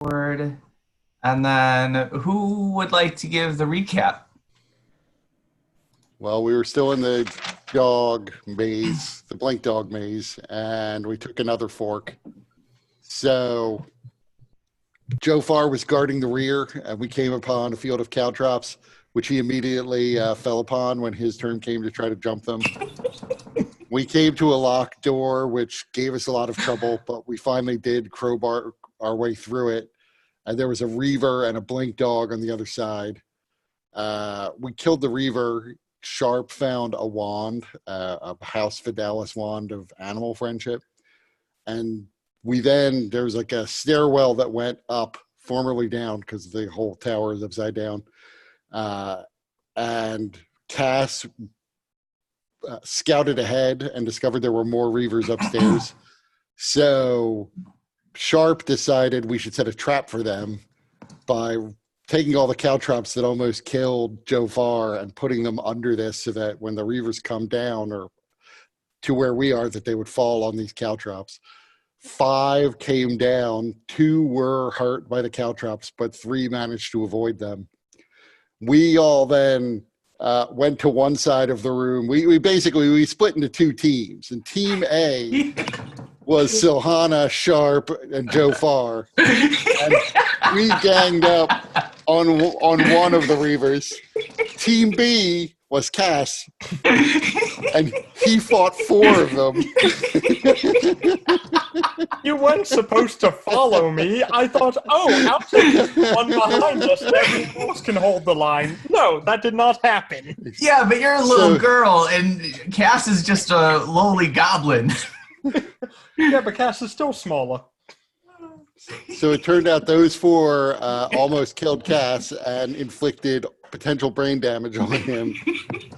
Word. And then who would like to give the recap? Well, we were still in the dog maze, the blink dog maze, and we took another fork. So Joe Farr was guarding the rear, and we came upon a field of caltrops, which he immediately fell upon when his turn came to try to jump them. We came to a locked door, which gave us a lot of trouble, but we finally did crowbar our way through it. And there was a reaver and a blink dog on the other side. We killed the reaver. Sharp found a wand, a House Fidelis wand of animal friendship. And there was like a stairwell that went up, formerly down because the whole tower is upside down. And Cass scouted ahead and discovered there were more reavers upstairs. So Sharp decided we should set a trap for them by taking all the caltrops that almost killed Joe Farr and putting them under this so that when the reavers come down or to where we are, that they would fall on these caltrops. 5 came down, 2 were hurt by the caltrops, but 3 managed to avoid them. We all then went to one side of the room. We split into 2 teams, and Team A was Silhana, Sharp, and Joe Farr. And we ganged up on one of the reavers. Team B was Cass, and he fought 4 of them. You weren't supposed to follow me. I thought, I'll take one behind us and everyone else can hold the line. No, that did not happen. Yeah, but you're a little girl, and Cass is just a lowly goblin. Yeah, but Cass is still smaller. So it turned out those 4 almost killed Cass and inflicted potential brain damage on him,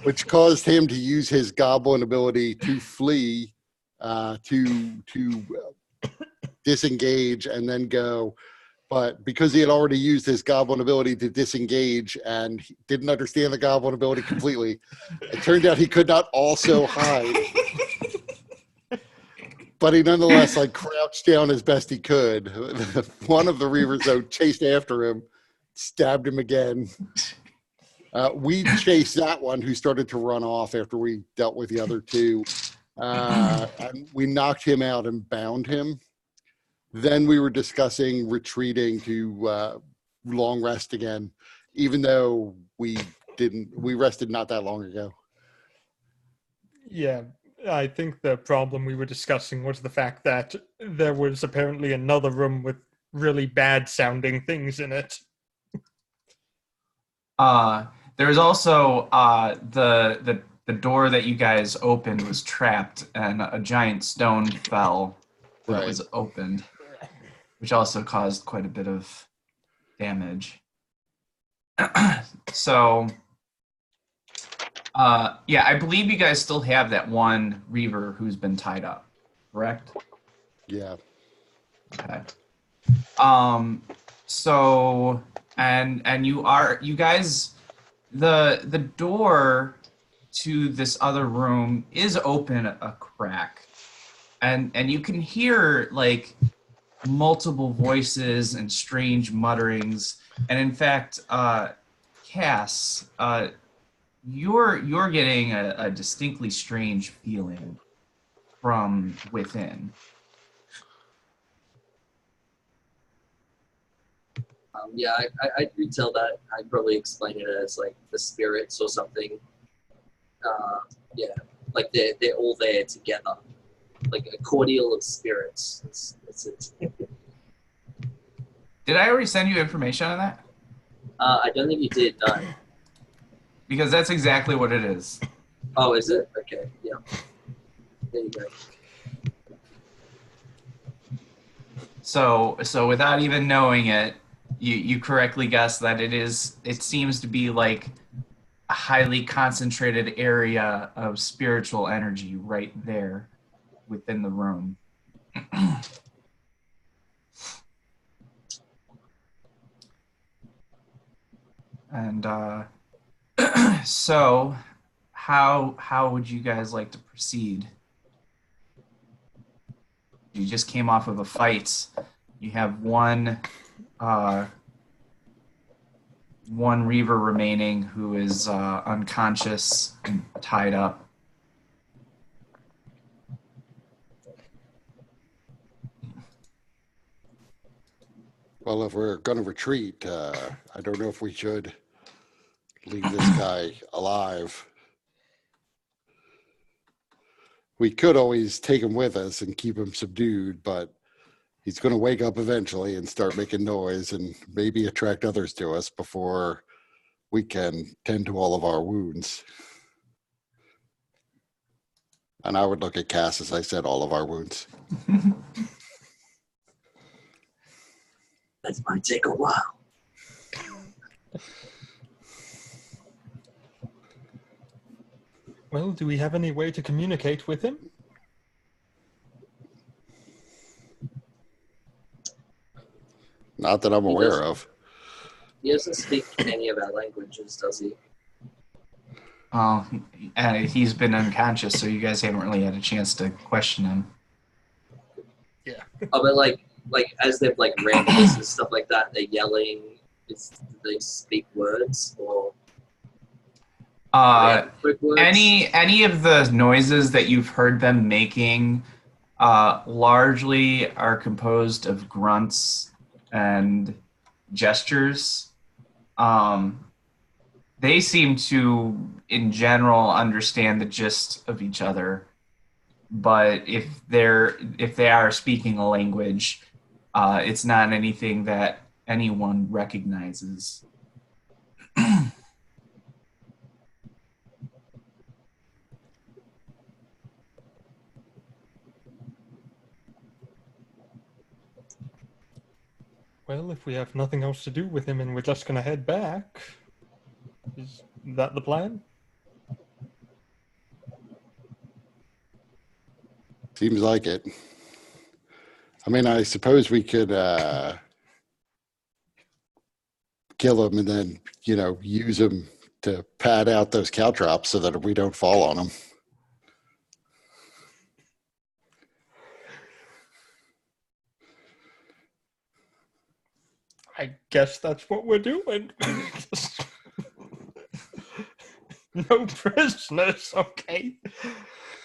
which caused him to use his goblin ability to flee, to disengage and then go. But because he had already used his goblin ability to disengage and he didn't understand the goblin ability completely, it turned out he could not also hide. But he nonetheless crouched down as best he could. One of the reavers, though, chased after him, stabbed him again. We chased that one who started to run off after we dealt with the other 2. And we knocked him out and bound him. Then we were discussing retreating to long rest again, even though we rested not that long ago. Yeah. I think the problem we were discussing was the fact that there was apparently another room with really bad sounding things in it. There was also the door that you guys opened was trapped, and a giant stone fell when it was opened, which also caused quite a bit of damage. So, yeah, I believe you guys still have that one reaver who's been tied up, correct? Yeah. Okay. So, and you guys, the door to this other room is open a crack, and you can hear multiple voices and strange mutterings, and in fact, Cass, you're getting a distinctly strange feeling from within. Yeah, I'd retell that. I'd probably explain it as the spirits or something. Yeah, they're all there together, like a cordial of spirits. That's it. Did I already send you information on that? I don't think you did, no. Because that's exactly what it is. Oh, is it? Okay, yeah. There you go. So without even knowing it, you correctly guessed that it seems to be like a highly concentrated area of spiritual energy right there within the room. And so how would you guys like to proceed? You just came off of a fight. You have one one Reaver remaining who is unconscious and tied up. Well, if we're going to retreat, I don't know if we should leave this guy alive. We could always take him with us and keep him subdued, but he's going to wake up eventually and start making noise and maybe attract others to us before we can tend to all of our wounds. And I would look at Cass as I said all of our wounds. That might take a while. Well, do we have any way to communicate with him? Not that I'm aware of. He doesn't speak any of our languages, does he? He's been unconscious, so you guys haven't really had a chance to question him. Yeah. Oh, but like as they've like ran this and stuff like that, they're yelling. Do they speak words or? Quick words? Any of the noises that you've heard them making largely are composed of grunts and gestures. They seem to, in general, understand the gist of each other. But if they are speaking a language, it's not anything that anyone recognizes. Well, if we have nothing else to do with him and we're just going to head back, is that the plan? Seems like it. I mean, I suppose we could kill him and then, use him to pad out those caltrops so that we don't fall on them. I guess that's what we're doing. No prisoners, okay.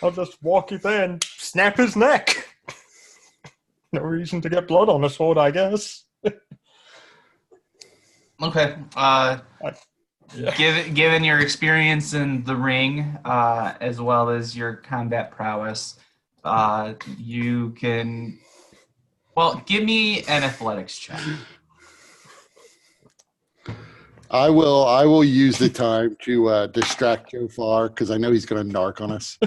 I'll just walk you there and snap his neck. No reason to get blood on a sword, I guess. Okay. Given your experience in the ring, as well as your combat prowess, you can... Well, give me an athletics check. I will use the time to distract Jofar because I know he's going to narc on us.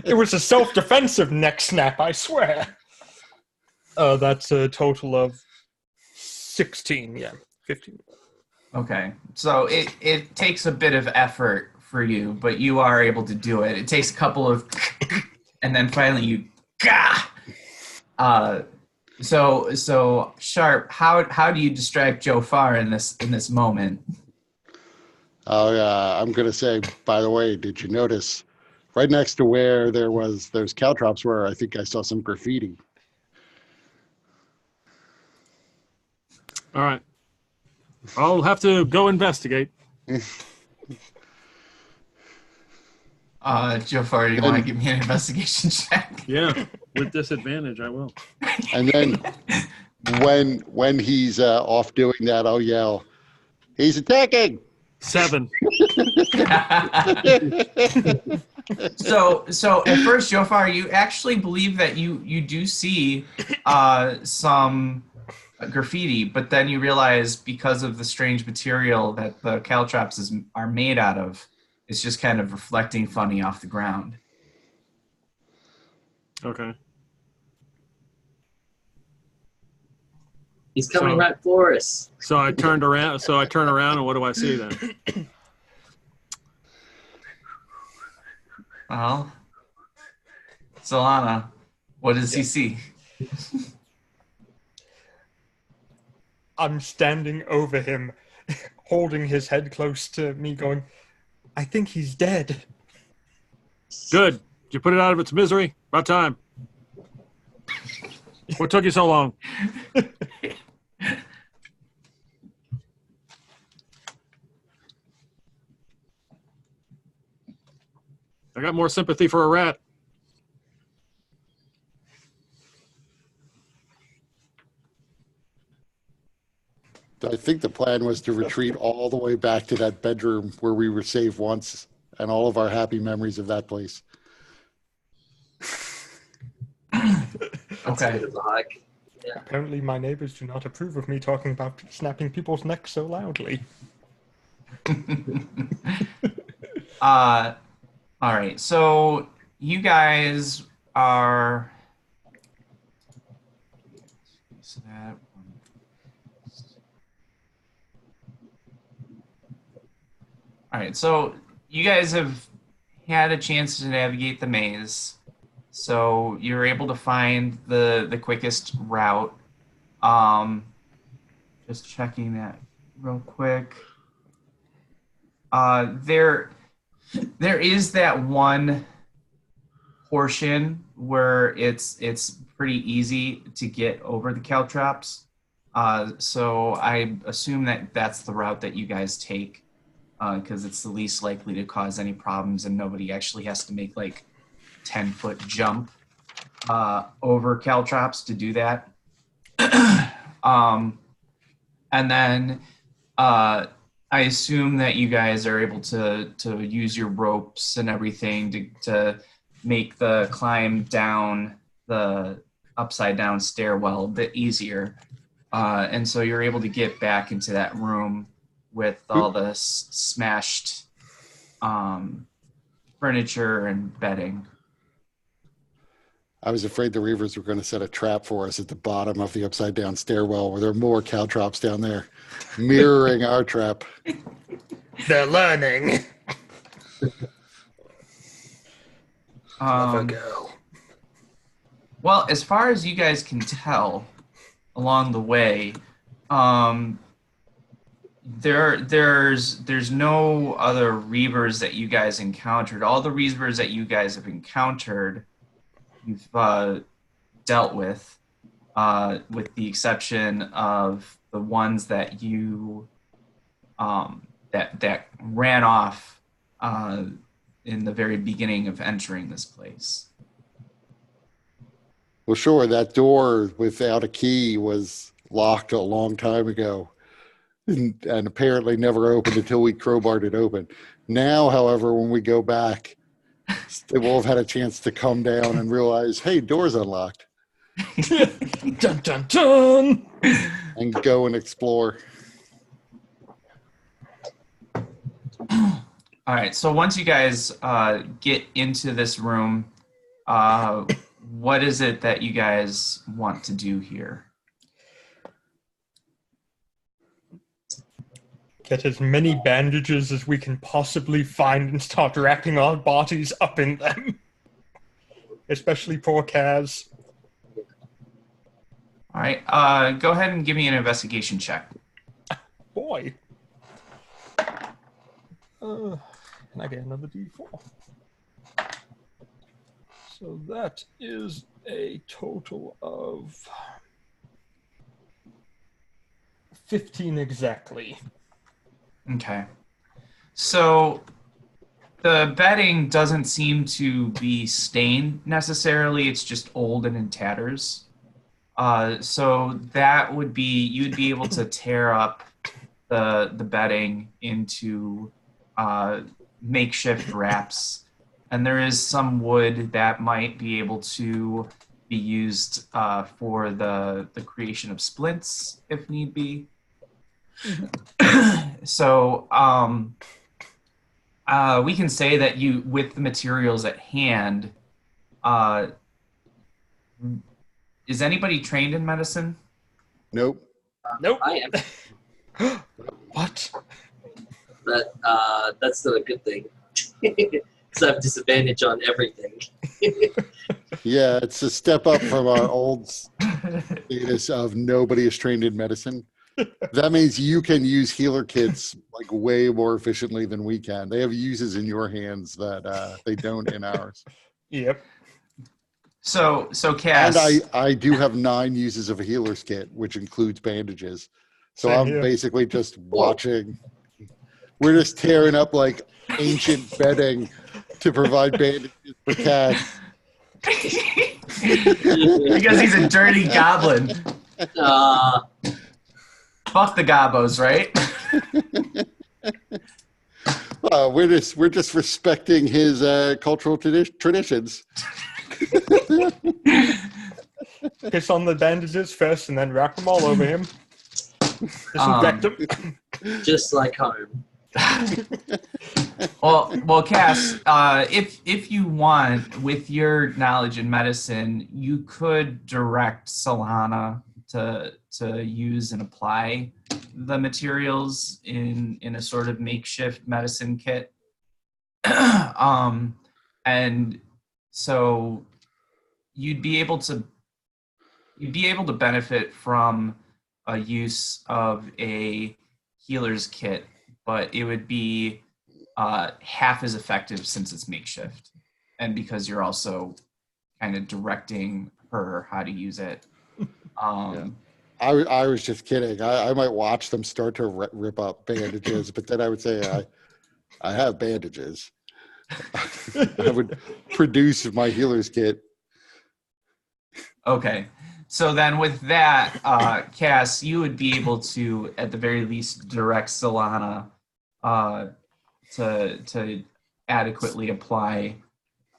It was a self-defensive neck snap, I swear. That's a total of 16, yeah, 15. Okay, so it takes a bit of effort for you, but you are able to do it. It takes a couple of, and then finally you, So Sharp, how do you distract Jofar in this moment? I'm going to say, by the way, did you notice right next to where there was those caltrops where I think I saw some graffiti? All right. I'll have to go investigate. Jofar, do you want to give me an investigation check? Yeah, with disadvantage, I will. And then when he's off doing that, I'll yell, "He's attacking!" 7. So at first, Jofar, you actually believe that you do see some graffiti, but then you realize because of the strange material that the caltrops are made out of, it's just kind of reflecting funny off the ground. Okay. He's coming right for us. So I turn around, and what do I see then? Well, Solana, what does he see? I'm standing over him, holding his head close to me, going, I think he's dead. Good. Did you put it out of its misery? About time. What took you so long? I got more sympathy for a rat. I think the plan was to retreat all the way back to that bedroom where we were safe once and all of our happy memories of that place. That's a Okay. bit of a hike. Yeah. Apparently, my neighbors do not approve of me talking about snapping people's necks so loudly. All right. So you guys are. So that one. All right. So you guys have had a chance to navigate the maze. So you're able to find the quickest route. Just checking that real quick. There is that one portion where it's pretty easy to get over the caltrops. So I assume that that's the route that you guys take, because it's the least likely to cause any problems and nobody actually has to make like 10-foot jump over caltrops to do that. And then I assume that you guys are able to use your ropes and everything to make the climb down the upside down stairwell a bit easier. And so you're able to get back into that room with all the smashed furniture and bedding. I was afraid the Reavers were going to set a trap for us at the bottom of the upside down stairwell where there are more caltrops down there, mirroring our trap. They're learning. Go. Well, as far as you guys can tell along the way, there's no other Reavers that you guys encountered. All the Reavers that you guys have encountered, you've dealt with the exception of the ones that you that ran off in the very beginning of entering this place. Well, sure, that door without a key was locked a long time ago and apparently never opened until we crowbarred it open. Now, however, when we go back, they will have had a chance to come down and realize, hey, door's unlocked. Dun dun dun! And go and explore. All right, so once you guys get into this room, what is it that you guys want to do here? Get as many bandages as we can possibly find and start wrapping our bodies up in them. Especially poor Kaz. All right, go ahead and give me an investigation check. Boy. Can I get another D4? So that is a total of 15 exactly. Okay. So the bedding doesn't seem to be stained necessarily. It's just old and in tatters. So that would be, you'd be able to tear up the bedding into makeshift wraps. And there is some wood that might be able to be used for the creation of splints if need be. So we can say that you, with the materials at hand, is anybody trained in medicine? Nope. Nope. I am. What? That's not a good thing. Because I have disadvantage on everything. Yeah, it's a step up from our old status of nobody is trained in medicine. That means you can use healer kits like way more efficiently than we can. They have uses in your hands that they don't in ours. Yep. So And Cass. I do have 9 uses of a healer's kit, which includes bandages. So Same I'm here. basically just watching. We're just tearing up like ancient bedding to provide bandages for Cass. Because he's a dirty goblin. Fuck the gobos, right? Well, we're just respecting his cultural traditions. Piss on the bandages first and then wrap them all over him. Disinfect them. Just like home. Well, Cass, if you want, with your knowledge in medicine, you could direct Solana to use and apply the materials in a sort of makeshift medicine kit. And so you'd be able to benefit from a use of a healer's kit, but it would be half as effective since it's makeshift, and because you're also kind of directing her how to use it. Yeah. I was just kidding. I might watch them start to rip up bandages, but then I would say I have bandages. I would produce my healer's kit. Okay. So then with that, Cass, you would be able to, at the very least, direct Solana to adequately apply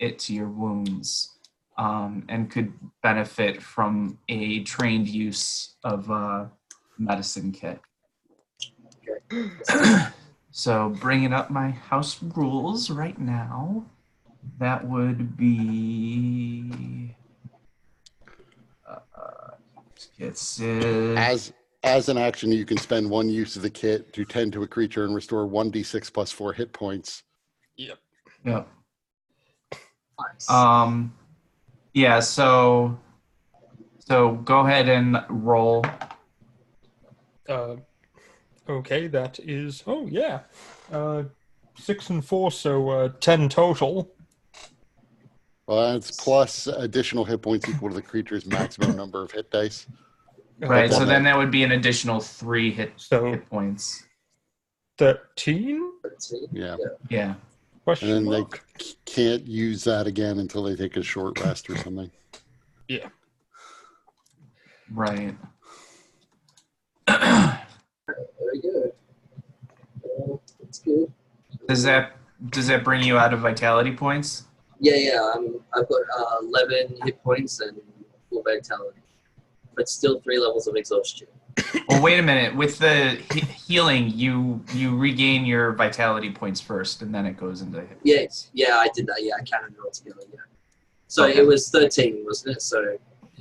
it to your wounds, and could benefit from a trained use of a medicine kit. Okay. So bringing up my house rules right now, that would be... It's as an action, you can spend 1 use of the kit to tend to a creature and restore 1d6 plus 4 hit points. Yep. Yep. Nice. Yeah. So go ahead and roll. Okay, that is. Oh yeah. 6 and 4, so 10 total. Well, that's plus additional hit points equal to the creature's maximum number of hit dice. Right. So Okay. then that would be an additional 3 hit So points. 13. 13. Yeah. Yeah. Question And then they mark? can't use that again until they take a short rest or something. Yeah. Right. Very good. That's good. Does that bring you out of vitality points? Yeah. I've got 11 hit points and 4 vitality, but still 3 levels of exhaustion. Well, wait a minute. With the healing, you regain your vitality points first, and then it goes into hit points. Yeah, I did that. Yeah, I counted it all together. Yeah. So Okay. it was 13, wasn't it? So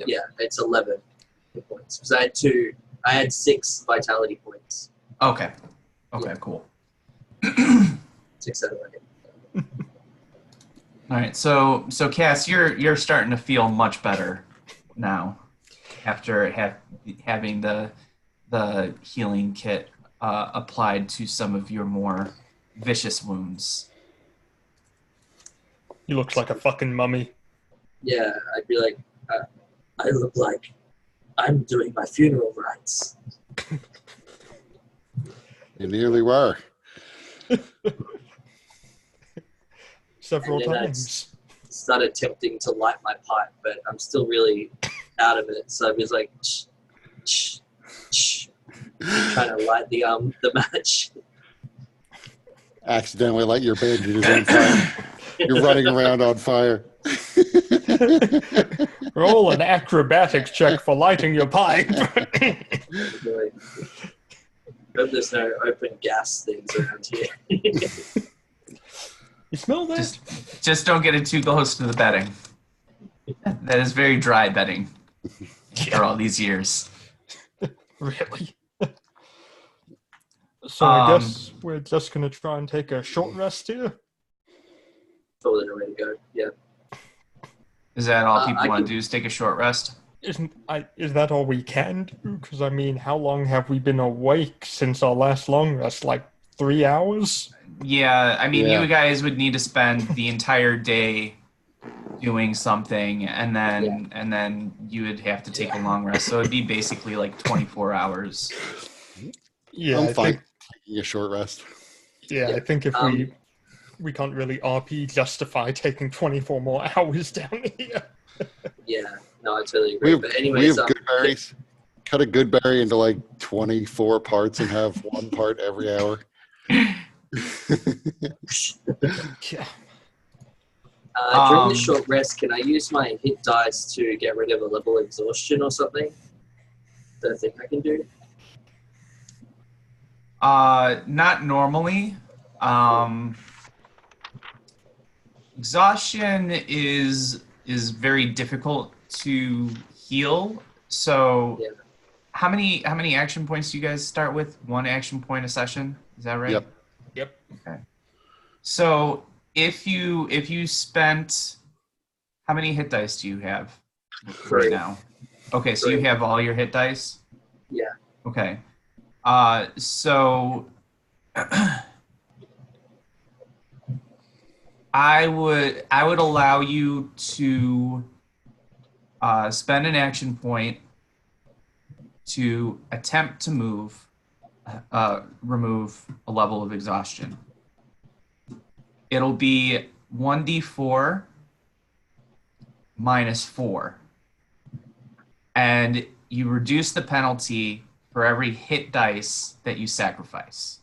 yeah, it's 11 hit points because I had 6 vitality points. Okay. Okay. Yeah. Cool. 6 out of 8. All right. So Cass, you're starting to feel much better now after having the healing kit applied to some of your more vicious wounds. He looks like a fucking mummy. Yeah, I'd be like, I look like I'm doing my funeral rites. You nearly were. Several And then times. Started attempting to light my pipe, but I'm still really out of it. So I was like, trying to light the match. Accidentally light your bandages on fire. You're running around on fire. Roll an acrobatics check for lighting your pipe. Really. Hope there's no open gas things around here. You smell that? Just don't get it too close to the bedding. That is very dry bedding for all these years. Really? So I guess we're just going to try and take a short rest here. Probably the way to go. Yeah. Is that all people I want can- to do is take a short rest? Is that all we can do? Because, I mean, how long have we been awake since our last long rest? Like 3 hours? Yeah, I mean, Yeah. you guys would need to spend the entire day doing something, and then you would have to take a long rest. So it'd be basically like 24 hours. Yeah, I'm I fine think. taking a short rest. Yeah, I think if we can't really RP justify taking 24 more hours down here. Yeah, no, I totally We agree. have, But we anyways, have good berries. Cut a good berry into like 24 parts and have one part every hour. Yeah. During the short rest, can I use my hit dice to get rid of a level of exhaustion or something? That I think I can do. Not normally. Exhaustion is very difficult to heal. So, Yeah. how many action points do you guys start with? 1 action point a session. Is that right? Yep. Okay. So if you spent, how many hit dice do you have right now? Okay, so you have all your hit dice? Yeah. Okay. So I would allow you to spend an action point to attempt to remove a level of exhaustion. It'll be 1d4 minus 4. And you reduce the penalty for every hit dice that you sacrifice.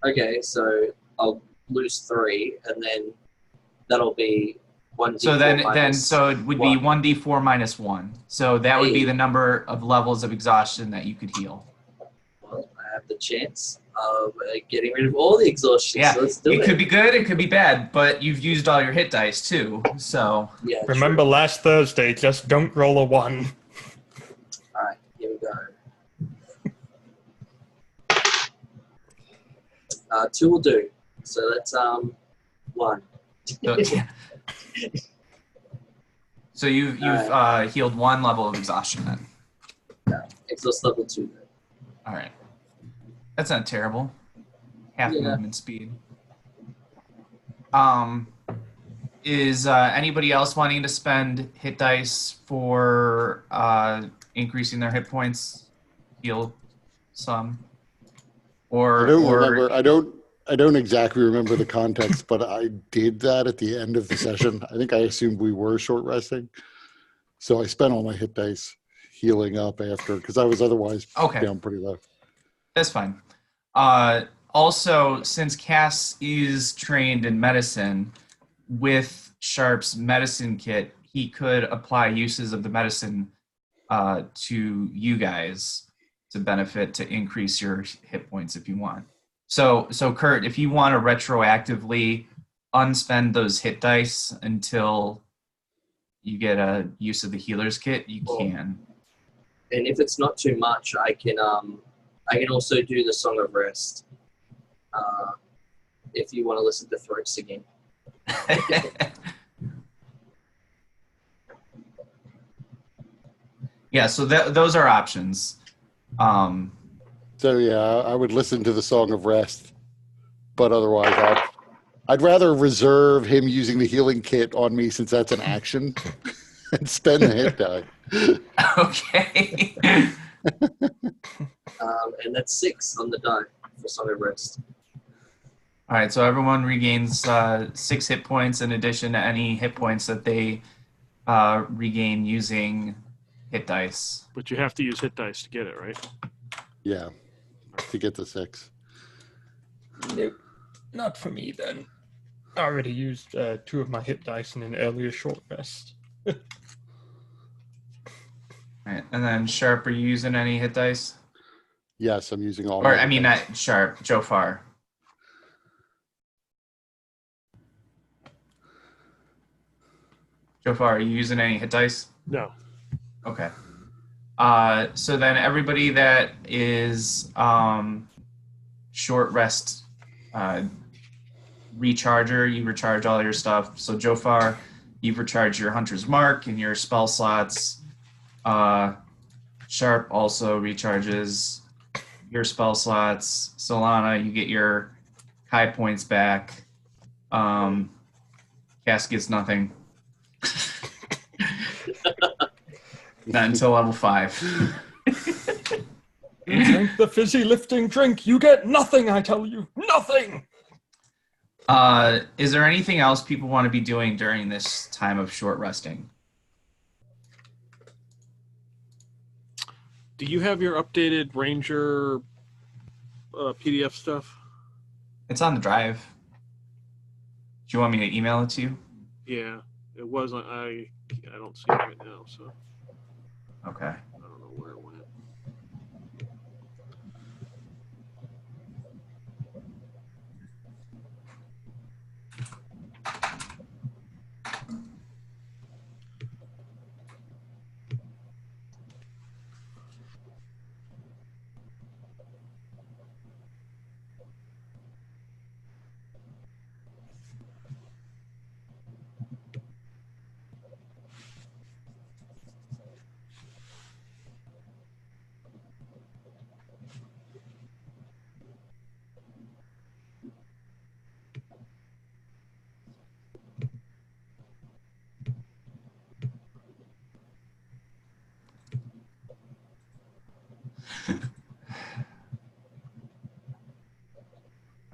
Okay, so I'll lose 3, and then that'll be 1d4 So then minus so it would be 1d4 minus 1. So that would be the number of levels of exhaustion that you could heal. Well, I have the chance of getting rid of all the exhaustion. Yeah, so let's do it. It could be good, it could be bad, but you've used all your hit dice too. So Yeah. Remember true. last Thursday, just don't roll a 1. All right, here we go. 2 will do. So that's 1. So you've healed 1 level of exhaustion then. Yeah, exhaust level 2 then. All right, that's not terrible. Half movement speed. Is anybody else wanting to spend hit dice for increasing their hit points? Heal some, or I don't exactly remember the context, but I did that at the end of the session. I think I assumed we were short resting, so I spent all my hit dice healing up after because I was otherwise down pretty low. That's fine. Also, since Cass is trained in medicine, with Sharp's medicine kit, he could apply uses of the medicine to you guys to benefit to increase your hit points if you want. So Kurt, if you want to retroactively unspend those hit dice until you get a use of the healer's kit, you can. And if it's not too much, I can also do the Song of Rest. If you want to listen to Throats again. Yeah, so those are options. So yeah, I would listen to the Song of Rest, but otherwise I'd rather reserve him using the healing kit on me since that's an action and spend the hit die. Okay. And that's 6 on the die for Song of Rest. All right, so everyone regains 6 hit points in addition to any hit points that they regain using hit dice. But you have to use hit dice to get it, right? Yeah, to get the 6. Nope, not for me then. I already used 2 of my hit dice in an earlier short rest. All right, and then Sharp, are you using any hit dice? Yes, I'm using all. Or I mean, not Sharp, Jofar. Jofar, are you using any hit dice? No. Okay. So then everybody that is short rest recharger, you recharge all your stuff. So Jofar, you've recharged your Hunter's Mark and your spell slots. Sharp also recharges your spell slots. Solana, you get your Kai points back. Cass gets nothing. Not until level 5. You drink the fizzy lifting drink, you get nothing, I tell you. Nothing! Is there anything else people want to be doing during this time of short resting? Do you have your updated Ranger PDF stuff? It's on the drive. Do you want me to email it to you? Yeah, it was. I don't see it right now, so Okay. I don't know where it went.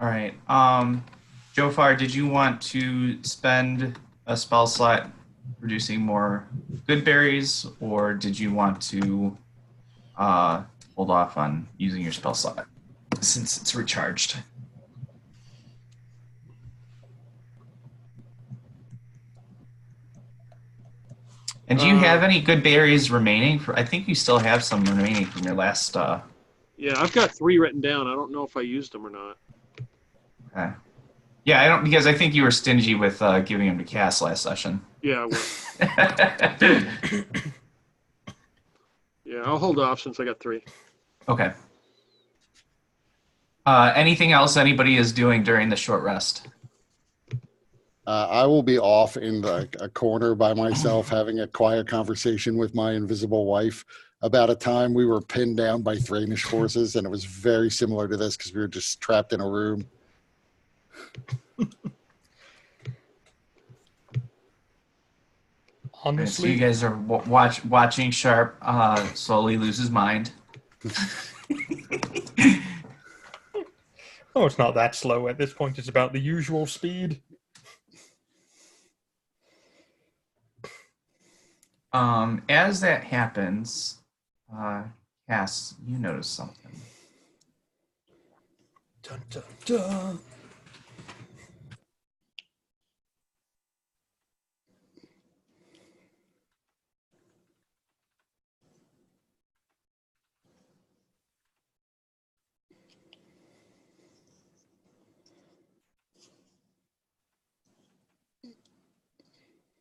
All right. Jofar, did you want to spend a spell slot producing more good berries, or did you want to hold off on using your spell slot since it's recharged? And do you have any good berries remaining? I think you still have some remaining from your last. Yeah, I've got 3 written down. I don't know if I used them or not. Okay. Yeah, I don't, because I think you were stingy with giving them to Cass last session. Yeah, I was. Yeah, I'll hold off since I got 3. Okay. Anything else anybody is doing during the short rest? I will be off in a corner by myself having a quiet conversation with my invisible wife about a time we were pinned down by Thranish forces, and it was very similar to this because we were just trapped in a room. Honestly, So you guys are watching Sharp slowly lose his mind. oh, it's not that slow at this point. It's about the usual speed. As that happens, Cass, you notice something. Dun, dun, dun.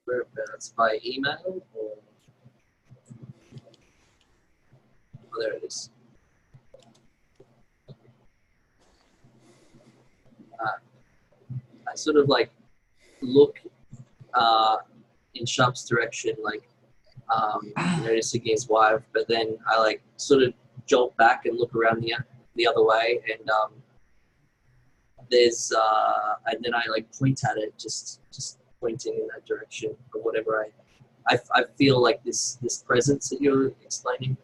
Whereabouts? By email or? Oh, there it is. I sort of like look in Sharp's direction, like noticing his wife, but then I like sort of jolt back and look around the other way, and there's and then I like point at it, just pointing in that direction or whatever. I feel like this presence that you're explaining.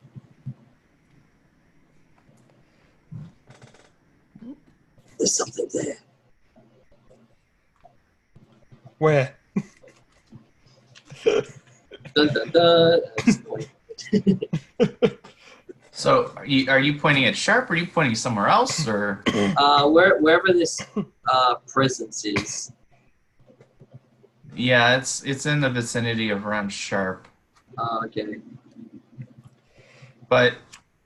There's something there. Where? Dun, dun, dun. So are you pointing at Sharp, or are you pointing somewhere else, or? Wherever this presence is. Yeah, it's in the vicinity of around Sharp, Okay. but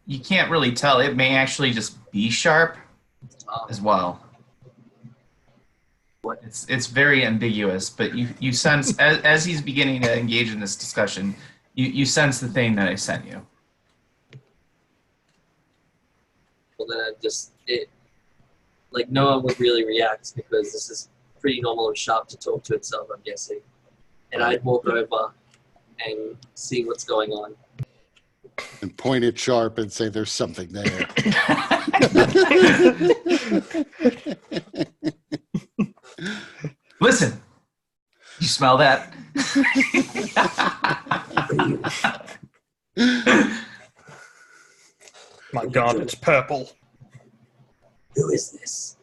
you can't really tell. It may actually just be Sharp as well. What? It's very ambiguous, but you sense as he's beginning to engage in this discussion, you sense the thing that I sent you. Well, then like no one would really react because this is pretty normal and Sharp to talk to itself, I'm guessing. And I'd walk over and see what's going on. And point at Sharp and say there's something there. Listen, you smell that? My God, it's purple. Who is this?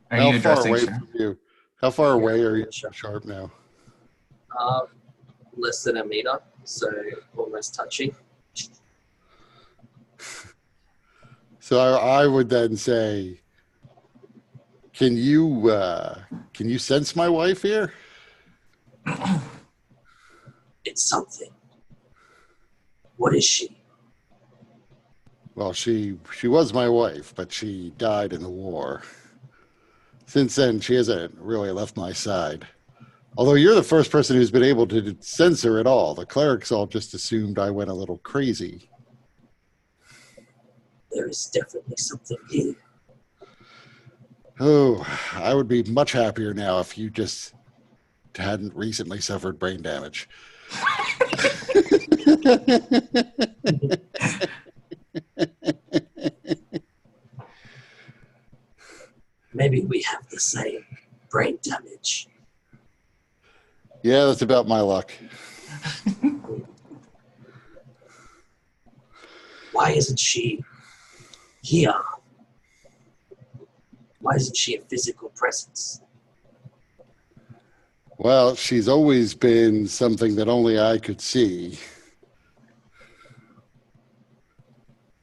Are How you far addressing away Sharp? from you? How far Yeah, away are you Sharp. from Sharp now? Less than a meter, so almost touching. So I would then say, can you sense my wife here? It's something. What is she? Well, she was my wife, but she died in the war. Since then, she hasn't really left my side. Although you're the first person who's been able to sense her at all. The clerics all just assumed I went a little crazy. There is definitely something here. Oh, I would be much happier now if you just hadn't recently suffered brain damage. Maybe we have the same brain damage. Yeah, that's about my luck. Why isn't she here? Why isn't she a physical presence? Well, she's always been something that only I could see.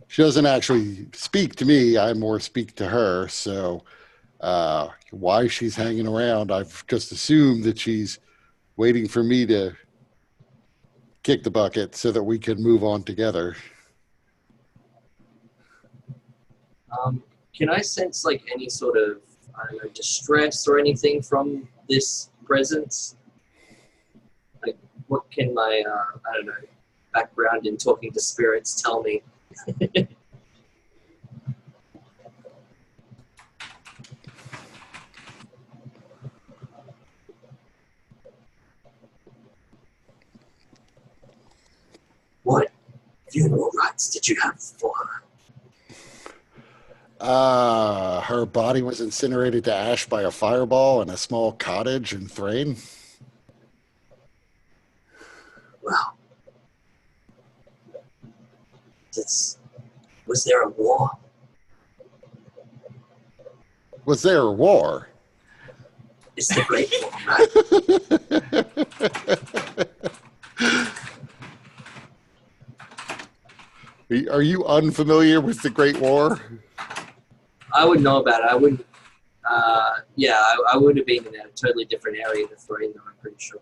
She doesn't actually speak to me. I more speak to her. So why she's hanging around, I've just assumed that she's waiting for me to kick the bucket so that we can move on together. Can I sense like any sort of, I don't know, distress or anything from this presence? Like, what can my, I don't know, background in talking to spirits tell me? What funeral rites did you have for her? Her body was incinerated to ash by a fireball in a small cottage in Thrain. Well, was there a war? Was there a war? It's the Great War, right? Are you unfamiliar with the Great War? I would know about it. I wouldn't. I would have been in a totally different area in the Thrain, though. I'm pretty sure.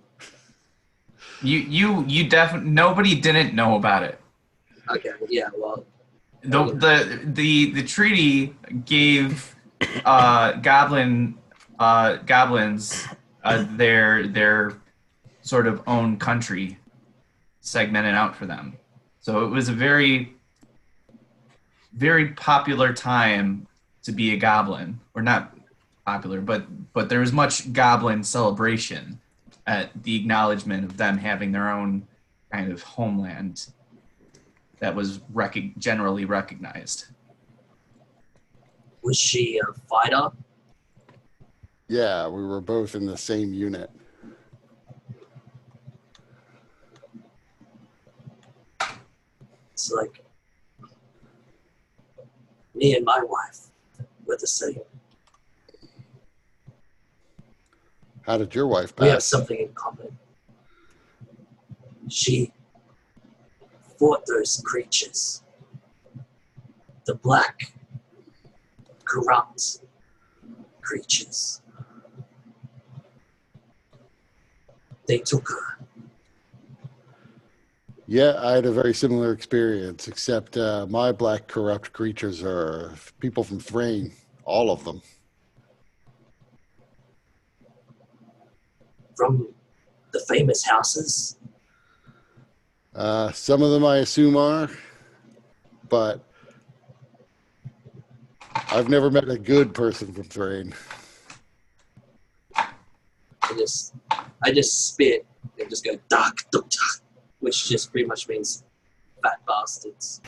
You definitely nobody didn't know about it. Okay. Yeah. Well. The treaty gave goblins their sort of own country segmented out for them. So it was a very, very popular time to be a goblin, or not popular, but there was much goblin celebration at the acknowledgement of them having their own kind of homeland that was generally recognized. Was she a fighter? Yeah, we were both in the same unit. It's like me and my wife were the same. How did your wife pass? We have something in common. She fought those creatures. The black, corrupt creatures. They took her. Yeah, I had a very similar experience, except my black corrupt creatures are people from Thrain, all of them. From the famous houses. Some of them I assume are, but I've never met a good person from Thrain. I just spit and just go duck, which just pretty much means fat bastards.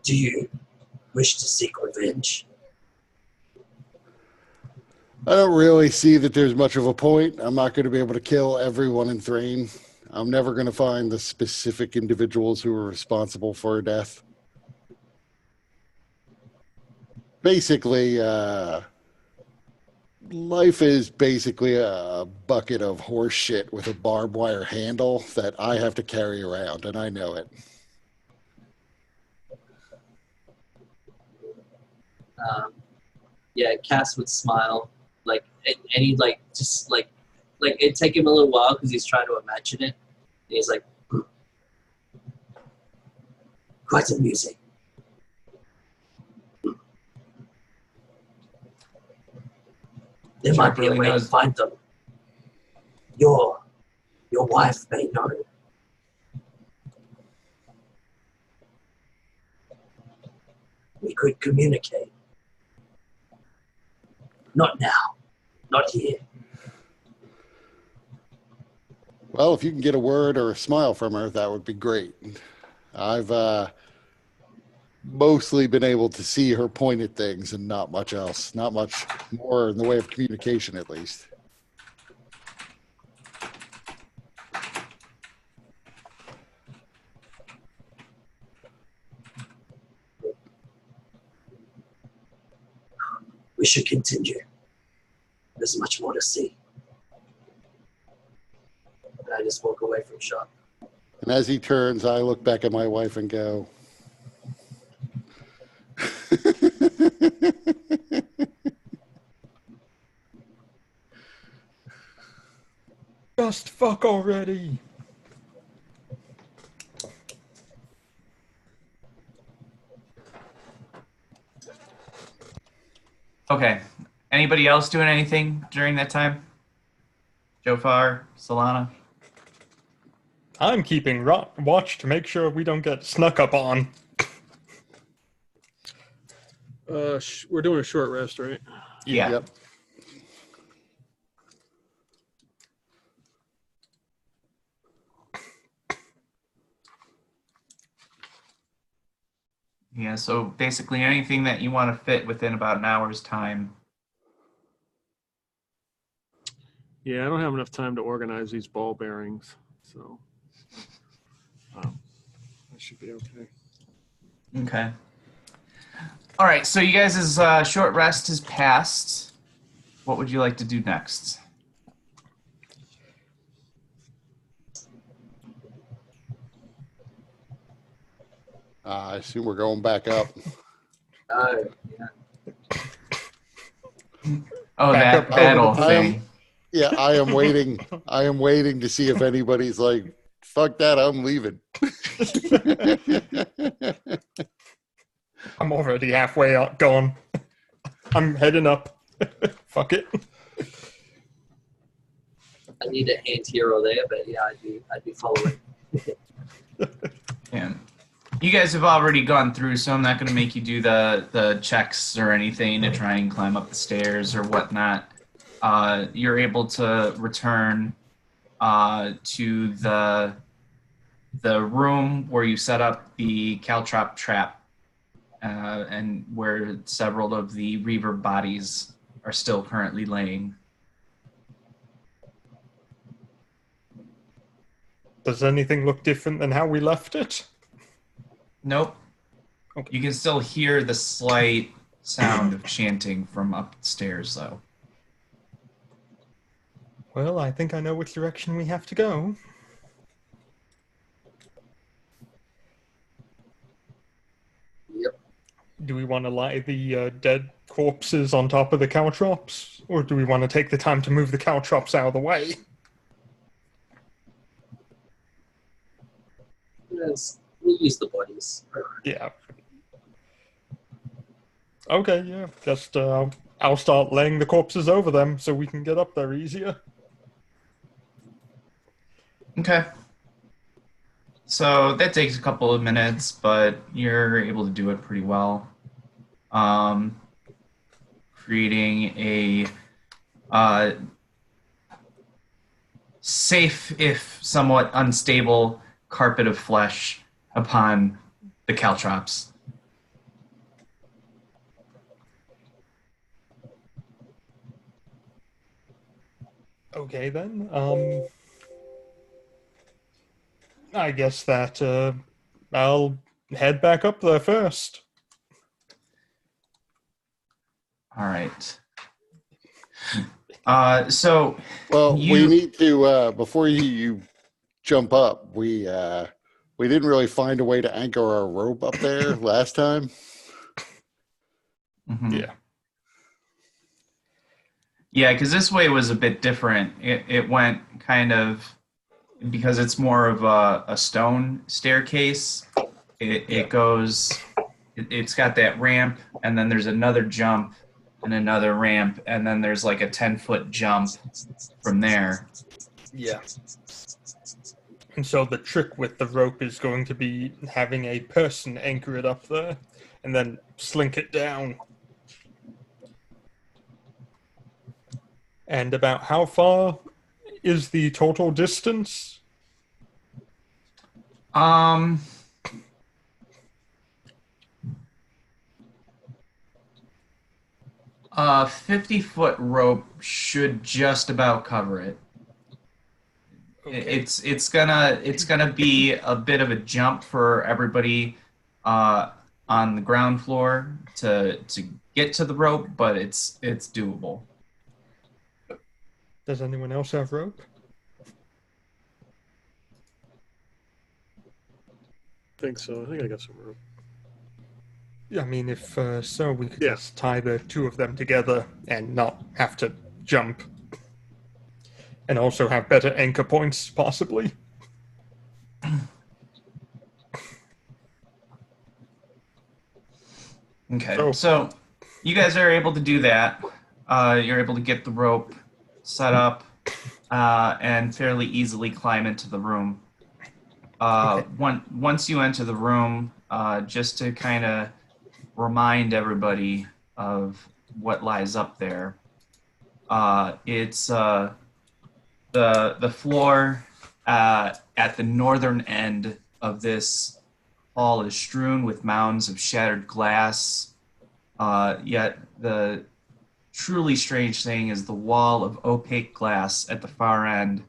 Do you wish to seek revenge? I don't really see that there's much of a point. I'm not going to be able to kill everyone in Thrain. I'm never going to find the specific individuals who are responsible for her death. Basically, life is basically a bucket of horse shit with a barbed wire handle that I have to carry around, and I know it. Yeah, Cass would smile, like, and he'd like just like it'd take him a little while because he's trying to imagine it. And he's like, quite amusing. There might be a way to find them. Your wife may know. We could communicate. Not now. Not here. Well, if you can get a word or a smile from her, that would be great. I've mostly been able to see her point at things and not much else. Not much more in the way of communication, at least. We should continue. There's much more to see. And I just walk away from shop. And as he turns, I look back at my wife and go, Just fuck already. Okay. Anybody else doing anything during that time? Jofar, Solana? I'm keeping watch to make sure we don't get snuck up on. We're doing a short rest, right? Yeah. Yep. Yeah, so basically anything that you want to fit within about an hour's time. Yeah, I don't have enough time to organize these ball bearings, so that should be okay. Okay. All right, so you guys' short rest has passed. What would you like to do next? I assume we're going back up. Oh, yeah. Oh, Back that up battle over the thing. Yeah, I am waiting. I am waiting to see if anybody's like, fuck that, I'm leaving. I'm already halfway gone. I'm heading up. Fuck it. I need a hand here or there, but yeah, I'd be following. Yeah. You guys have already gone through, so I'm not going to make you do the checks or anything to try and climb up the stairs or whatnot. You're able to return to the room where you set up the caltrop trap, and where several of the Reaver bodies are still currently laying. Does anything look different than how we left it? Nope. Okay. You can still hear the slight sound of chanting from upstairs, though. Well, I think I know which direction we have to go. Yep. Do we want to lie the dead corpses on top of the caltrops? Or do we want to take the time to move the caltrops out of the way? Yes, we'll use the bodies. Yeah. Okay, yeah. Just, I'll start laying the corpses over them so we can get up there easier. Okay. So that takes a couple of minutes, but you're able to do it pretty well. Creating a safe, if somewhat unstable, carpet of flesh upon the caltrops. Okay then. I guess that I'll head back up there first. All right. So Well, we you need to before you jump up. We didn't really find a way to anchor our rope up there last time. Mhm. Yeah, because this way was a bit different. It went kind of because it's more of a stone staircase. It goes. It's got that ramp, and then there's another jump, and another ramp, and then there's like a 10-foot jump from there. Yeah. And so the trick with the rope is going to be having a person anchor it up there and then slink it down. And about how far is the total distance? 50-foot rope should just about cover it. Okay. It's gonna be a bit of a jump for everybody on the ground floor to get to the rope, but it's doable. Does anyone else have rope? I think so. I think I got some rope. Yeah, I mean, if so, we could Yeah. just tie the two of them together and not have to jump. And also have better anchor points, possibly. Okay, so you guys are able to do that. You're able to get the rope set up and fairly easily climb into the room. Okay. Once you enter the room, just to kind of remind everybody of what lies up there, it's the floor at the northern end of this hall is strewn with mounds of shattered glass. Yet the truly strange thing is the wall of opaque glass at the far end.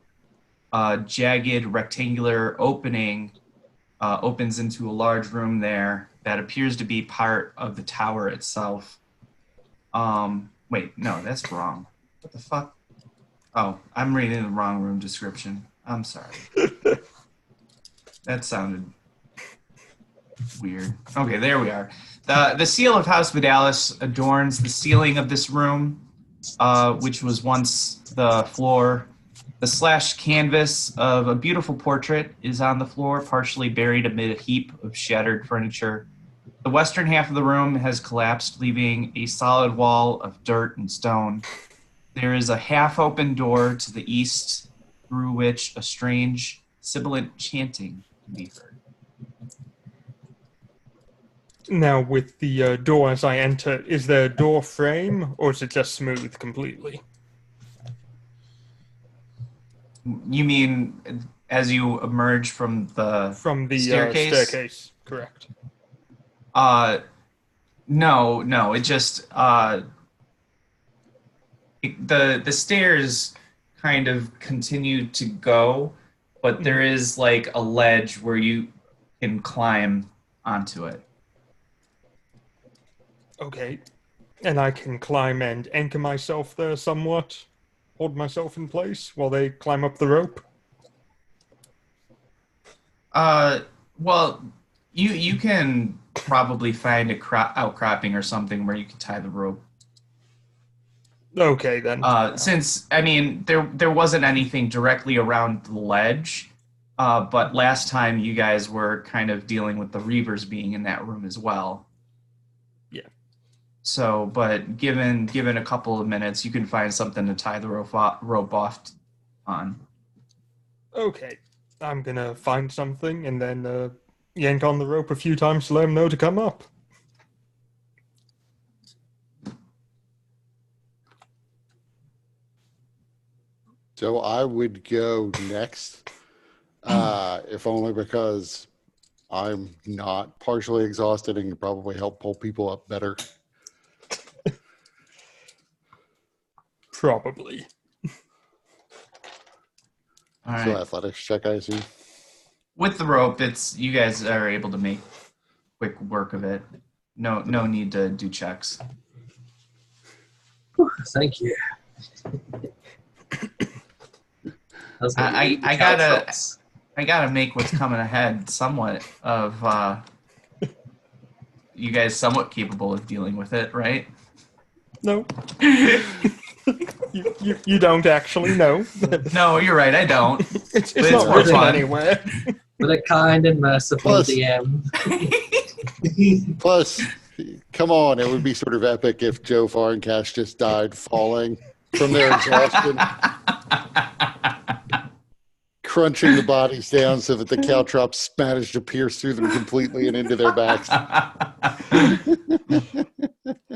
A jagged rectangular opening opens into a large room there that appears to be part of the tower itself. Wait, no, that's wrong. What the fuck? Oh, I'm reading the wrong room description. I'm sorry. That sounded weird. Okay, there we are. The seal of Hospitalis adorns the ceiling of this room, which was once the floor. The slashed canvas of a beautiful portrait is on the floor, partially buried amid a heap of shattered furniture. The western half of the room has collapsed, leaving a solid wall of dirt and stone. There is a half-open door to the east, through which a strange, sibilant chanting can be heard. Now, with the door as I enter, is there a door frame or is it just smooth completely? You mean as you emerge from the staircase? Staircase, correct. No. It just the stairs kind of continue to go, but there is like a ledge where you can climb onto it. Okay. And I can climb and anchor myself there somewhat, hold myself in place while they climb up the rope. Well, you can probably find a outcropping or something where you can tie the rope. Okay, then. Since I mean there wasn't anything directly around the ledge, but last time you guys were kind of dealing with the Reavers being in that room as well. Yeah. So, but given a couple of minutes, you can find something to tie the rope off on. Okay. I'm gonna find something and then yank on the rope a few times to let them know to come up. So I would go next, if only because I'm not partially exhausted and can probably help pull people up better. Probably. All So right. athletics check, I assume. With the rope, it's you guys are able to make quick work of it. No need to do checks. Thank you. I gotta make what's coming ahead somewhat of you guys somewhat capable of dealing with it, right? No. You don't actually know. No, you're right. I don't. It's But not more written fun. anywhere. But a kind and merciful Plus- DM. Plus, come on, it would be sort of epic if Joe Farncast just died falling from their exhaustion, crunching the bodies down so that the caltrops managed to pierce through them completely and into their backs.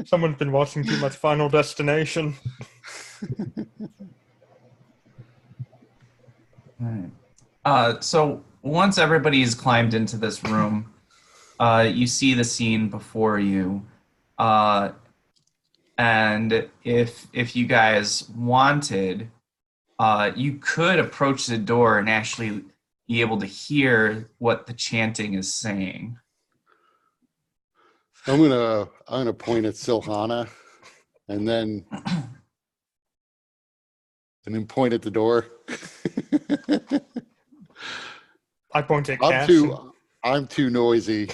Someone's been watching too much Final Destination. So once everybody's climbed into this room, you see the scene before you, and if you guys wanted, you could approach the door and actually be able to hear what the chanting is saying. I'm gonna point at Silhana, and then point at the door. I point at Cass. I'm too noisy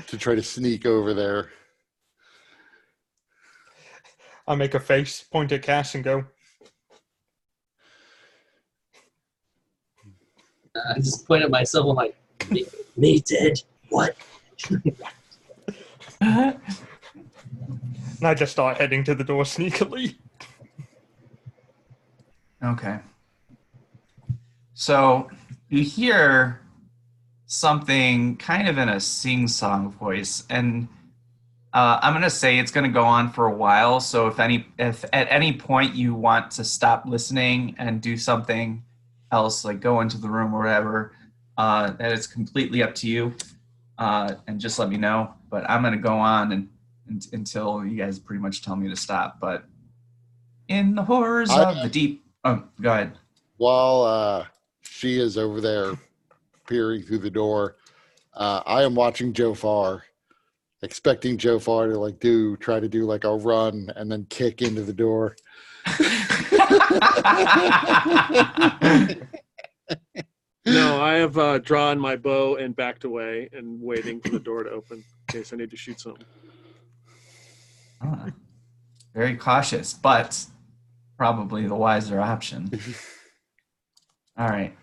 to try to sneak over there. I make a face, point at Cass, and go, I just point at myself. I'm like, me dead? What? and I just start heading to the door sneakily. Okay. So you hear something kind of in a sing-song voice, and I'm going to say it's going to go on for a while. So if at any point you want to stop listening and do something else, like go into the room or whatever, that is completely up to you. And just let me know. But I'm going to go on until you guys pretty much tell me to stop. But in the horrors of the deep. Oh, go ahead. While she is over there peering through the door, I am watching Joe Farr, expecting Joe Farr to try to do like a run and then kick into the door. No, I have drawn my bow and backed away and waiting for the door to open in case I need to shoot something. Very cautious, but probably the wiser option. All right.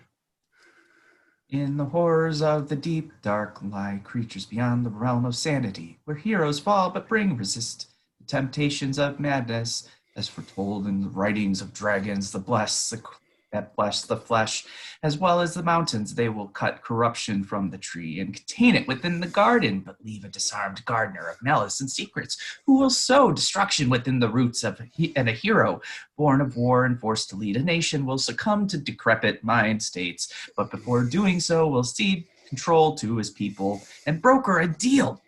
In the horrors of the deep, dark lie creatures beyond the realm of sanity, where heroes fall but resist the temptations of madness, as foretold in the writings of dragons, that bless the flesh, as well as the mountains. They will cut corruption from the tree and contain it within the garden, but leave a disarmed gardener of malice and secrets, who will sow destruction within the roots and a hero, born of war and forced to lead a nation, will succumb to decrepit mind states, but before doing so will cede control to his people and broker a deal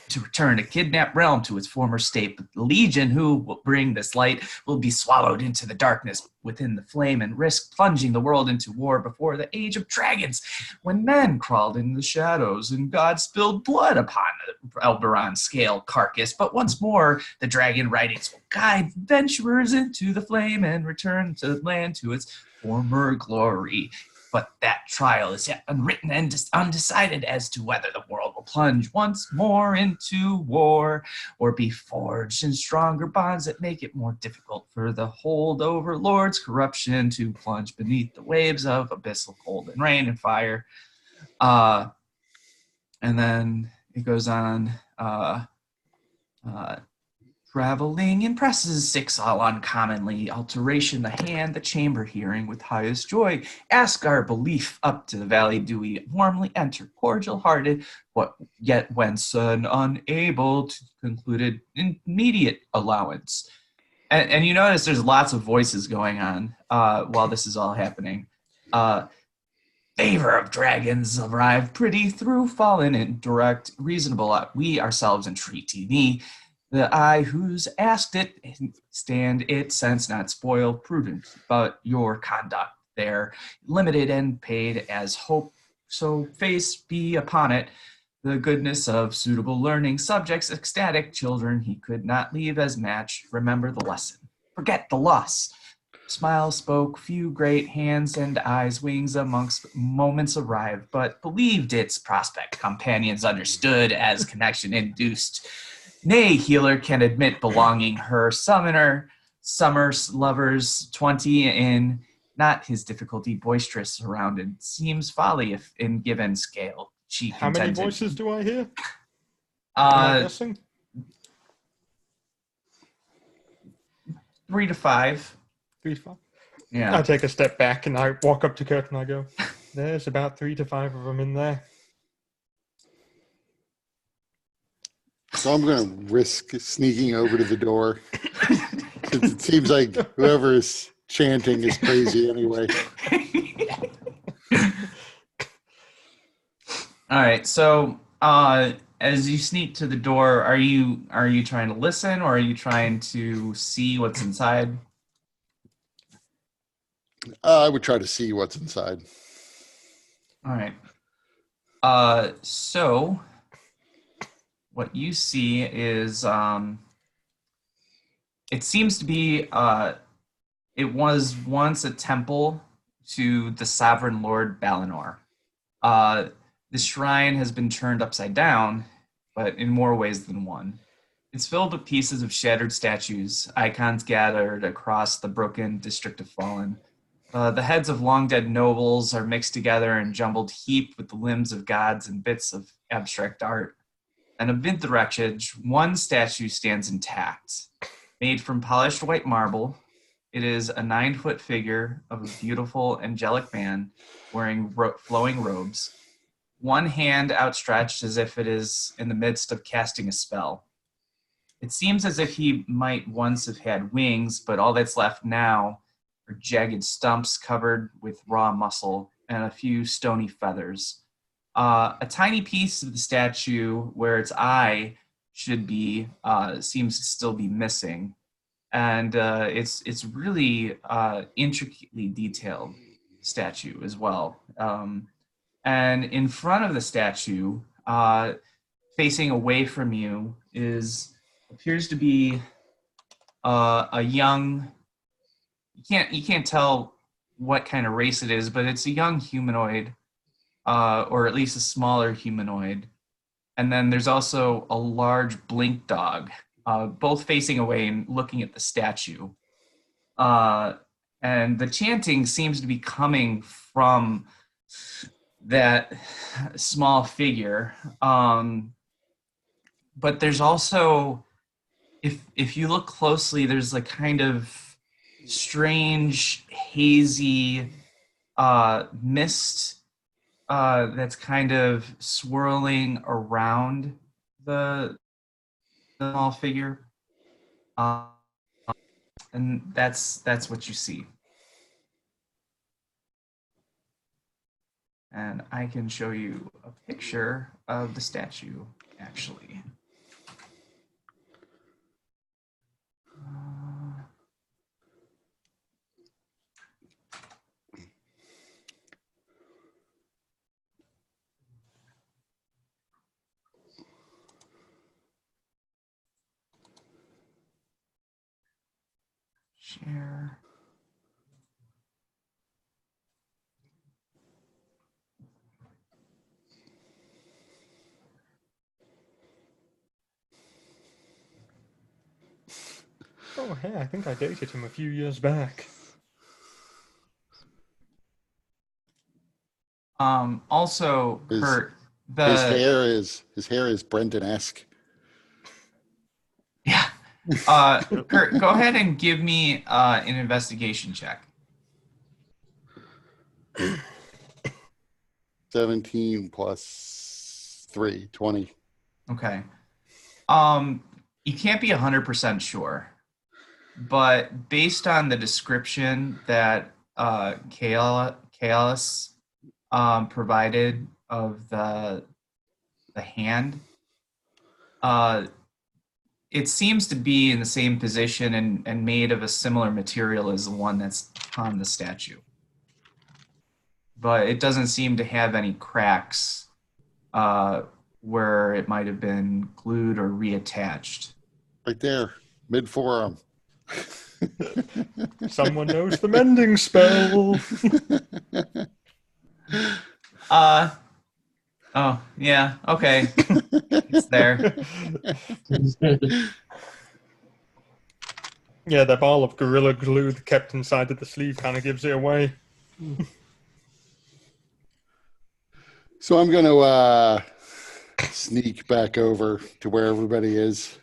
to return a kidnapped realm to its former state. But the legion who will bring this light will be swallowed into the darkness within the flame and risk plunging the world into war before the age of dragons, when men crawled in the shadows and God spilled blood upon the Elberon scale carcass. But once more the dragon writings will guide adventurers into the flame and return to land to its former glory. But that trial is yet unwritten and undecided as to whether the world will plunge once more into war or be forged in stronger bonds that make it more difficult for the holdover lord's corruption to plunge beneath the waves of abyssal cold and rain and fire. And then it goes on. Traveling impresses 6 all uncommonly. Alteration the hand, the chamber hearing with highest joy. Ask our belief up to the valley do we warmly enter, cordial-hearted, but yet whence an unable to conclude immediate allowance. And you notice there's lots of voices going on while this is all happening. Favor of dragons arrive pretty through fallen and direct reasonable. We ourselves entreaty thee. The eye who's asked it, stand it, sense not spoil, prudent, but your conduct there, limited and paid as hope, so face be upon it, the goodness of suitable learning subjects, ecstatic children he could not leave as match, remember the lesson, forget the loss. Smile spoke, few great hands and eyes, wings amongst moments arrived, but believed its prospect. Companions understood as connection induced. Nay, healer can admit belonging her summoner, summer's lovers 20 in, not his difficulty boisterous surrounded, seems folly if in given scale. She How many contented. voices do I hear? Am I guessing? 3 to 5. 3 to 5. Yeah. I take a step back and I walk up to Kurt and I go, there's about 3 to 5 of them in there. So I'm going to risk sneaking over to the door. Since it seems like whoever is chanting is crazy anyway. All right. So as you sneak to the door, are you trying to listen or are you trying to see what's inside? I would try to see what's inside. All right. So what you see is it seems to be it was once a temple to the sovereign Lord Balinor. The shrine has been turned upside down, but in more ways than one. It's filled with pieces of shattered statues, icons gathered across the broken district of Fallen. The heads of long-dead nobles are mixed together in jumbled heap with the limbs of gods and bits of abstract art. And amid the wreckage, one statue stands intact. Made from polished white marble, it is a 9-foot figure of a beautiful, angelic man wearing flowing robes, one hand outstretched as if it is in the midst of casting a spell. It seems as if he might once have had wings, but all that's left now are jagged stumps covered with raw muscle and a few stony feathers. A tiny piece of the statue where its eye should be seems to still be missing. And it's really intricately detailed statue as well. And in front of the statue, facing away from you, appears to be a young. You can't tell what kind of race it is, but it's a young humanoid, or at least a smaller humanoid. And then there's also a large blink dog, both facing away and looking at the statue. And the chanting seems to be coming from that small figure. But there's also, if you look closely, there's like kind of strange, hazy mist that's kind of swirling around the small figure, and that's what you see. And I can show you a picture of the statue, actually. Share. Oh, hey, I think I dated him a few years back. Also, Kurt, his hair is Brendan-esque. Yeah. Kurt, go ahead and give me an investigation check. 17 plus 3, 20. Okay. You can't be 100% sure, but based on the description that Kaelis provided of the hand, it seems to be in the same position and made of a similar material as the one that's on the statue. but it doesn't seem to have any cracks where it might have been glued or reattached. Right there, mid forearm. Someone knows the mending spell. Oh, yeah, okay. It's there. Yeah, the ball of Gorilla Glue kept inside of the sleeve kind of gives it away. So I'm going to sneak back over to where everybody is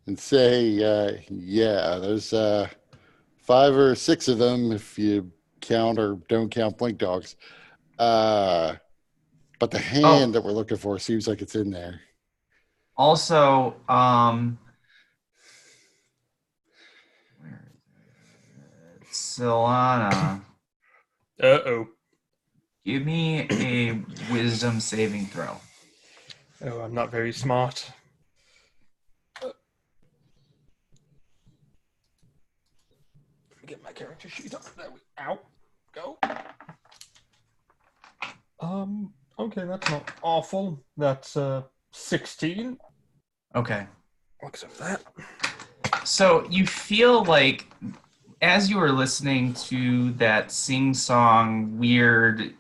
and say, yeah, there's 5 or 6 of them if you count or don't count blink dogs. But the hand that we're looking for seems like it's in there. Also, where is it? Solana, Uh-oh. give me a wisdom saving throw. Oh, I'm not very smart. Let me get my character sheet up. There we Ow. Go. Okay, that's not awful. That's 16. Okay. Looks at that. So you feel like as you were listening to that sing-song, weird,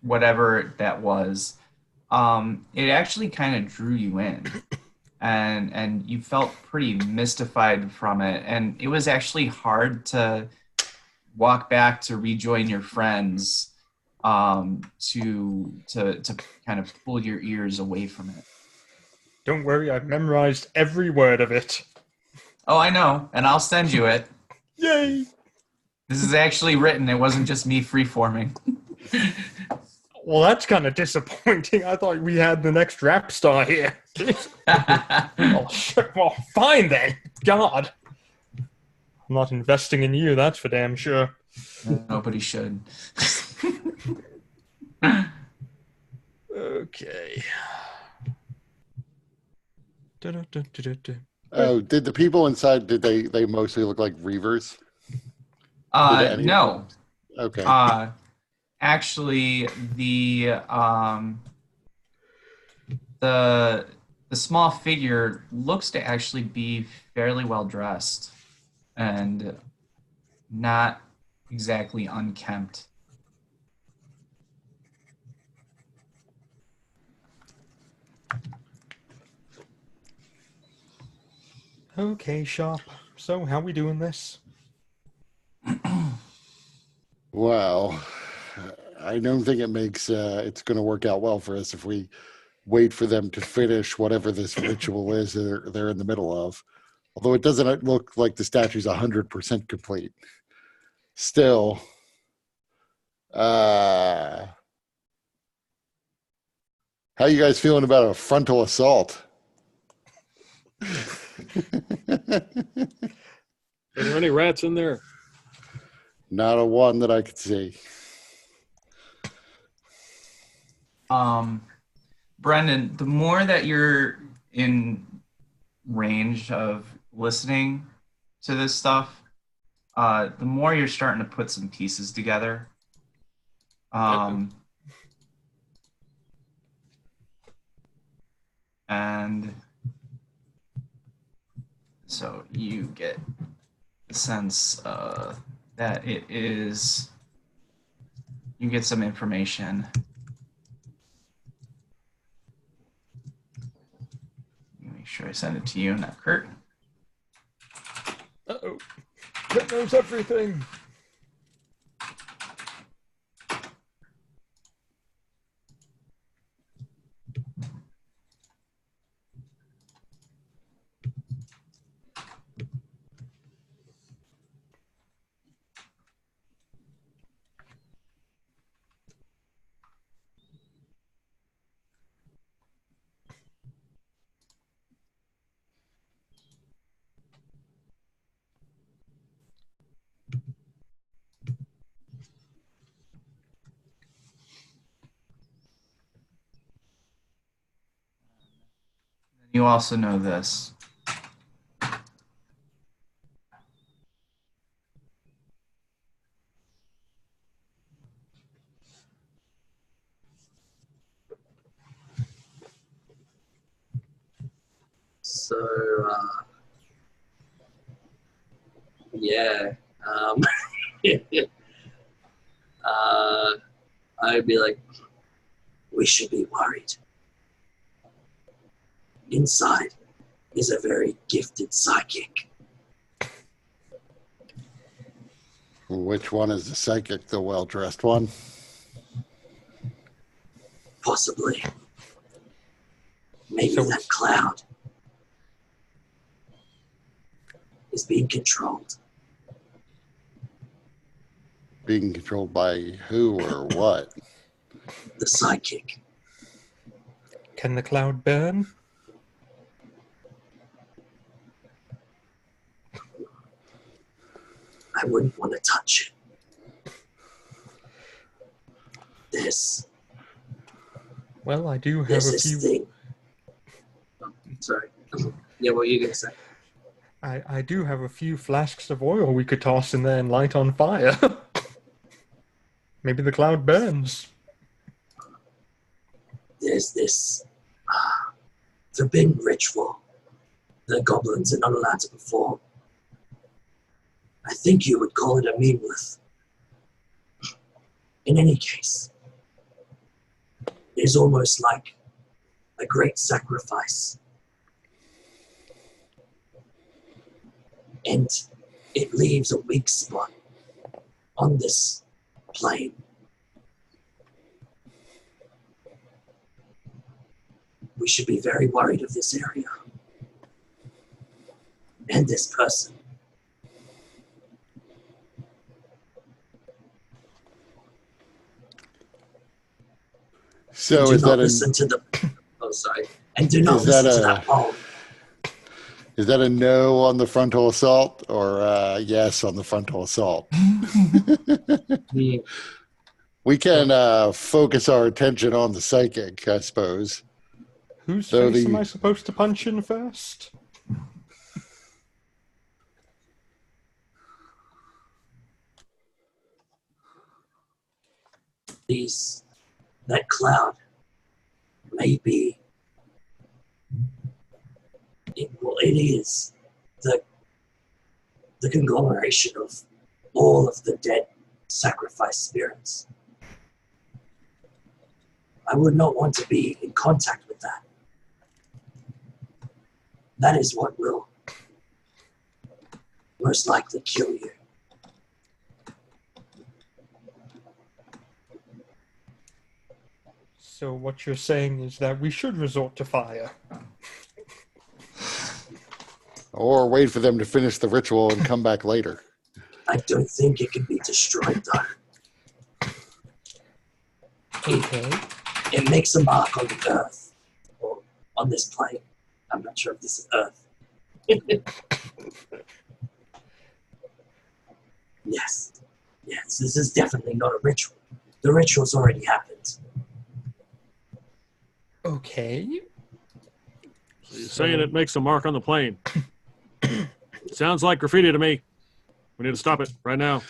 whatever that was, it actually kind of drew you in. And you felt pretty mystified from it. And it was actually hard to walk back to rejoin your friends, to kind of pull your ears away from it. Don't worry, I've memorized every word of it. Oh, I know, and I'll send you it. Yay! This is actually written. It wasn't just me freeforming. Well, that's kind of disappointing. I thought we had the next rap star here. Oh, shit. Well, fine then. God. I'm not investing in you, that's for damn sure. Nobody should. Okay. Oh, did the people inside, did they mostly look like Reavers? No. Okay. Actually, the small figure looks to actually be fairly well dressed and not exactly unkempt. Okay, Sharp. So, how we doing this? Well, I don't think it makes it's going to work out well for us if we wait for them to finish whatever this ritual is they're in the middle of. Although it doesn't look like the statue's 100% complete. Still, how you guys feeling about a frontal assault? Are there any rats in there? Not a one that I could see. Brendan, the more that you're in range of listening to this stuff, the more you're starting to put some pieces together. And so you get the sense that it is, you get some information. Make sure I send it to you, not Kurt. Uh-oh. Kurt knows everything. You also know this. So, yeah. I'd be like, we should be worried. Inside is a very gifted psychic. Which one is the psychic, the well-dressed one? Possibly. Maybe So that cloud is being controlled. Being controlled by who or what? The psychic. Can the cloud burn? I wouldn't want to touch it. There's Well, I do have There's a this few. thing. Oh, sorry. Yeah, what were you going to say? I do have a few flasks of oil we could toss in there and light on fire. Maybe the cloud burns. There's this forbidden ritual the goblins are not allowed to perform. I think you would call it a meanwith. In any case, it is almost like a great sacrifice. And it leaves a weak spot on this plane. We should be very worried of this area and this person. So do is not that listen to the. Oh, sorry. And do not Is that listen to that poem. is that a no on the frontal assault or a yes on the frontal assault? We can focus our attention on the psychic, I suppose. Whose So face the- am I supposed to punch in first? That cloud may be. It is the conglomeration of all of the dead sacrifice spirits. I would not want to be in contact with that. That is what will most likely kill you. So what you're saying is that we should resort to fire. Or wait for them to finish the ritual and come back later. I don't think it can be destroyed, though. Okay. It makes a mark on the earth, or on this plane. I'm not sure if this is earth. Yes. Yes, this is definitely not a ritual. The ritual's already happened. Okay. So you're saying it makes a mark on the plane. Sounds like graffiti to me. We need to stop it right now.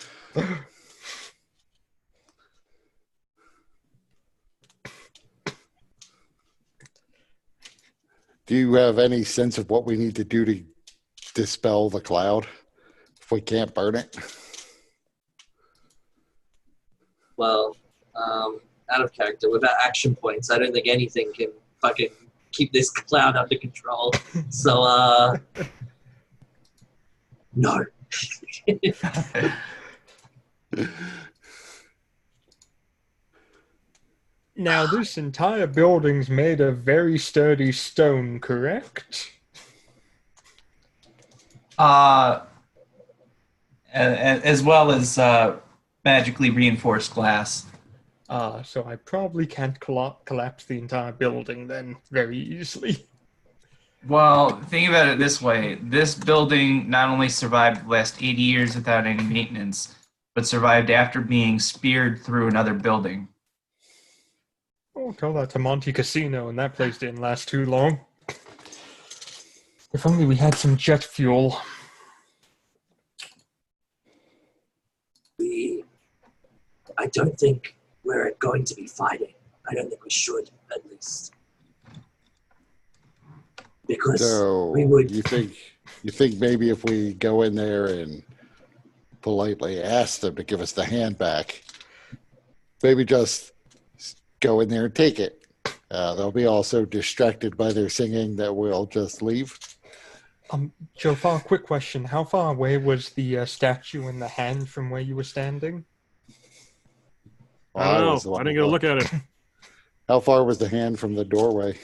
Do you have any sense of what we need to do to dispel the cloud if we can't burn it? Well, out of character, without action points, I don't think anything can fucking keep this cloud under control. So, no. Now, this entire building's made of very sturdy stone, correct? As well as magically reinforced glass. So I probably can't collapse the entire building then very easily. Well, think about it this way. This building not only survived the last 80 years without any maintenance, but survived after being speared through another building. Oh, tell that to Monte Casino, and that place didn't last too long. If only we had some jet fuel. I don't think we're going to be fighting. I don't think we should, at least. because So we would. you think maybe if we go in there and politely ask them to give us the hand back, maybe just go in there and take it. They'll be also distracted by their singing that we'll just leave. Joe Far, quick question. How far away was the statue and the hand from where you were standing? I don't was the know. one I didn't who get a look looked. at it. How far was the hand from the doorway?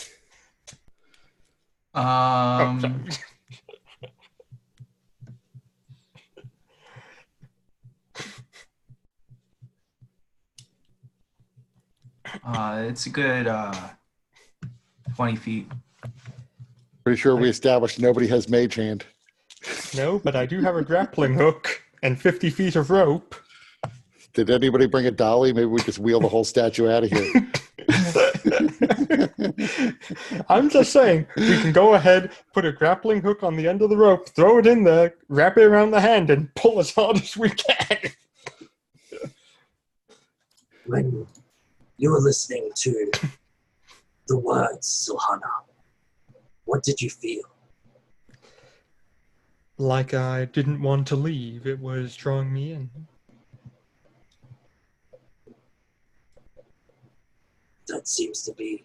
Oh, sorry. It's a good 20 feet. Pretty sure we established nobody has mage hand. No, but I do have a grappling hook and 50 feet of rope. Did anybody bring a dolly? Maybe we just wheel the whole statue out of here. I'm just saying, we can go ahead, put a grappling hook on the end of the rope, throw it in there, wrap it around the hand, and pull as hard as we can. When you were listening to the words, Silhana, what did you feel? Like I didn't want to leave. It was drawing me in. That seems to be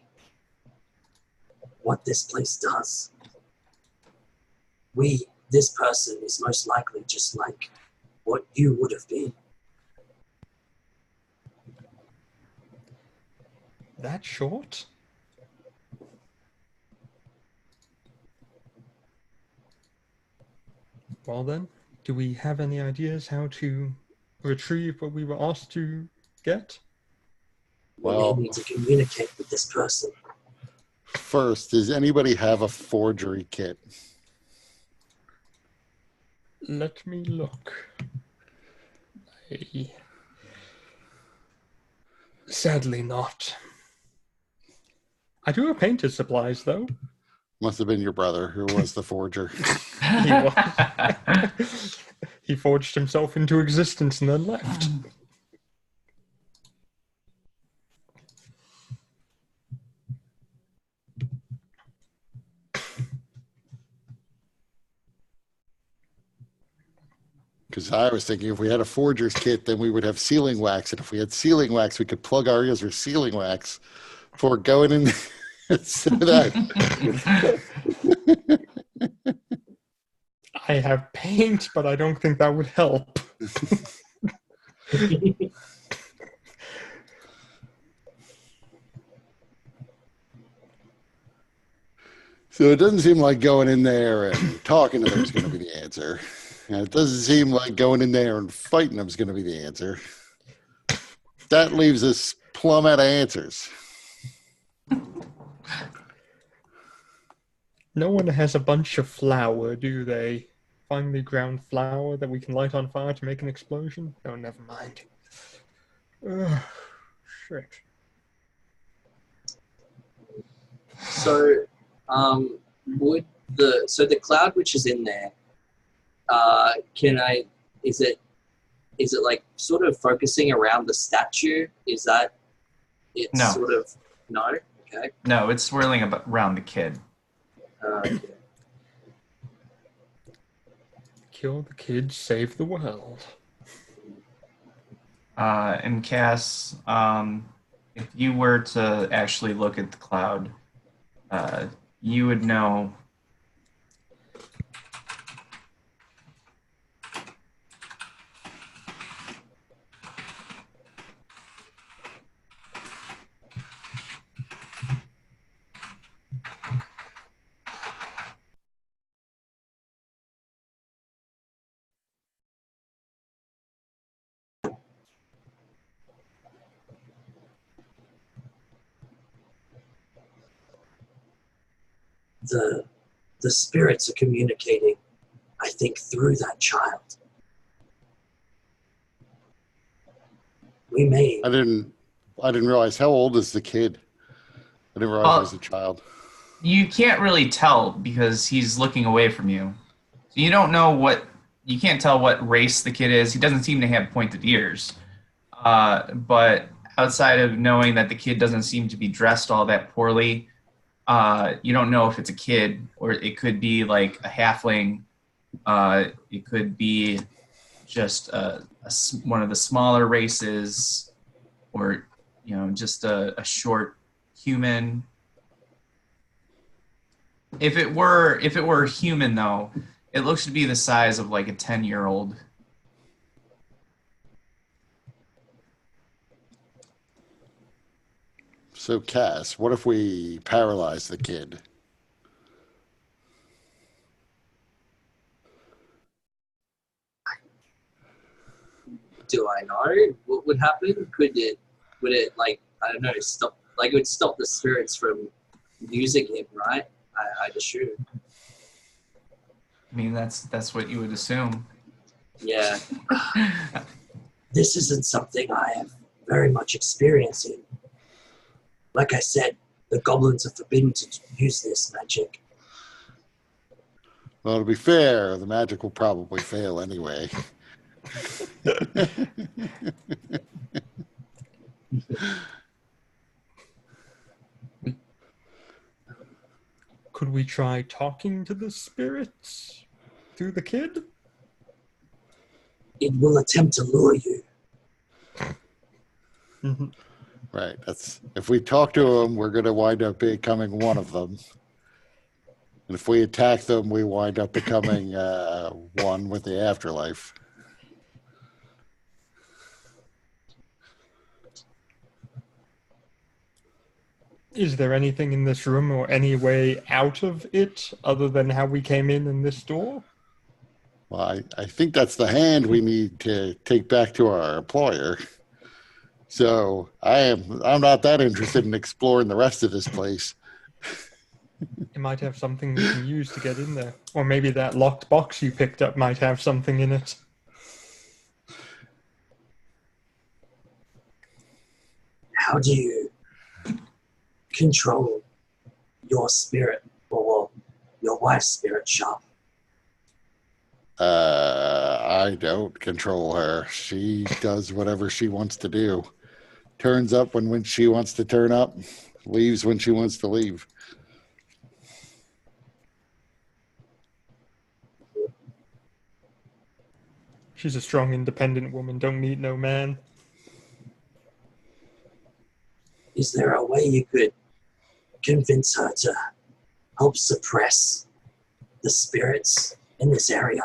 what this place does. This person is most likely just like what you would have been. That short? Well then, do we have any ideas how to retrieve what we were asked to get? Well, We need to communicate with this person. first, does anybody have a forgery kit? Let me look. Sadly not. I do have painter's supplies, though. Must have been your brother who was the forger. He was. He forged himself into existence and then left. Because I was thinking if we had a forger's kit, then we would have sealing wax. And if we had sealing wax, we could plug our ears with sealing wax before going in. So that. I have paint, but I don't think that would help. So it doesn't seem like going in there and talking to them is going to be the answer. And it doesn't seem like going in there and fighting them is going to be the answer. That leaves us plumb out of answers. No one has a bunch of flour, do they? Finely ground flour that we can light on fire to make an explosion? Oh, never mind. Ugh, shit. So, the cloud which is in there, is it like sort of focusing around the statue? Is that it's No. sort of no? Okay. No, it's swirling around the kid. Okay. Kill the kids, save the world. And Cass, if you were to actually look at the cloud, you would know. The spirits are communicating, I think, through that child. We may. I didn't realize how old is the kid. I didn't realize he was a child. You can't really tell because he's looking away from you. So you don't know you can't tell what race the kid is. He doesn't seem to have pointed ears. But outside of knowing that the kid doesn't seem to be dressed all that poorly, you don't know if it's a kid or it could be like a halfling. It could be just one of the smaller races, or just a short human. If it were human though, it looks to be the size of like a 10-year-old. So, Cass, what if we paralyze the kid? Do I know what would happen? Would it like, I don't know, stop, like it would stop the spirits from using him, right? I'd assume. I mean, that's what you would assume. Yeah. This isn't something I have very much experience in. Like I said, the goblins are forbidden to use this magic. Well, to be fair, the magic will probably fail anyway. Could we try talking to the spirits through the kid? It will attempt to lure you. Mm-hmm. Right. That's if we talk to them, we're going to wind up becoming one of them. And if we attack them, we wind up becoming one with the afterlife. Is there anything in this room or any way out of it other than how we came in this door? Well, I think that's the hand we need to take back to our employer. So I'm not that interested in exploring the rest of this place. It might have something we can use to get in there. Or maybe that locked box you picked up might have something in it. How do you control your spirit, or your wife's spirit, Sharp? I don't control her. She does whatever she wants to do. Turns up when she wants to turn up, leaves when she wants to leave. She's a strong, independent woman. Don't need no man. Is there a way you could convince her to help suppress the spirits in this area?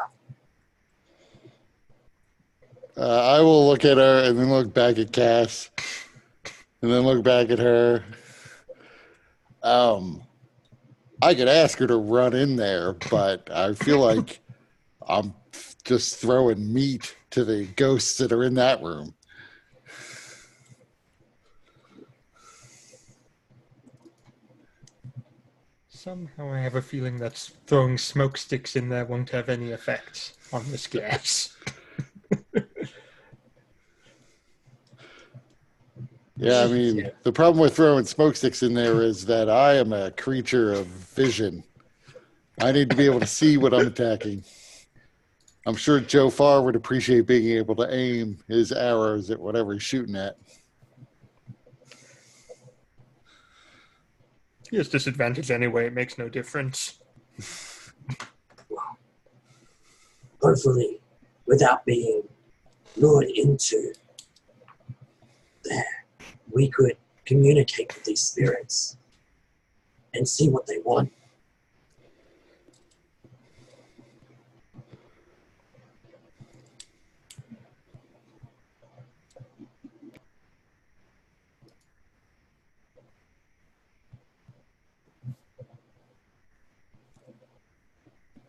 I will look at her and then look back at Cass and then look back at her. I could ask her to run in there, but I feel like I'm just throwing meat to the ghosts that are in that room. Somehow I have a feeling that throwing smoke sticks in there won't have any effect on this gas. Yeah, I mean, the problem with throwing smoke sticks in there is that I am a creature of vision. I need to be able to see what I'm attacking. I'm sure Joe Farr would appreciate being able to aim his arrows at whatever he's shooting at. He has disadvantage anyway. It makes no difference. Well, hopefully, without being lured into there, we could communicate with these spirits and see what they want.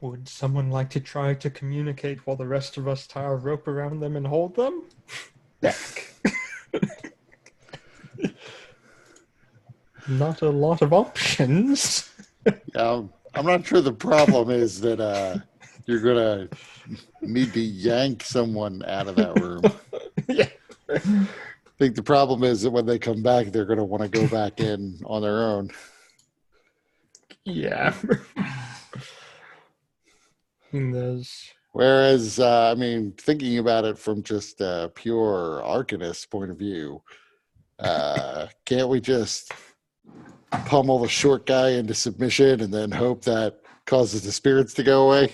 Would someone like to try to communicate while the rest of us tie a rope around them and hold them? Back. Not a lot of options. I'm not sure the problem is that you're going to need to yank someone out of that room. Yeah. I think the problem is that when they come back, they're going to want to go back in on their own. Yeah. Whereas, I mean, thinking about it from just a pure arcanist point of view, can't we just pummel the short guy into submission and then hope that causes the spirits to go away?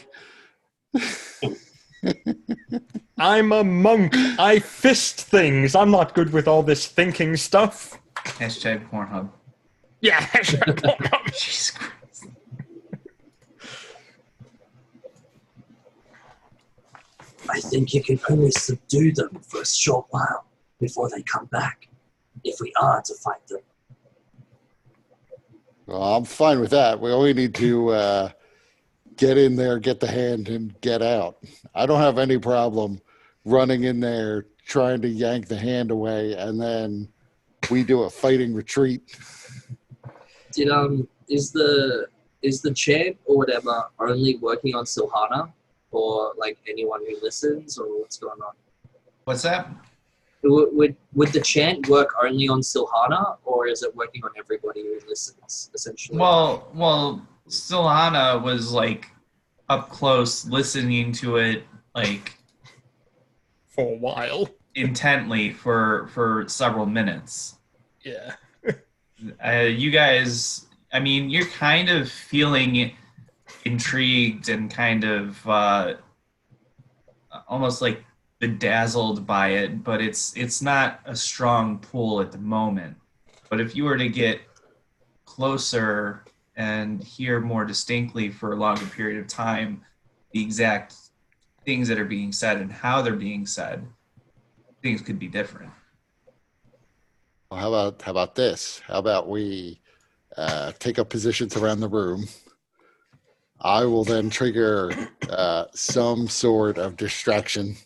I'm a monk. I fist things. I'm not good with all this thinking stuff. Hashtag Pornhub. Yeah. Jesus Christ. I think you can only subdue them for a short while before they come back, if we are to fight them. Well, I'm fine with that. We only need to get in there, get the hand, and get out. I don't have any problem running in there, trying to yank the hand away, and then we do a fighting retreat. Did is the chant or whatever only working on Silhana, or like anyone who listens, or what's going on? What's that? Would the chant work only on Silhana, or is it working on everybody who listens? Essentially. Well, Silhana was like up close, listening to it like For a while. intently for several minutes. Yeah. You guys, I mean, you're kind of feeling intrigued and kind of almost like bedazzled by it, but it's not a strong pull at the moment. But if you were to get closer and hear more distinctly for a longer period of time the exact things that are being said and how they're being said, things could be different. Well, how about this? How about we take up positions around the room? I will then trigger some sort of distraction,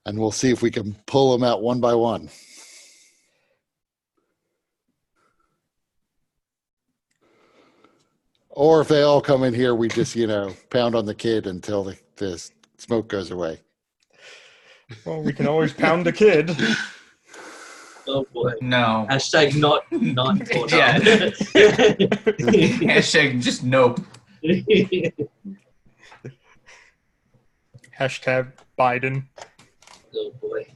and we'll see if we can pull them out one by one. Or if they all come in here, we just, pound on the kid until the smoke goes away. Well, we can always pound a kid. Oh boy. No. Hashtag not Pornhub. Yeah. Hashtag just nope. Hashtag Biden. Oh boy.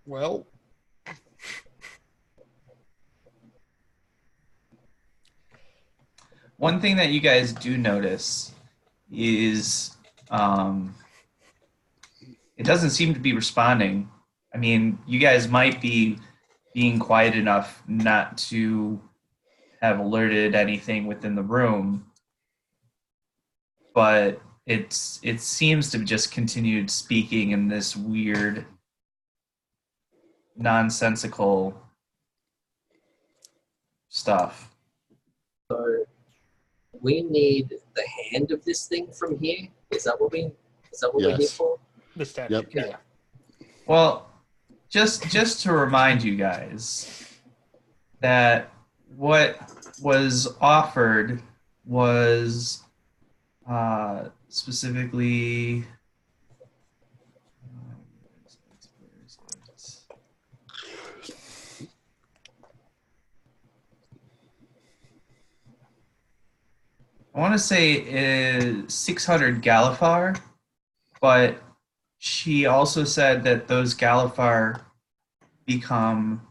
Well, one thing that you guys do notice is it doesn't seem to be responding. I mean, you guys might be being quiet enough not to have alerted anything within the room, but it seems to just continued speaking in this weird, nonsensical stuff. So we need the hand of this thing from here. Is that what we're here Yes. for? the statue. Yep. Yeah. Well, just to remind you guys that what was offered was specifically I want to say 600 Galifar, but she also said that those Galifar become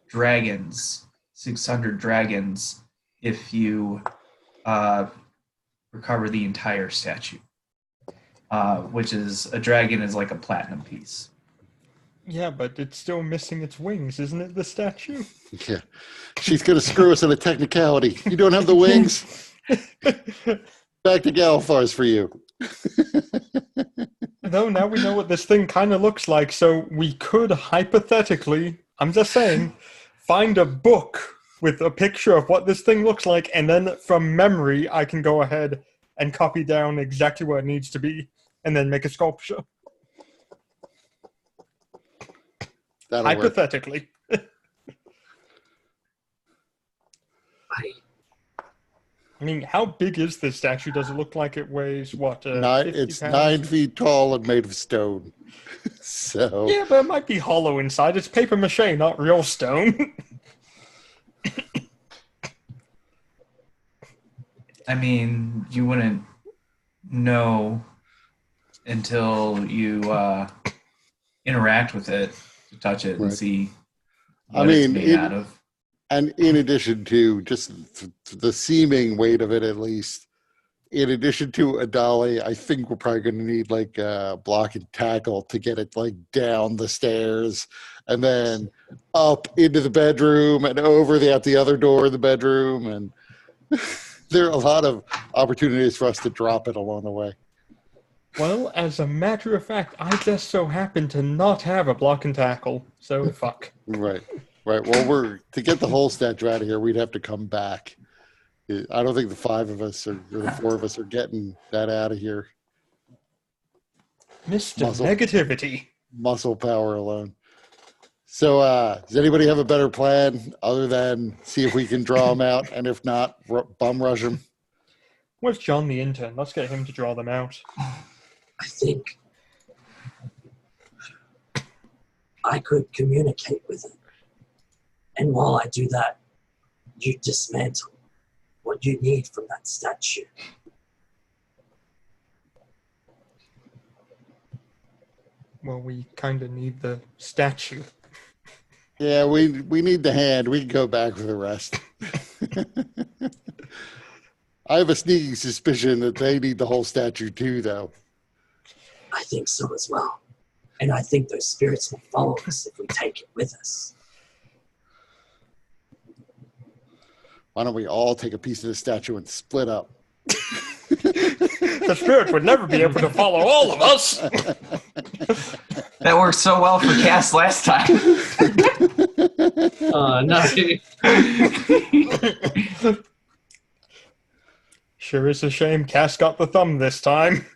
dragons, 600 dragons, if you recover the entire statue, which is a dragon is like a platinum piece. Yeah, but it's still missing its wings, isn't it, the statue? Yeah. She's going to screw us in a technicality. You don't have the wings? Back to Galifars for you. Though now we know what this thing kind of looks like, so we could hypothetically, I'm just saying, find a book with a picture of what this thing looks like, and then from memory, I can go ahead and copy down exactly what it needs to be, and then make a sculpture. That'll work. Hypothetically. I mean, how big is this statue? Does it look like it weighs, what, 50 It's pounds? 9 feet tall and made of stone. So Yeah, but it might be hollow inside. It's paper mache, not real stone. I mean, you wouldn't know until you interact with it, to touch it and Right. see I what it's mean, made out of. and in addition to just the seeming weight of it, at least, in addition to a dolly, I think we're probably going to need like a block and tackle to get it like down the stairs and then up into the bedroom and over out the other door of the bedroom. And there are a lot of opportunities for us to drop it along the way. Well, as a matter of fact, I just so happen to not have a block and tackle, so fuck. Right. Right. Well, to get the whole statue out of here, we'd have to come back. I don't think the 5 of us or the 4 of us are getting that out of here. Mr. Muscle. Negativity. Muscle power alone. So, does anybody have a better plan other than see if we can draw them out, and if not, bum rush them? Where's John the intern? Let's get him to draw them out. I think I could communicate with it. And while I do that, you dismantle what you need from that statue. Well, we kind of need the statue. Yeah, we need the hand. We can go back for the rest. I have a sneaking suspicion that they need the whole statue too, though. I think so as well. And I think those spirits will follow us if we take it with us. Why don't we all take a piece of the statue and split up? The spirit would never be able to follow all of us. That worked so well for Cass last time. No. Sure is a shame Cass got the thumb this time.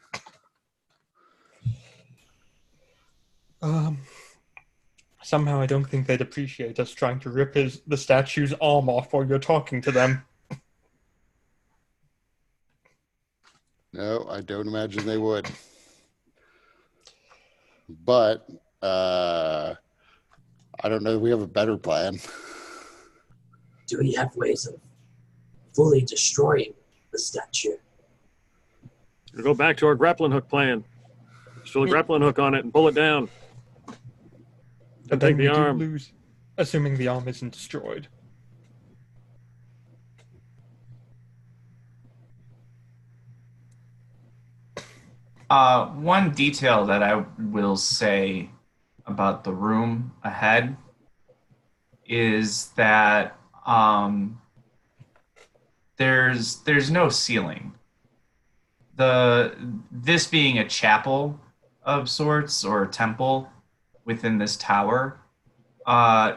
Somehow I don't think they'd appreciate us trying to rip the statue's arm off while you're talking to them. No, I don't imagine they would. But I don't know if we have a better plan. Do we have ways of fully destroying the statue? We'll go back to our grappling hook plan. Just throw a grappling hook on it and pull it down. But Take then we the do arm. lose, assuming the arm isn't destroyed. One detail that I will say about the room ahead is that there's no ceiling. This being a chapel of sorts or a temple within this tower,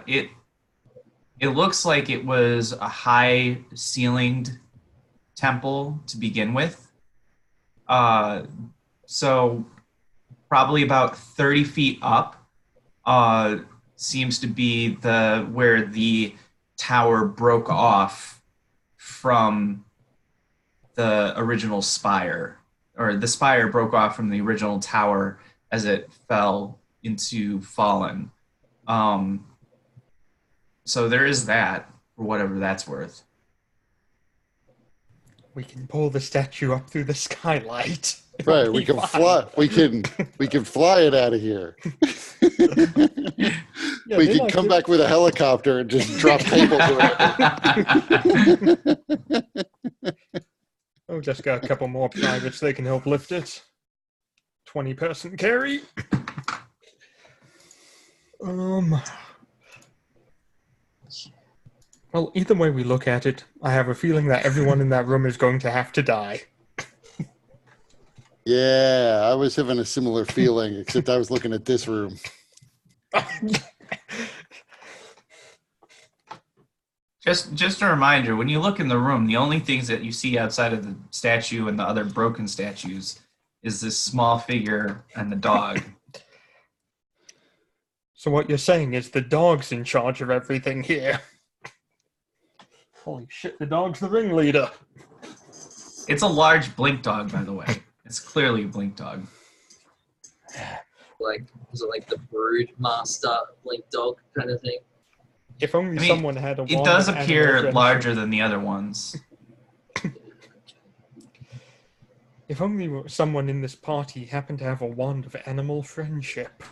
it looks like it was a high ceilinged temple to begin with. So probably about 30 feet up seems to be where the tower broke off from the original spire, or the spire broke off from the original tower as it fell into Fallen. So there is that, for whatever that's worth. We can pull the statue up through the skylight. Right, we can fly. We can fly it out of here. Yeah, We can come back with a helicopter and just drop people to it. Oh, just got a couple more privates. They can help lift it. 20-person carry. Well, either way we look at it, I have a feeling that everyone in that room is going to have to die. Yeah, I was having a similar feeling, except I was looking at this room. Just a reminder, when you look in the room, the only things that you see outside of the statue and the other broken statues is this small figure and the dog. So what you're saying is the dog's in charge of everything here. Holy shit, the dog's the ringleader. It's a large blink dog, by the way. It's clearly a blink dog. Like, is it like the brood master blink dog kind of thing? If only someone had a It does appear larger than the other ones. If only someone in this party happened to have a wand of animal friendship.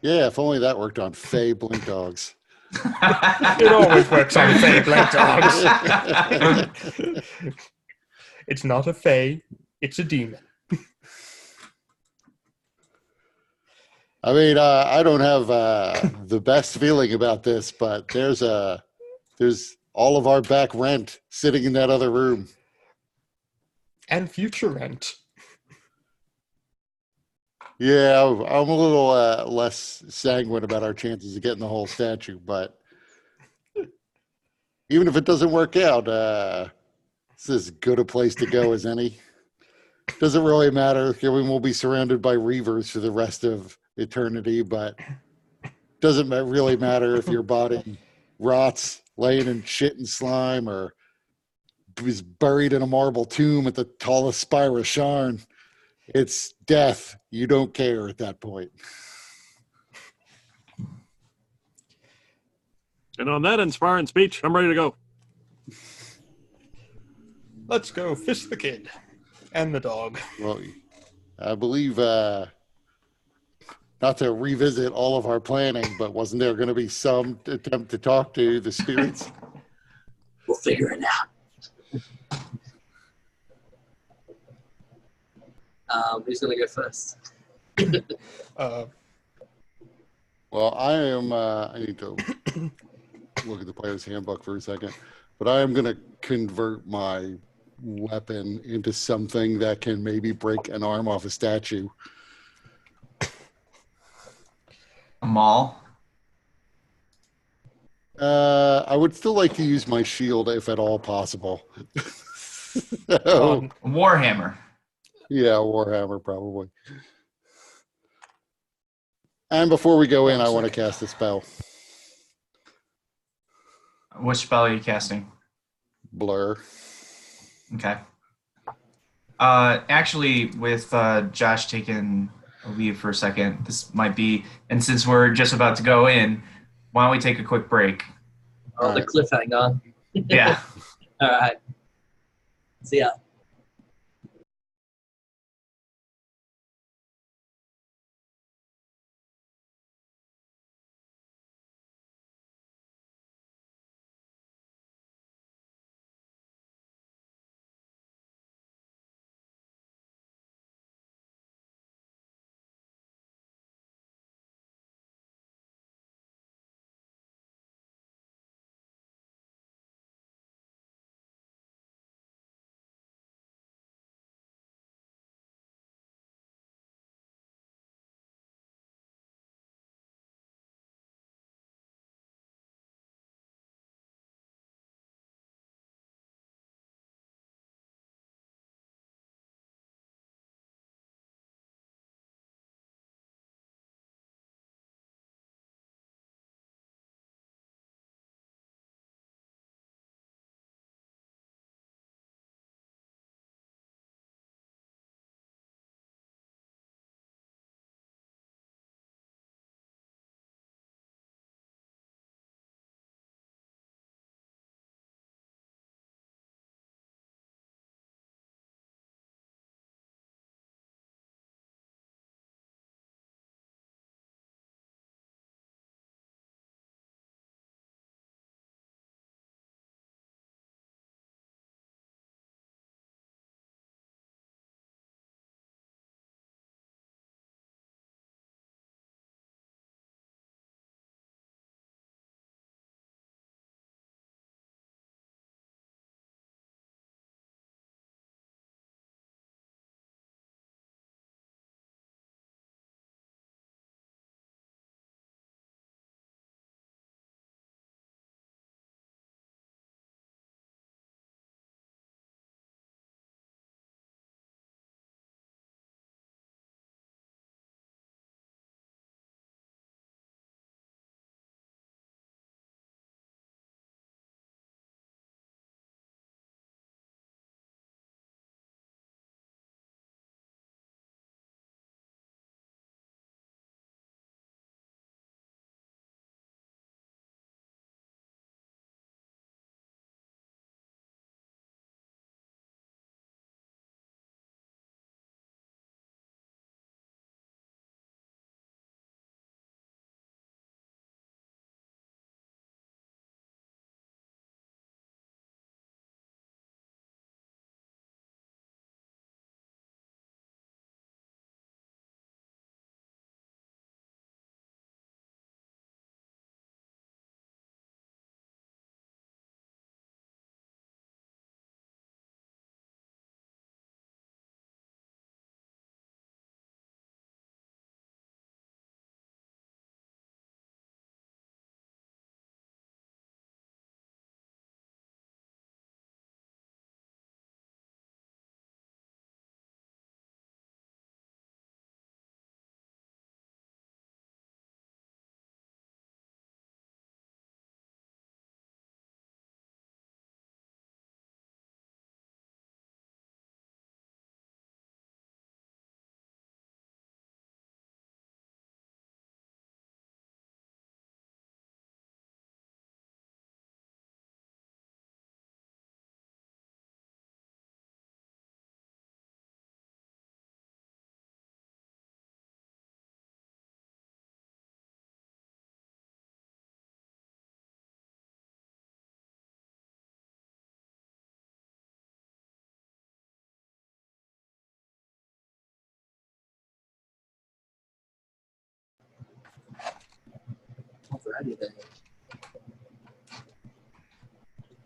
Yeah, if only that worked on Fey Blink Dogs. It always works on Fey Blink Dogs. It's not a Fey, it's a demon. I mean, I don't have the best feeling about this, but there's all of our back rent sitting in that other room. And future rent. Yeah, I'm a little less sanguine about our chances of getting the whole statue, but even if it doesn't work out, it's as good a place to go as any. Doesn't really matter. I mean, we'll be surrounded by reavers for the rest of eternity, but doesn't really matter if your body rots laying in shit and slime or is buried in a marble tomb at the tallest spire of Sharn. It's death. You don't care at that point. And on that inspiring speech, I'm ready to go. Let's go fist the kid. And the dog. Well, I believe, not to revisit all of our planning, but wasn't there going to be some attempt to talk to the spirits? We'll figure it out. Who's gonna go first? Well, I am. I need to look at the player's handbook for a second, but I am going to convert my weapon into something that can maybe break an arm off a statue. A maul. I would still like to use my shield if at all possible. So, Warhammer. yeah, Warhammer probably. And before we go in, I want to cast a spell. Which spell are you casting? Blur. Okay. Actually, with Josh taking a leave for a second, this might be, and since we're just about to go in, why don't we take a quick break? Oh, the cliffhanger. Yeah. All right. See ya. Alrighty then.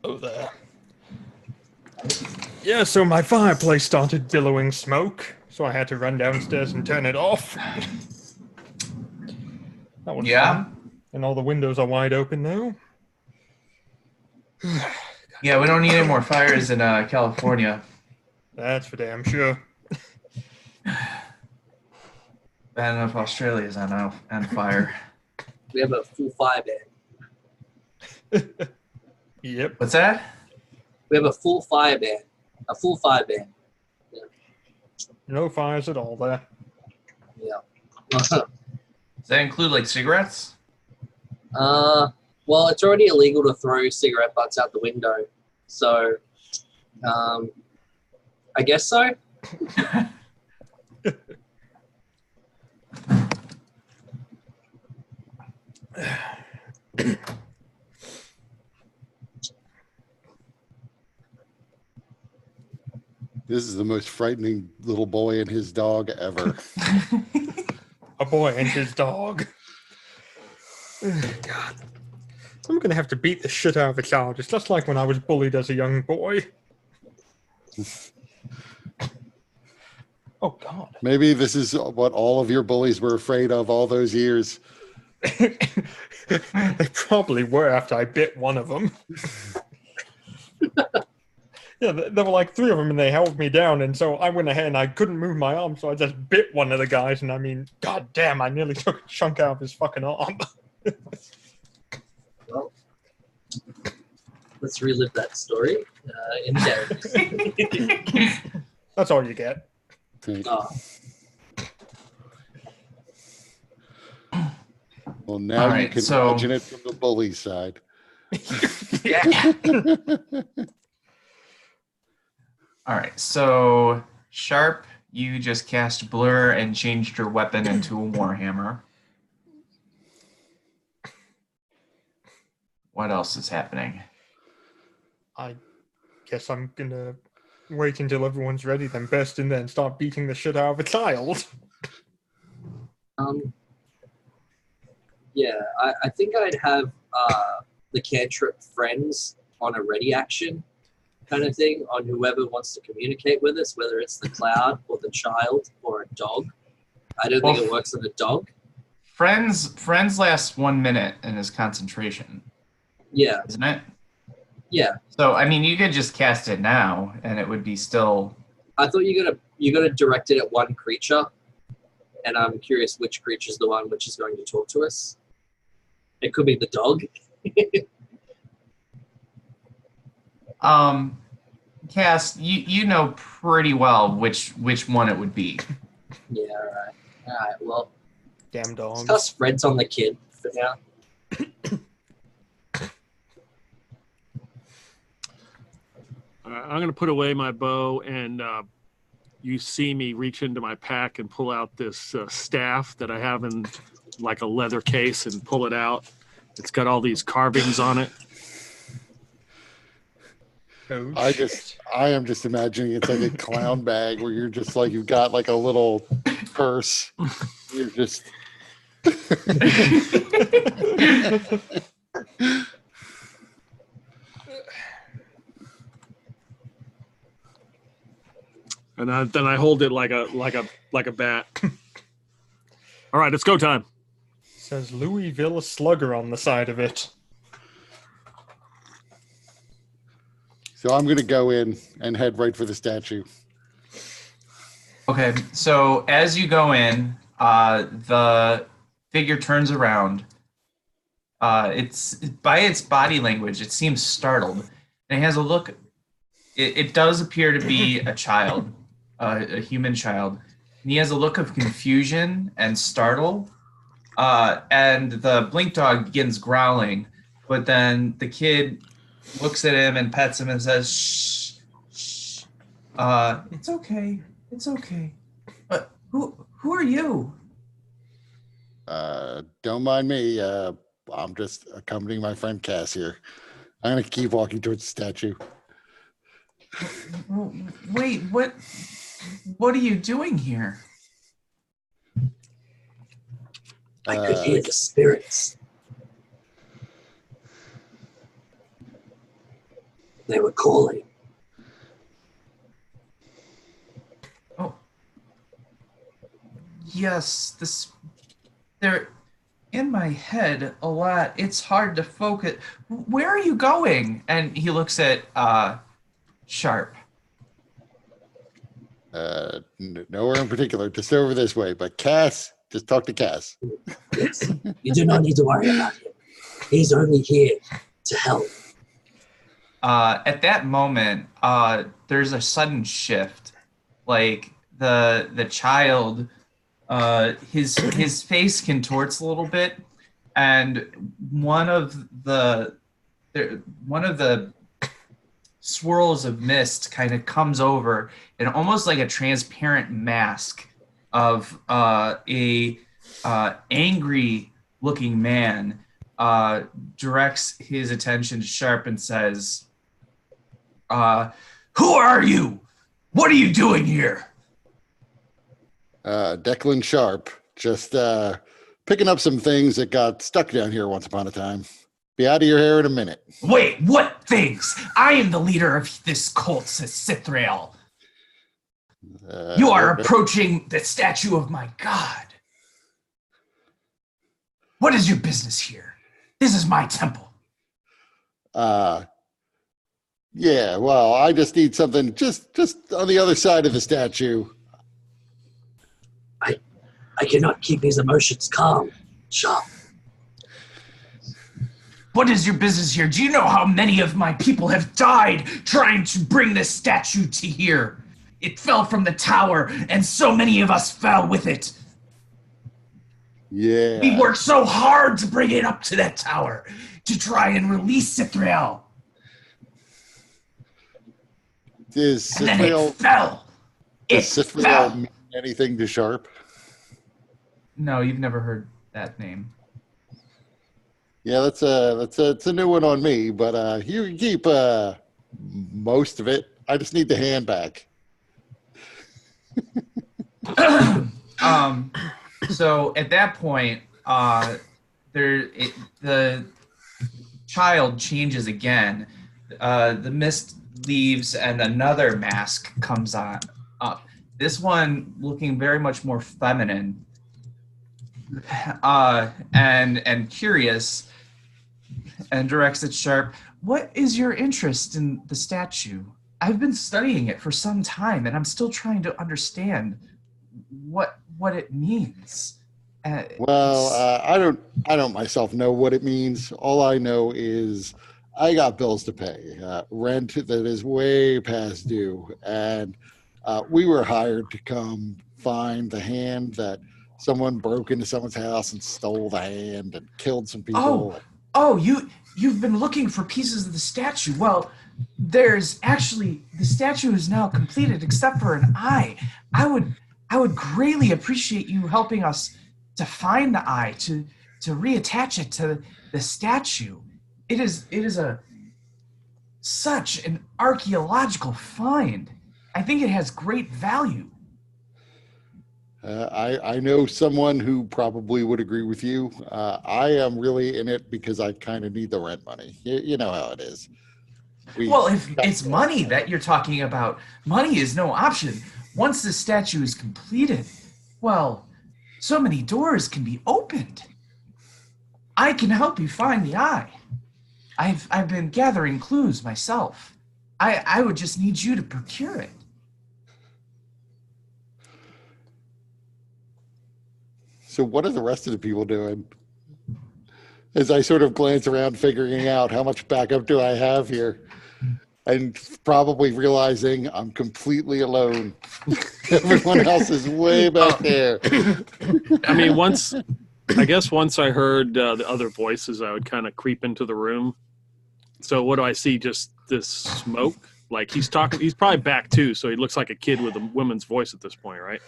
Oh, there. Yeah, so my fireplace started billowing smoke, so I had to run downstairs and turn it off. That was fun. And all the windows are wide open now. Yeah, we don't need any more fires in California. That's for damn sure. Bad enough Australia's on fire. We have a full fire ban. Yep. What's that? We have a full fire ban. A full fire ban. No fires at all there. Yeah. Does that include like cigarettes? Well, it's already illegal to throw cigarette butts out the window, so I guess so. This is the most frightening little boy and his dog ever. A boy and his dog. God. I'm going to have to beat the shit out of a child. It's just like when I was bullied as a young boy. Oh, God. Maybe this is what all of your bullies were afraid of all those years. They probably were after I bit one of them. Yeah, there were like 3 of them and they held me down. And so I went ahead and I couldn't move my arm. So I just bit one of the guys. And I mean, God damn, I nearly took a chunk out of his fucking arm. Well, let's relive that story in game. That's all you get. Oh, Well, now All you right, can so- imagine it from the bully side. Yeah. All right, so Sharp, you just cast Blur and changed your weapon into a Warhammer. What else is happening? I guess I'm going to wait until everyone's ready, then burst in there and start beating the shit out of a child. yeah, I think I'd have the cantrip friends on a ready action kind of thing on whoever wants to communicate with us, whether it's the cloud or the child or a dog. I don't think it works on a dog. Friends lasts 1 minute in his concentration, Yeah, isn't it? yeah. So I mean, you could just cast it now, and it would be still. I thought you gotta direct it at one creature, and I'm curious which creature's the one which is going to talk to us. It could be the dog. Cass, you know pretty well which one it would be. Yeah, all right. Well, Damn dogs. cast Fred's on the kid for now. I'm going to put away my bow, and you see me reach into my pack and pull out this staff that I have in like a leather case and pull it out. It's got all these carvings on it. Oh, I am just imagining it's like a clown bag where you're just like, you've got like a little purse. You're just. And then I hold it like a bat. All right, it's go time. says Louisville Slugger on the side of it. So I'm going to go in and head right for the statue. Okay, so as you go in, the figure turns around. It's by its body language, it seems startled. And it has a look. It does appear to be a child, a human child. And he has a look of confusion and startle. And the blink dog begins growling, but then the kid looks at him and pets him and says, "Shh, shh. It's okay. It's okay. But who are you?" Don't mind me. I'm just accompanying my friend Cass here. I'm going to keep walking towards the statue. Wait, what are you doing here? I could hear the spirits. They were calling. Oh. Yes, they're in my head a lot. It's hard to focus. Where are you going? And he looks at Sharp. Nowhere in particular, just over this way. But Cass, just talk to Cass. Yes. You do not need to worry about him. He's only here to help. At that moment, there's a sudden shift. Like the child, his face contorts a little bit, and one of the swirls of mist kind of comes over, and almost like a transparent mask of a angry looking man directs his attention to Sharp and says, who are you? What are you doing here? Declan Sharp, just picking up some things that got stuck down here once upon a time. Be out of your hair in a minute. Wait, what things? I am the leader of this cult, says Sithrael. You are approaching the statue of my god. What is your business here? This is my temple. Yeah, well, I just need something just on the other side of the statue. I cannot keep his emotions calm. Sharp. What is your business here? Do you know how many of my people have died trying to bring this statue to here? It fell from the tower, and so many of us fell with it. Yeah. We worked so hard to bring it up to that tower, to try and release Sithrael. Does And then it fell. Does Sithrael mean anything to Sharp? No, you've never heard that name. Yeah, that's a new one on me, but you can keep most of it. I just need the hand back. So at that point, the child changes again. The mist leaves and another mask comes on up. This one looking very much more feminine and curious, and directs at Sharp. What is your interest in the statue? I've been studying it for some time, and I'm still trying to understand what it means. I don't myself know what it means. All I know is I got bills to pay, rent that is way past due, and we were hired to come find the hand that someone broke into someone's house and stole the hand and killed some people. You've been looking for pieces of the statue. Well, there's actually, the statue is now completed except for an eye. I would greatly appreciate you helping us to find the eye, to reattach it to the statue. It is such an archaeological find. I think it has great value. I know someone who probably would agree with you. I am really in it because I kind of need the rent money. You know how it is. Well, if it's money that you're talking about, money is no option. Once the statue is completed, well, so many doors can be opened. I can help you find the eye. I've been gathering clues myself. I would just need you to procure it. So what are the rest of the people doing? As I sort of glance around, figuring out how much backup do I have here, and probably realizing I'm completely alone. Everyone else is way back there. I mean, once I heard the other voices, I would kind of creep into the room. So what do I see? Just this smoke? Like he's talking, he's probably back too, so he looks like a kid with a woman's voice at this point, right?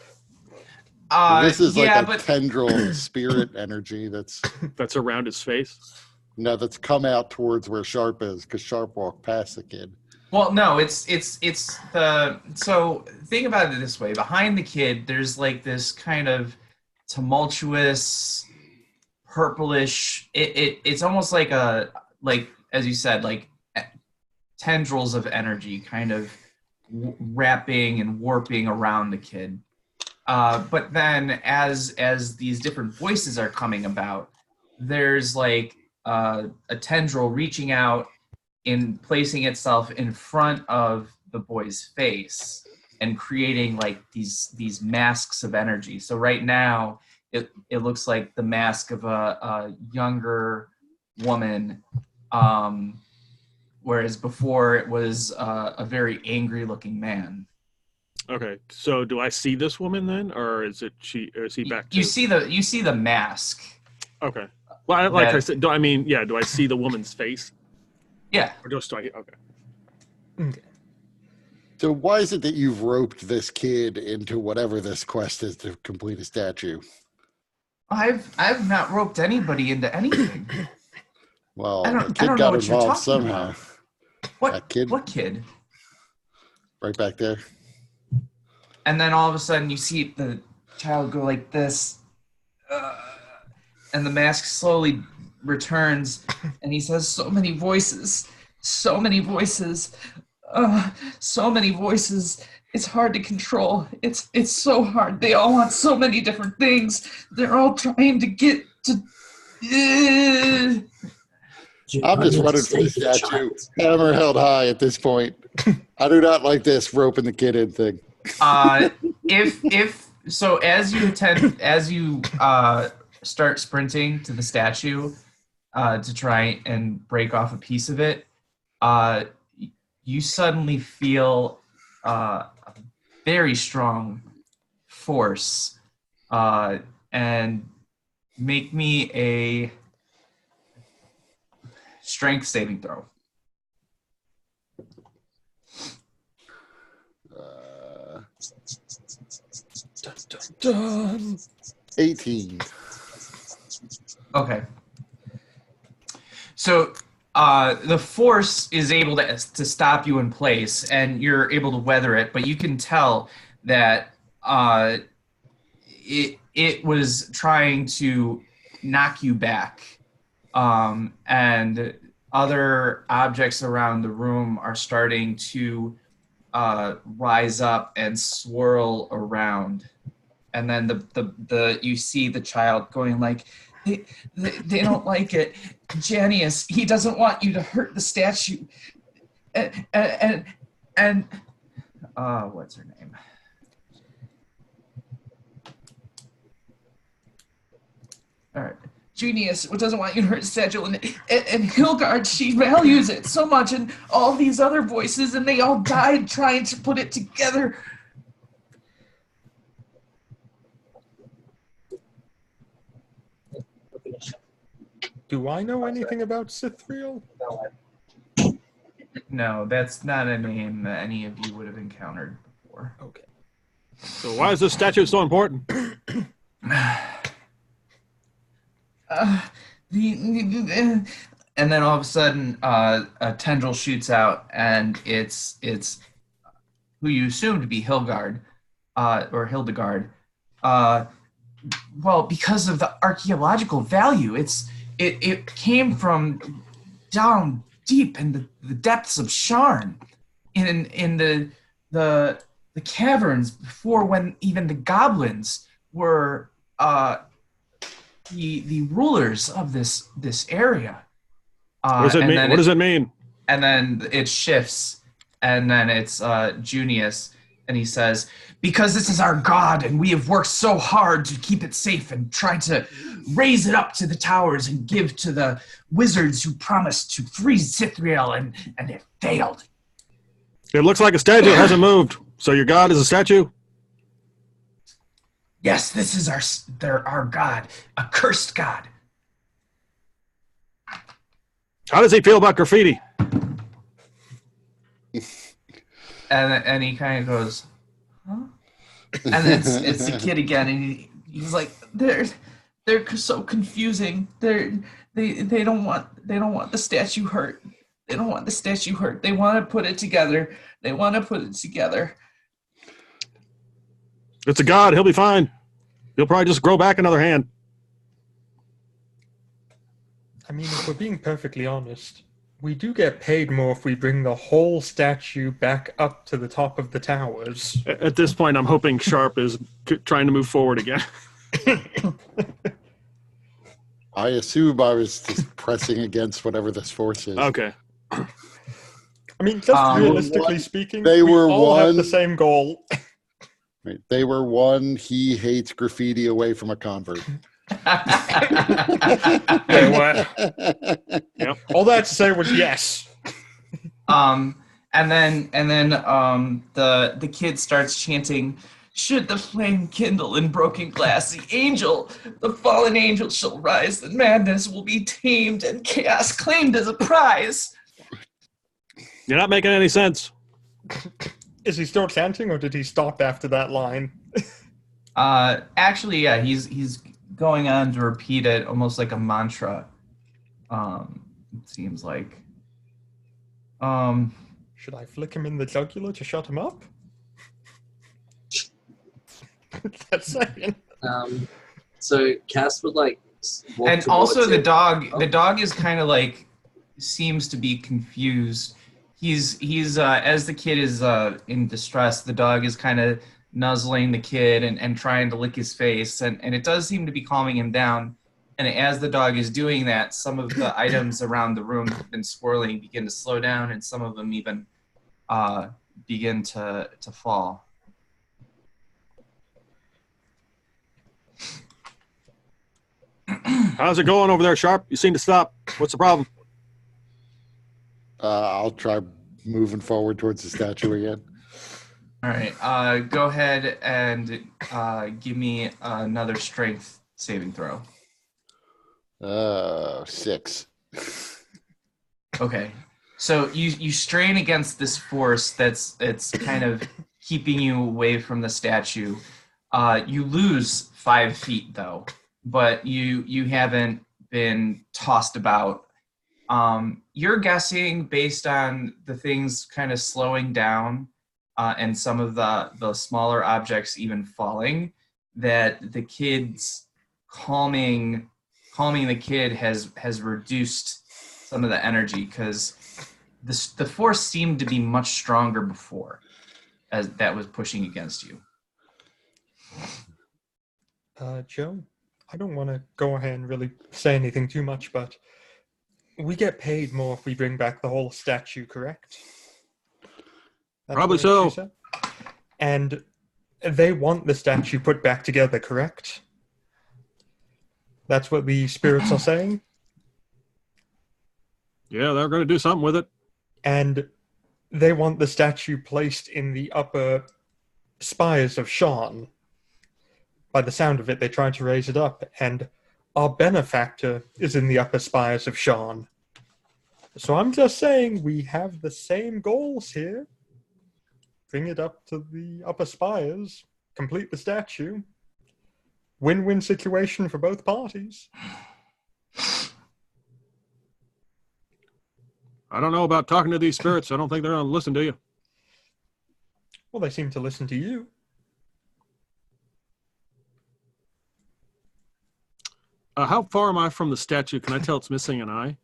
This is like a tendril spirit energy that's around his face. No, that's come out towards where Sharp is, because Sharp walked past the kid. Well, no, it's the, so think about it this way. Behind the kid, there's like this kind of tumultuous, purplish, it's almost like as you said, like tendrils of energy kind of wrapping and warping around the kid. But then as these different voices are coming about, there's like a tendril reaching out and placing itself in front of the boy's face and creating like these masks of energy. So right now it looks like the mask of a younger woman, whereas before it was a very angry looking man. Okay, so do I see this woman then, or is it she? Or is he back? You see the mask. Okay. Well, I said, do I see the woman's face? Yeah. Or just do I? Okay. Okay. So why is it that you've roped this kid into whatever this quest is to complete a statue? I've not roped anybody into anything. Well, I the don't kid know got what you're involved talking somehow. about. What That kid? What kid? Right back there. And then all of a sudden you see the child go like this, and the mask slowly returns, and he says, so many voices, so many voices, so many voices. It's hard to control. It's so hard. They all want so many different things. They're all trying to get to... I'm just running for the statue. Hammer held high at this point. I do not like this roping the kid in thing. If so, as you start sprinting to the statue to try and break off a piece of it, you suddenly feel a very strong force, and make me a strength saving throw. Dun, dun, dun. 18. Okay. So the force is able to stop you in place, and you're able to weather it, but you can tell that it was trying to knock you back, and other objects around the room are starting to rise up and swirl around, and then the you see the child going like, they don't like it. Janius, he doesn't want you to hurt the statue. And what's her name? All right. Junius doesn't want you to hurt the statue, and Hilgard, she values it so much, and all these other voices, and they all died trying to put it together. Do I know anything about Sithriel? No, that's not a name that any of you would have encountered before. Okay. So why is this statue so important? And then all of a sudden, a tendril shoots out, and it's who you assume to be Hilgard, or Hildegard. Well, because of the archaeological value, it came from down deep in the depths of Sharn, in the caverns before, when even the goblins were the rulers of this area. What does it mean? What does it mean? And then it shifts, and then it's Junius, and he says, because this is our god, and we have worked so hard to keep it safe and try to raise it up to the towers and give to the wizards who promised to freeze Sithriel, and it failed. It looks like a statue. It hasn't moved. So your god is a statue? Yes, this is our god, a cursed god. How does he feel about graffiti? And he kind of goes, huh? And then it's the kid again, and he's like, they're so confusing. They don't want the statue hurt. They don't want the statue hurt. They want to put it together. It's a god. He'll be fine. He'll probably just grow back another hand. I mean, if we're being perfectly honest, We do get paid more if we bring the whole statue back up to the top of the towers. At this point, I'm hoping Sharp is trying to move forward again. I assume I was just pressing against whatever this force is. Okay. I mean, just realistically speaking, they we were all have one- the same goal. Right. They were one he hates graffiti away from a convert. They were. All that to say was yes. And then the kid starts chanting, "Should the flame kindle in broken glass, the fallen angel shall rise, and madness will be tamed, and chaos claimed as a prize." You're not making any sense. Is he still chanting, or did he stop after that line? Actually, yeah, he's going on to repeat it almost like a mantra. It seems like. Should I flick him in the jugular to shut him up? That's saying. So Cass would like walk And also towards the it. dog. Oh. The dog is kind of like seems to be confused. He's as the kid is in distress. The dog is kind of nuzzling the kid and trying to lick his face, and it does seem to be calming him down. And as the dog is doing that, some of the items around the room have been swirling, begin to slow down, and some of them even begin to fall. How's it going over there, Sharp? You seem to stop. What's the problem? I'll try moving forward towards the statue again. All right, go ahead and give me another strength saving throw. 6. Okay, so you strain against this force that's kind of keeping you away from the statue. You lose 5 feet though, but you haven't been tossed about. You're guessing based on the things kind of slowing down and some of the smaller objects even falling, that the kid's calming the kid has reduced some of the energy, because the force seemed to be much stronger before, as that was pushing against you. Joe, I don't want to go ahead and really say anything too much, but we get paid more if we bring back the whole statue, correct? That's Probably what so. she said? And they want the statue put back together, correct? That's what the spirits are saying? Yeah, they're going to do something with it. And they want the statue placed in the upper spires of Sean. By the sound of it, they tried to raise it up, and our benefactor is in the upper spires of Sean. So I'm just saying we have the same goals here. Bring it up to the upper spires, complete the statue. Win-win situation for both parties. I don't know about talking to these spirits. I don't think they're going to listen to you. Well, they seem to listen to you. How far am I from the statue? Can I tell it's missing an eye?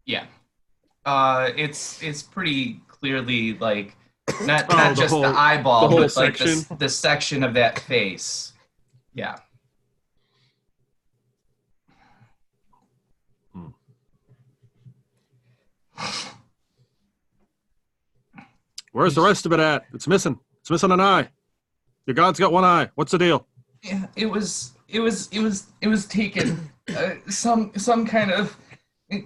Yeah, it's pretty clearly like not the just whole- the eyeball, the whole but like section? the section of that face. Yeah. Where's the rest of it at? It's missing. It's missing an eye. Your god's got one eye. What's the deal? Yeah, it was taken. Some kind of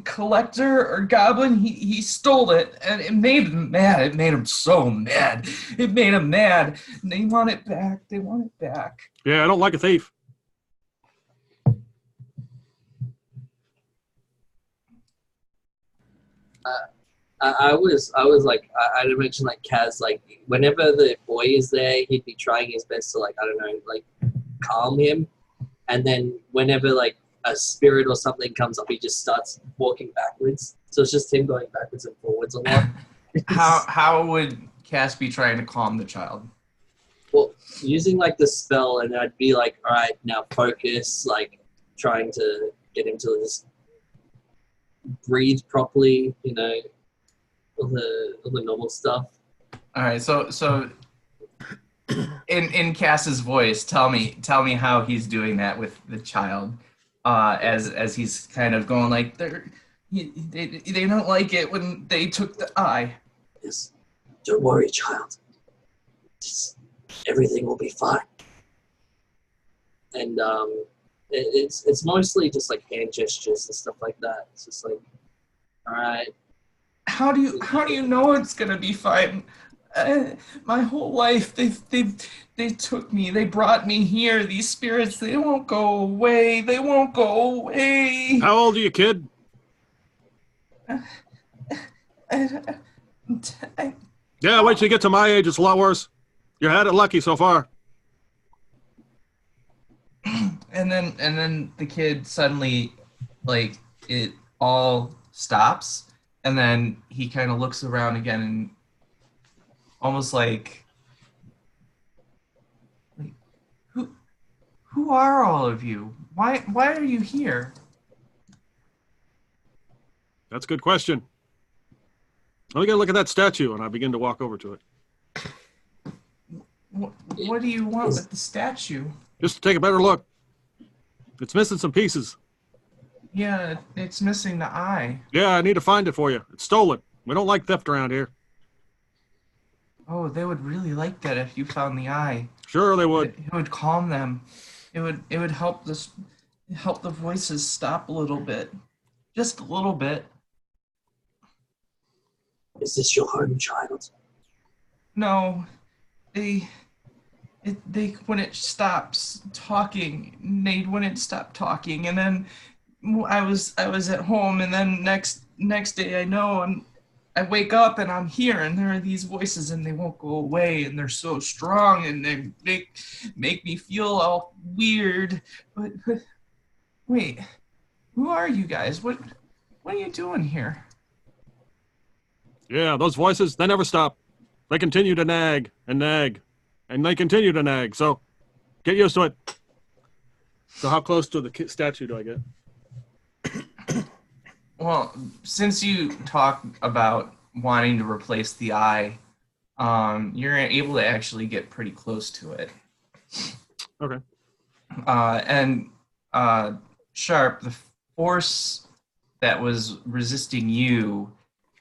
collector or goblin. He stole it, and it made him mad. It made him so mad. It made him mad. And they want it back. They want it back. Yeah, I don't like a thief. I was like, I mentioned like Kaz, like whenever the boy is there, he'd be trying his best to like, I don't know, like calm him. And then whenever like a spirit or something comes up, he just starts walking backwards. So it's just him going backwards and forwards a lot. How would Cass be trying to calm the child? Well, using like the spell, and I'd be like, all right, now focus, like trying to get him to just breathe properly, all the normal stuff. All right, so in Cass's voice, tell me how he's doing that with the child, as he's kind of going like they don't like it when they took the eye. Yes. Don't worry, child. Everything will be fine. And it's mostly just like hand gestures and stuff like that. It's just like, all right. How do you know it's gonna be fine? My whole life they took me. They brought me here. These spirits, they won't go away. They won't go away. How old are you, kid? Yeah, wait till you get to my age. It's a lot worse. You had it lucky so far. And then the kid suddenly, like, it all stops, and then he kind of looks around again and almost like who are all of you? Why are you here? That's a good question. Let me get a look at that statue, and I begin to walk over to it. What do you want with the statue? Just to take a better look. It's missing some pieces. Yeah, it's missing the eye. Yeah, I need to find it for you. It's stolen. We don't like theft around here. Oh, they would really like that if you found the eye. Sure, they would. It would calm them. It would help the voices stop a little bit, just a little bit. Is this your home, child? No, they when it stops talking, they wouldn't stop talking, and then I was at home, and then next day I wake up and I'm here, and there are these voices, and they won't go away, and they're so strong, and they make me feel all weird. But wait, who are you guys? What are you doing here? Yeah, those voices, they never stop. They continue to nag and nag, and they continue to nag. So get used to it. So how close to the statue do I get? Well, since you talk about wanting to replace the eye, you're able to actually get pretty close to it. Okay. And Sharp, the force that was resisting you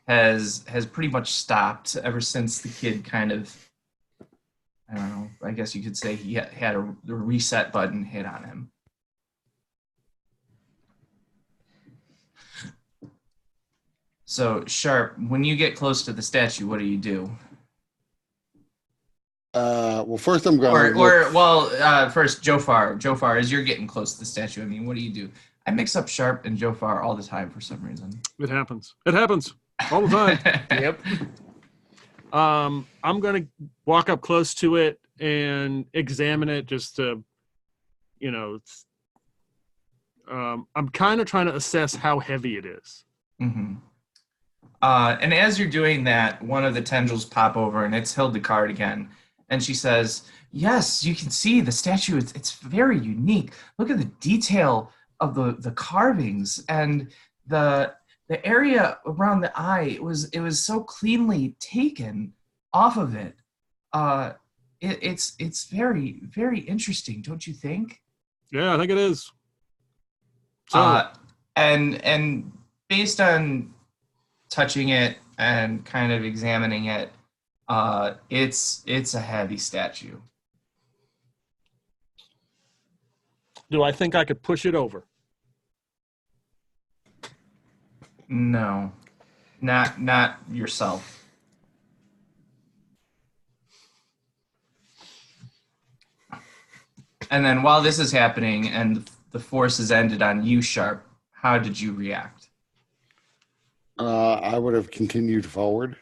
has pretty much stopped ever since the kid kind of, I don't know, I guess you could say he had a reset button hit on him. So, Sharp, when you get close to the statue, what do? Well, first I'm going first, Jofar, as you're getting close to the statue, I mean, what do? I mix up Sharp and Jofar all the time for some reason. It happens all the time. Yep. I'm going to walk up close to it and examine it just to, I'm kind of trying to assess how heavy it is. Mm-hmm. And as you're doing that, one of the tendrils pop over, and it's Hildegard again. And she says, yes, you can see the statue. It's very unique. Look at the detail of the carvings and the area around the eye. It was so cleanly taken off of it. It's very, very interesting, don't you think? Yeah, I think it is. So, and based on touching it and kind of examining it, it's a heavy statue. do I think I could push it over? No, not yourself. And then while this is happening and the force is ended on you, Sharp, how did you react? I would have continued forward.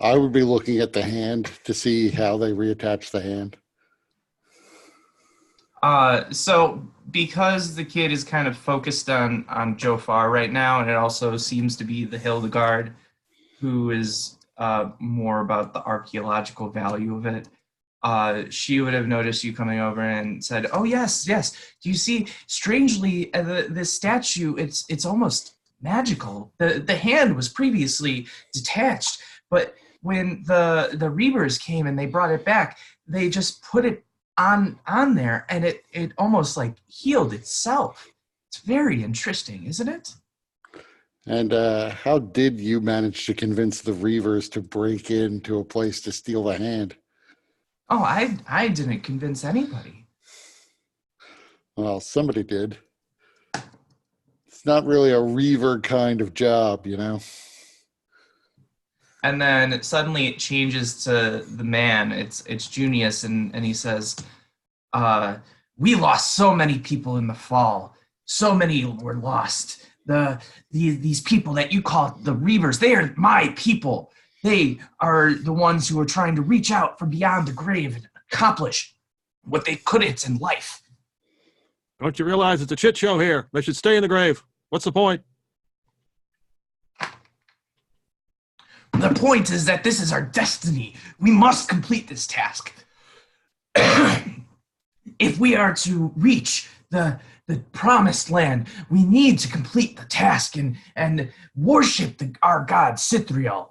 I would be looking at the hand to see how they reattach the hand. So because the kid is kind of focused on Jofar right now, and it also seems to be the Hildegard who is more about the archaeological value of it, she would have noticed you coming over and said, "Oh yes. Do you see? Strangely, this statue, it's almost magical. The hand was previously detached, but when the Reavers came and they brought it back, they just put it on there, and it almost like healed itself. It's very interesting, isn't it? And how did you manage to convince the Reavers to break into a place to steal the hand? Oh, I didn't convince anybody. Well, somebody did. It's not really a Reaver kind of job, you know? And then suddenly it changes to the man. It's Junius, and he says, "We lost so many people in the fall. So many were lost. These people that you call the Reavers, they are my people. They are the ones who are trying to reach out from beyond the grave and accomplish what they couldn't in life." Don't you realize it's a shit show here? They should stay in the grave. What's the point? The point is that this is our destiny. We must complete this task. If we are to reach the promised land, we need to complete the task and worship our god Cithriel.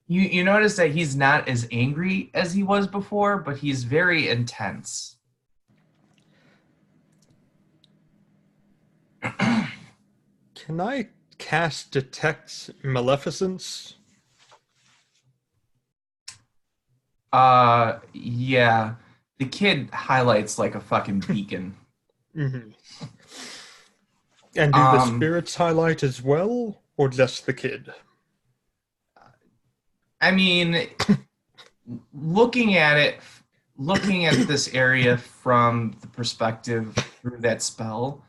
You notice that he's not as angry as he was before, but he's very intense. Can I cast Detect Maleficence? Yeah. The kid highlights like a fucking beacon. Mm-hmm. And do the spirits highlight as well, or just the kid? I mean, looking at this area from the perspective through that spell,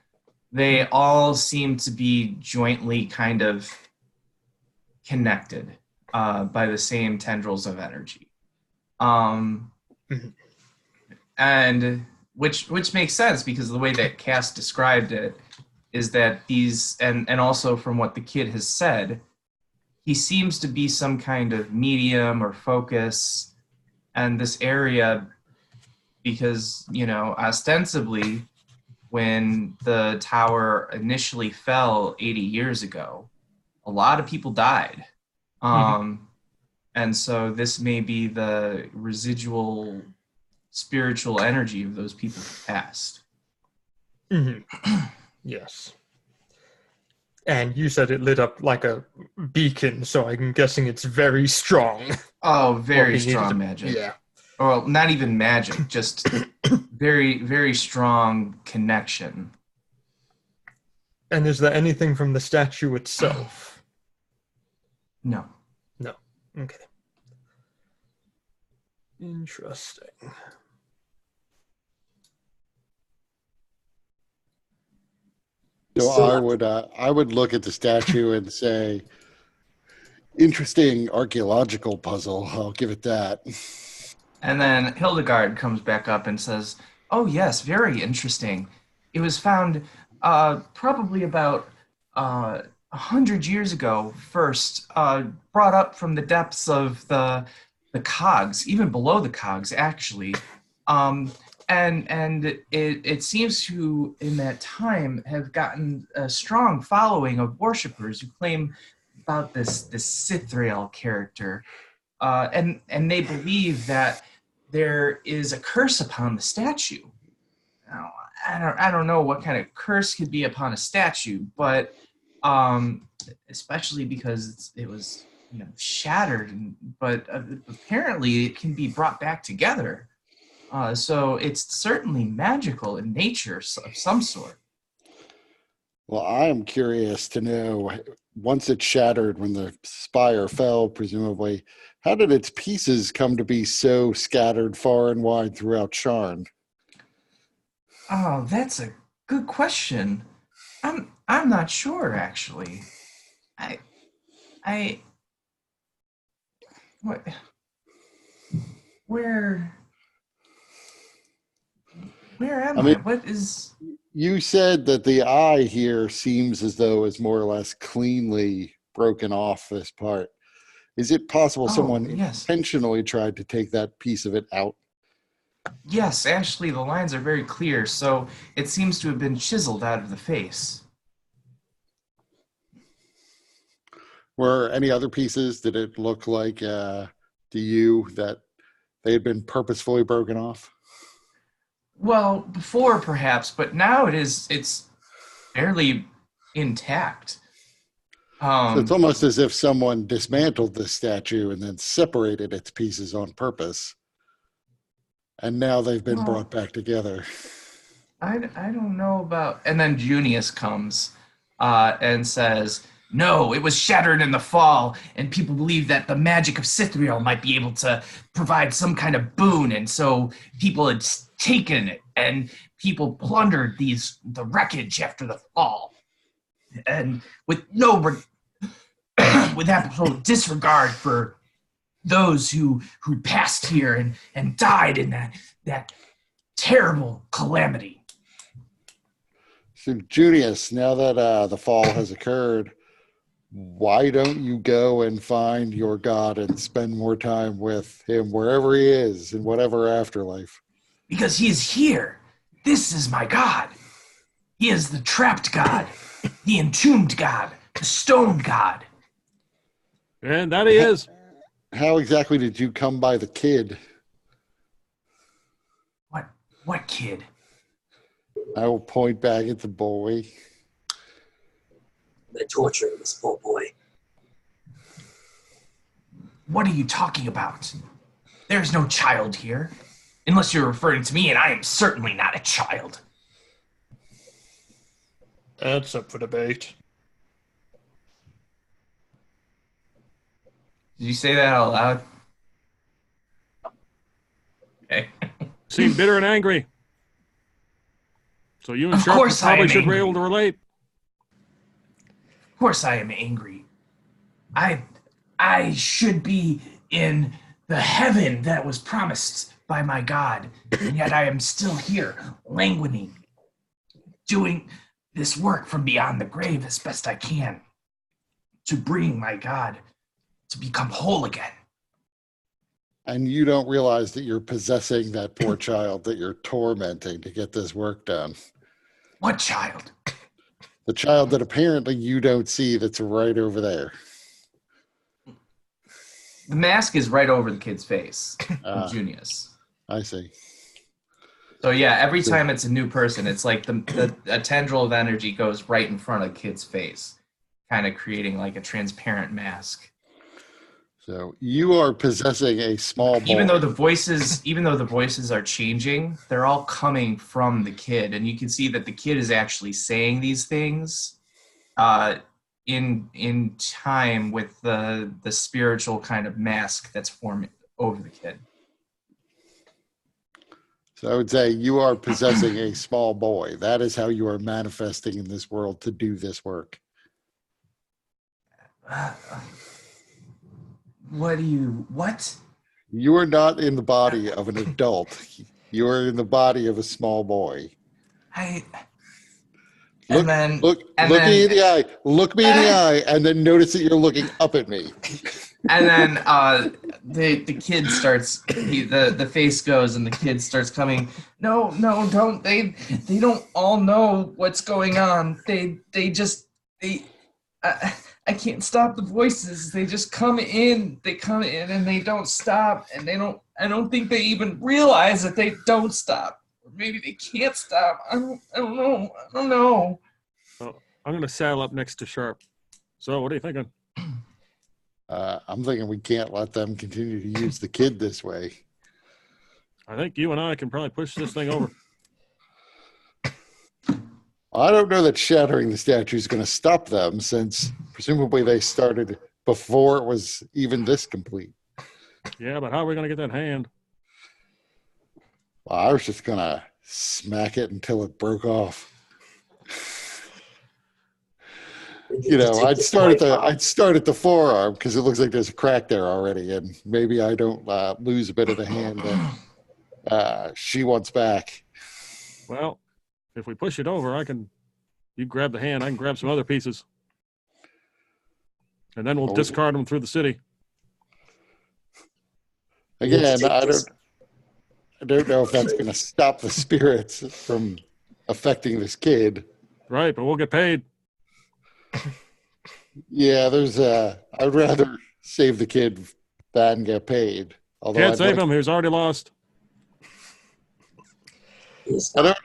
they all seem to be jointly kind of connected by the same tendrils of energy. And which makes sense, because the way that Cass described it is that these, and also from what the kid has said, he seems to be some kind of medium or focus, and this area, because, ostensibly when the tower initially fell 80 years ago, a lot of people died. And so this may be the residual spiritual energy of those people who passed. Yes. And you said it lit up like a beacon, so I'm guessing it's very strong. Oh, very strong magic. Yeah. Well, not even magic, just very, very strong connection. And is there anything from the statue itself? No. No. Okay. Interesting. So I would look at the statue and say, interesting archaeological puzzle. I'll give it that. And then Hildegard comes back up and says, "Oh yes, very interesting. It was found probably about 100 years ago. First, brought up from the depths of the cogs, even below the cogs, actually." And it seems to, in that time, have gotten a strong following of worshippers who claim about this Cithriel character, and they believe that there is a curse upon the statue. Now, I don't know what kind of curse could be upon a statue, but especially because it was shattered, but apparently it can be brought back together. So it's certainly magical in nature of some sort. Well, I am curious to know, once it shattered, when the spire fell, presumably, how did its pieces come to be so scattered far and wide throughout Sharn? Oh, that's a good question. I'm not sure, actually. What? Where am I? What is... You said that the eye here seems as though it's more or less cleanly broken off this part. Is it possible someone intentionally tried to take that piece of it out? Yes, actually, the lines are very clear, so it seems to have been chiseled out of the face. Were any other pieces? Did it look like to you that they had been purposefully broken off? Well, before perhaps, but now it's fairly intact. So it's almost as if someone dismantled this statue and then separated its pieces on purpose. And now they've been brought back together. I don't know about. And then Junius comes and says, "No, it was shattered in the fall, and people believe that the magic of Cithriel might be able to provide some kind of boon, and so people had taken it, and people plundered the wreckage after the fall, and with with absolute disregard for those who passed here and died in that terrible calamity." So, Junius, now that the fall has occurred, why don't you go and find your God and spend more time with him wherever he is in whatever afterlife? Because he is here. This is my God. He is the trapped God, the entombed God, the stoned God. And that he is. How exactly did you come by the kid? What kid? I will point back at the boy. They're torturing this poor boy. What are you talking about? There's no child here. Unless you're referring to me, and I am certainly not a child. That's up for debate. Did you say that out loud? Okay. Seem bitter and angry. So you and Of Sharp course I probably am should be angry. able to relate. Of course I am angry. I should be in the heaven that was promised by my God, and yet I am still here, languishing, doing this work from beyond the grave as best I can to bring my God to become whole again. And you don't realize that you're possessing that poor child that you're tormenting to get this work done. What child? The child that apparently you don't see that's right over there. The mask is right over the kid's face, Junius. I see. So yeah, every time it's a new person, it's like a tendril of energy goes right in front of the kid's face, kind of creating like a transparent mask. So you are possessing a small boy. Even though the voices are changing, they're all coming from the kid, and you can see that the kid is actually saying these things in time with the spiritual kind of mask that's forming over the kid. So I would say you are possessing a small boy. That is how you are manifesting in this world to do this work. What? You are not in the body of an adult. You are in the body of a small boy. Look me in the eye. Look me in the eye, and then notice that you're looking up at me. And then the kid starts. The face goes, and the kid starts coming. No, don't. They don't all know what's going on. I can't stop the voices. They just come in. They come in and they don't stop. And I don't think they even realize that they don't stop. Or maybe they can't stop. I don't know. Well, I'm going to saddle up next to Sharp. So what are you thinking? I'm thinking we can't let them continue to use the kid this way. I think you and I can probably push this thing over. I don't know that shattering the statue is going to stop them, since presumably they started before it was even this complete. Yeah, but how are we going to get that hand? Well, I was just going to smack it until it broke off. You know, I'd start at the forearm because it looks like there's a crack there already, and maybe I don't lose a bit of the hand that she wants back. Well, if we push it over, you grab the hand, I can grab some other pieces. And then we'll discard them through the city. Again, I don't know if that's going to stop the spirits from affecting this kid. Right, but we'll get paid. Yeah, I'd rather save the kid than get paid. Although Can't save him. He was already lost. He's I not.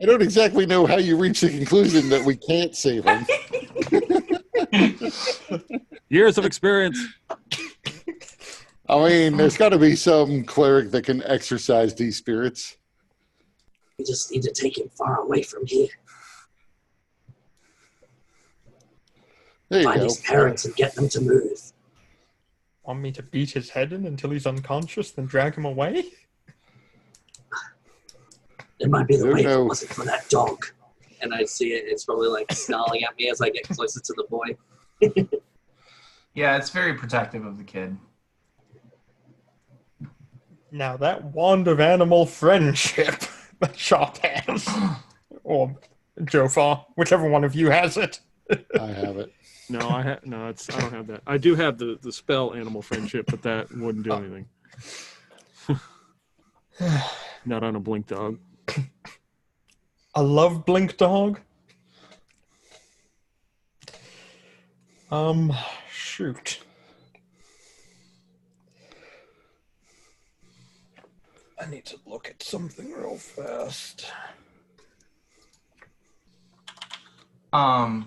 don't exactly know how you reach the conclusion that we can't save him. Years of experience. I mean, there's got to be some cleric that can exorcise these spirits. We just need to take him far away from here. There you Find go. his parents and get them to move. Want me to beat his head in until he's unconscious, then drag him away? It might be the I don't way if it know. wasn't for that dog. And I see it. It's probably like snarling at me as I get closer to the boy. Yeah, it's very protective of the kid. Now that wand of animal friendship that Sharp has, or Jofar, whichever one of you has it. I have it. No, I don't have that. I do have the spell animal friendship, but that wouldn't do anything. Not on a blink dog. I love Blink Dog. Shoot. I need to look at something real fast. How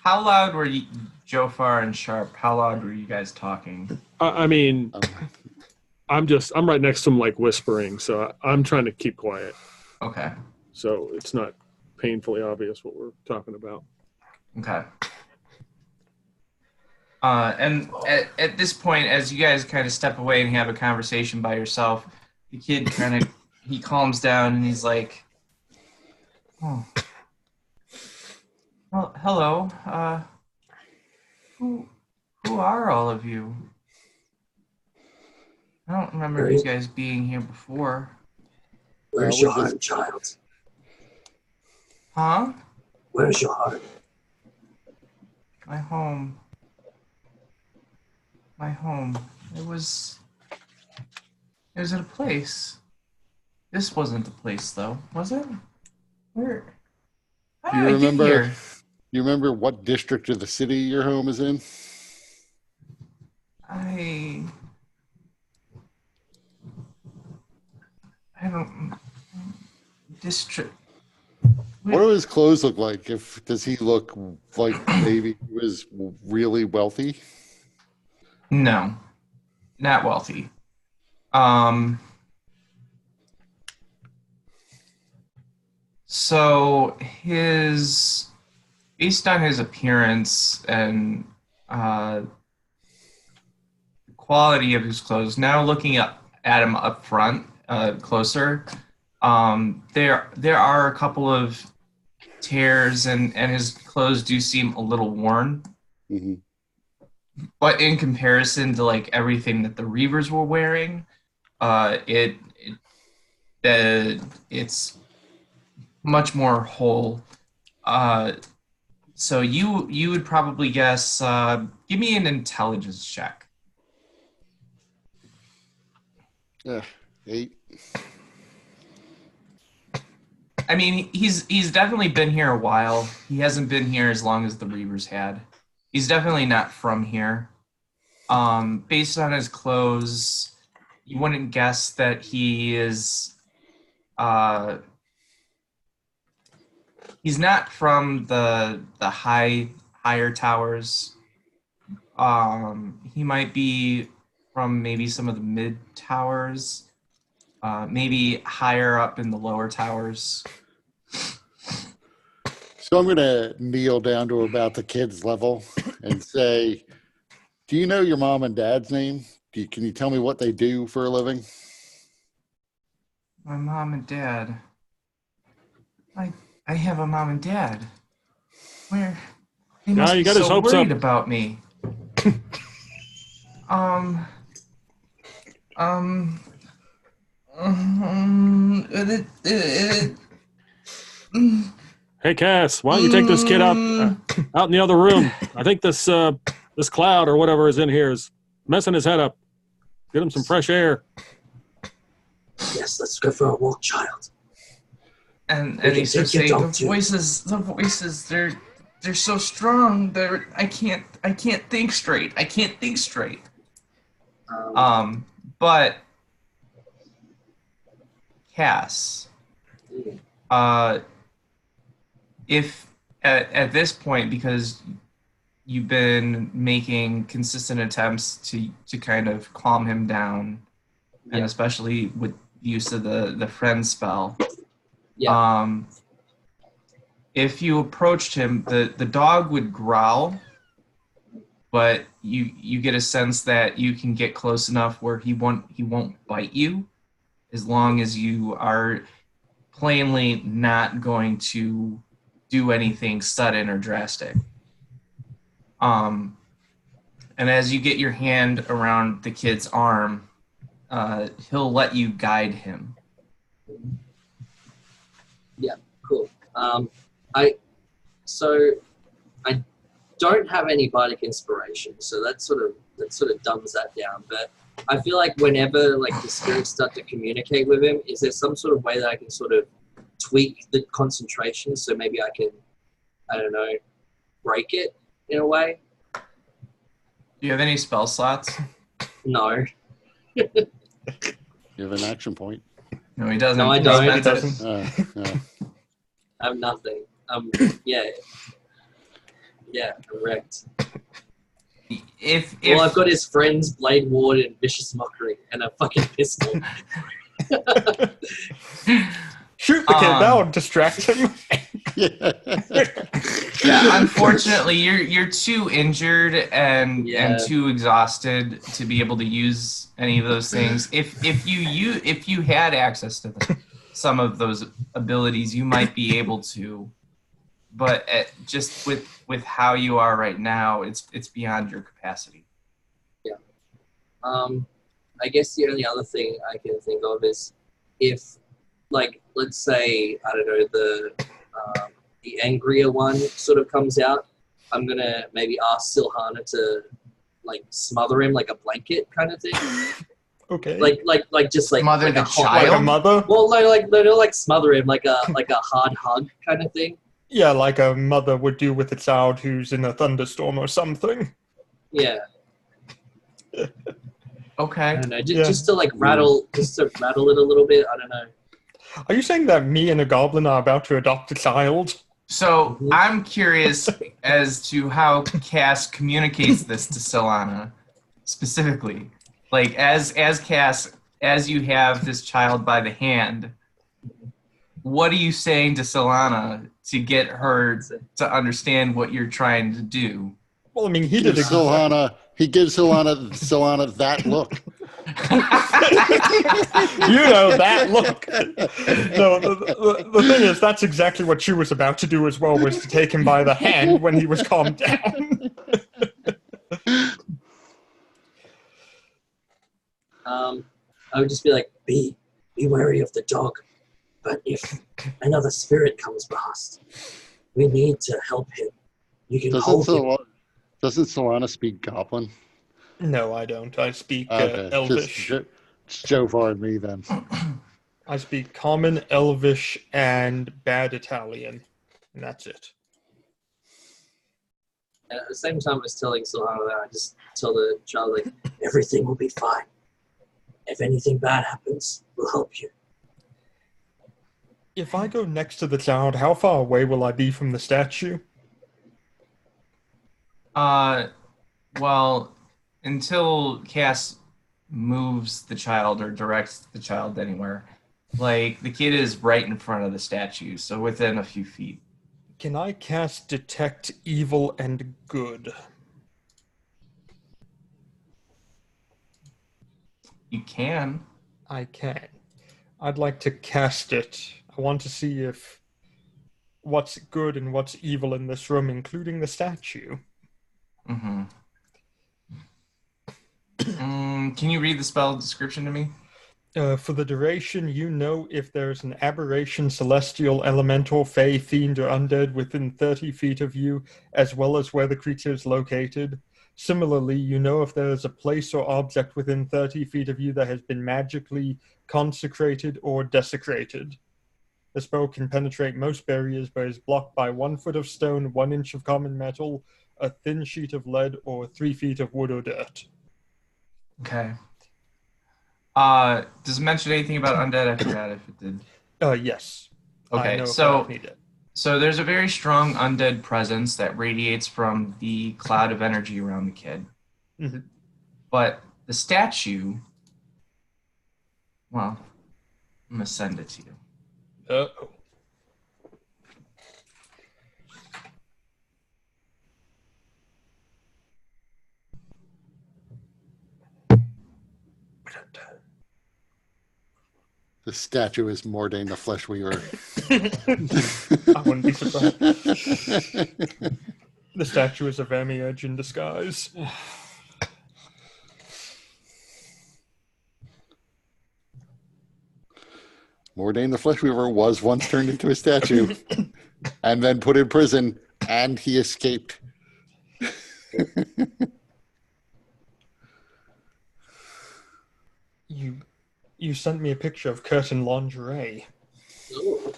loud were you, Jofar and Sharp? How loud were you guys talking? I mean, Um, I'm right next to him, like whispering, so I'm trying to keep quiet. Okay. So it's not painfully obvious what we're talking about. Okay. And at this point, as you guys kind of step away and have a conversation by yourself, the kid he calms down and he's like, "Oh, well, hello. Who are all of you? I don't remember you guys being here before." Where's your home, child? Huh? Where's your home? My home. My home. It was at a place. This wasn't the place, though, was it? Where? How Do you did I get remember? here? You remember what district of the city your home is in? I don't. District. What do his clothes look like? Does he look like maybe he was really wealthy? No, not wealthy. So based on his appearance and the quality of his clothes, now looking at him up front, closer, there are a couple of tears and his clothes do seem a little worn. Mm-hmm. But in comparison to like everything that the Reavers were wearing, it's much more whole. So you would probably guess. Give me an intelligence check. Yeah, 8. I mean, he's definitely been here a while. He hasn't been here as long as the Reavers had. He's definitely not from here. Based on his clothes, you wouldn't guess that he is. He's not from the higher towers. He might be from maybe some of the mid towers. Maybe higher up in the lower towers. So I'm going to kneel down to about the kid's level and say, do you know your mom and dad's name? Can you tell me what they do for a living? My mom and dad. I have a mom and dad. Where? They No, must you be got his so hopes worried up. about me. Hey, Cass, why don't you take this kid out in the other room? I think this cloud or whatever is in here is messing his head up. Get him some fresh air. Yes, let's go for a walk, child. And We he can starts take your saying, dog too." the voices, they're so strong. I can't think straight. I can't think straight. But Cass, if at this point, because you've been making consistent attempts to kind of calm him down, and especially with use of the friend spell. Yeah. If you approached him, the dog would growl, but you get a sense that you can get close enough where he won't bite you, as long as you are plainly not going to do anything sudden or drastic. And as you get your hand around the kid's arm, he'll let you guide him. Yeah, cool. I don't have any bardic inspiration, so that sort of dumbs that down. But I feel like whenever like the spirits start to communicate with him, is there some sort of way that I can sort of tweak the concentration so maybe I can, I don't know, break it in a way? Do you have any spell slots? No. You have an action point. No, he doesn't. No, I don't. He doesn't. I have nothing. Yeah, I'm wrecked. If Well, I've got his friends, Blade Ward and Vicious Mockery, and a fucking pistol. Shoot the kid, that'll distract him. Yeah, unfortunately, you're too injured and too exhausted to be able to use any of those things. If you had access to some of those abilities, you might be able to. But just with how you are right now, it's beyond your capacity. Yeah. I guess the only other thing I can think of is if, like, let's say, I don't know, the angrier one sort of comes out, I'm gonna maybe ask Silhana to like smother him like a blanket kind of thing. Okay. Like just like Smother like the a hot, child? Like a mother? well, like smother him like a hard hug kind of thing. Yeah, like a mother would do with a child who's in a thunderstorm or something. Yeah. Okay. I don't know, just to like rattle it a little bit. I don't know. Are you saying that me and a goblin are about to adopt a child? So I'm curious as to how Cass communicates this to Silhana specifically. Like as Cass, as you have this child by the hand, what are you saying to Silhana to get her to understand what you're trying to do? Well, I mean, he did Silhana. He gives Silhana that look. You know, that look. No, the thing is, that's exactly what she was about to do as well, was to take him by the hand when he was calmed down. I would just be like, be wary of the dog. But if another spirit comes past, we need to help him. You can hold him. Doesn't Solana speak Goblin? No, I don't. I speak Okay. Elvish. It's Jovar and me then. I speak Common, Elvish, and Bad Italian. And that's it. And at the same time as telling Solana that, I just tell the child, like, everything will be fine. If anything bad happens, we'll help you. If I go next to the child, how far away will I be from the statue? Well, until Cass moves the child or directs the child anywhere, like the kid is right in front of the statue, so within a few feet. Can I cast Detect Evil and Good? You can. I can. I'd like to cast it. I want to see if what's good and what's evil in this room, including the statue. Mm-hmm. Can you read the spell description to me? For the duration, you know if there's an aberration, celestial, elemental, fey, fiend, or undead within 30 feet of you, as well as where the creature is located. Similarly, you know if there is a place or object within 30 feet of you that has been magically consecrated or desecrated. The spell can penetrate most barriers, but is blocked by 1 foot of stone, 1 inch of common metal, a thin sheet of lead, or 3 feet of wood or dirt. Okay. Does it mention anything about undead? I forgot if it did. Yes. Okay, I know so if I need it. so there's a very strong undead presence that radiates from the cloud of energy around the kid. Mm-hmm. But the statue, well, I'm gonna send it to you. Uh-oh. The statue is Mordain the Flesh Weaver. I wouldn't be surprised. The statue is a Vermiurge in disguise. Mordain the Flesh Weaver was once turned into a statue and then put in prison, and he escaped. You sent me a picture of curtain lingerie. Ooh.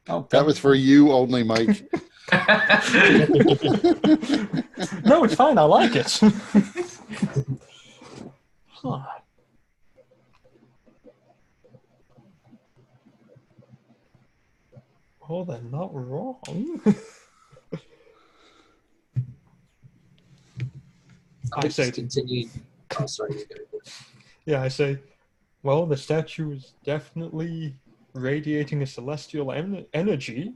Oh, That was for you only, Mike. No, it's fine. I like it. Huh. Oh, they're not wrong. I say, Continue. Oh, sorry. You go. yeah, I say, well, the statue is definitely radiating a celestial energy,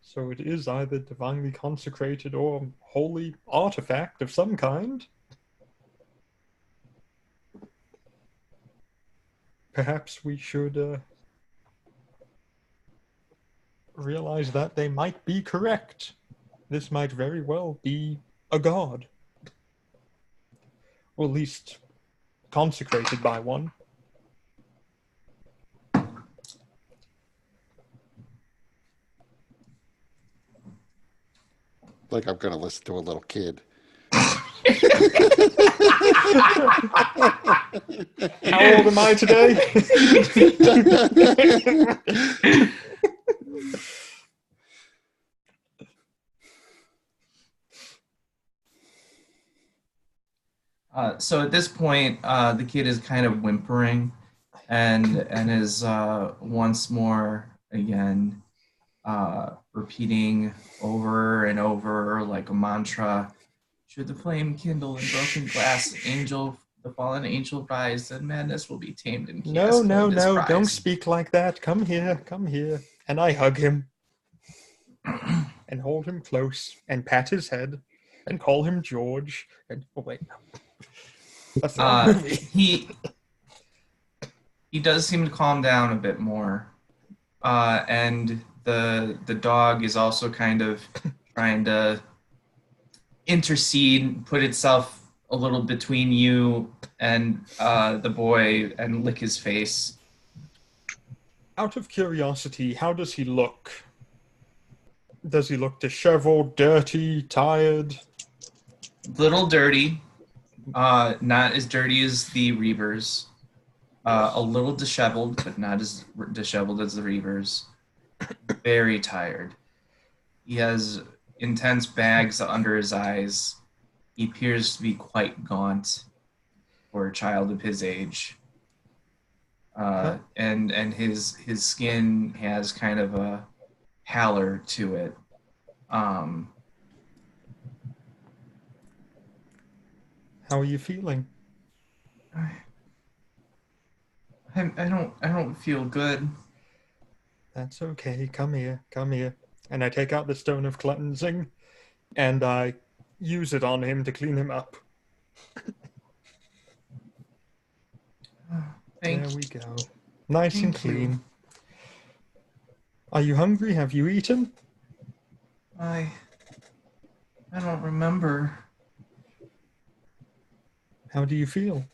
so it is either divinely consecrated or holy artifact of some kind. Perhaps we should realize that they might be correct. This might very well be a god. Or at least consecrated by one. Like I'm going to listen to a little kid. How old am I today? So at this point, the kid is kind of whimpering, and is once more again repeating over and over like a mantra. Should the flame kindle in broken glass, the fallen angel rise, then madness will be tamed and No, don't speak like that. Come here. And I hug him and hold him close and pat his head and call him George. And oh wait, no. That's not movie. He does seem to calm down a bit more, and the dog is also kind of trying to intercede, put itself a little between you and the boy, and lick his face. Out of curiosity, how does he look? Does he look disheveled, dirty, tired? Little dirty, not as dirty as the Reavers. A little disheveled, but not as disheveled as the Reavers. Very tired. He has intense bags under his eyes. He appears to be quite gaunt for a child of his age. And his skin has kind of a pallor to it. How are you feeling? I don't feel good. That's okay. Come here. And I take out the stone of cleansing, and I use it on him to clean him up. There we go. Nice and clean. Are you hungry? Have you eaten? I don't remember. How do you feel?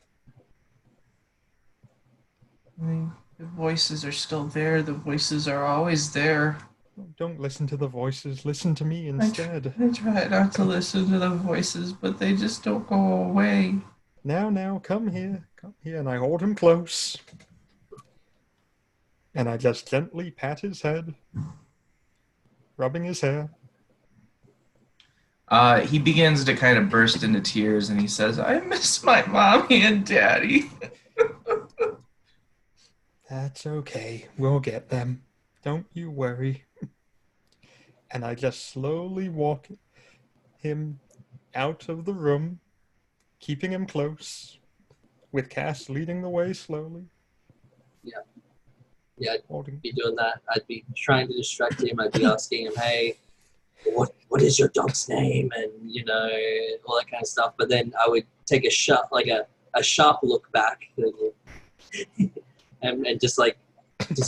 I mean, the voices are still there. The voices are always there. Don't listen to the voices. Listen to me instead. I try not to listen to the voices, but they just don't go away. Now, come here. And I hold him close. And I just gently pat his head, rubbing his hair. He begins to kind of burst into tears, and he says, "I miss my mommy and daddy." That's okay. We'll get them. Don't you worry. And I just slowly walk him out of the room, keeping him close, with Cass leading the way slowly. Yeah, Holding. I'd be doing that. I'd be trying to distract him. I'd be asking him, "Hey, what is your dog's name?" And all that kind of stuff. But then I would take a sharp look back, and just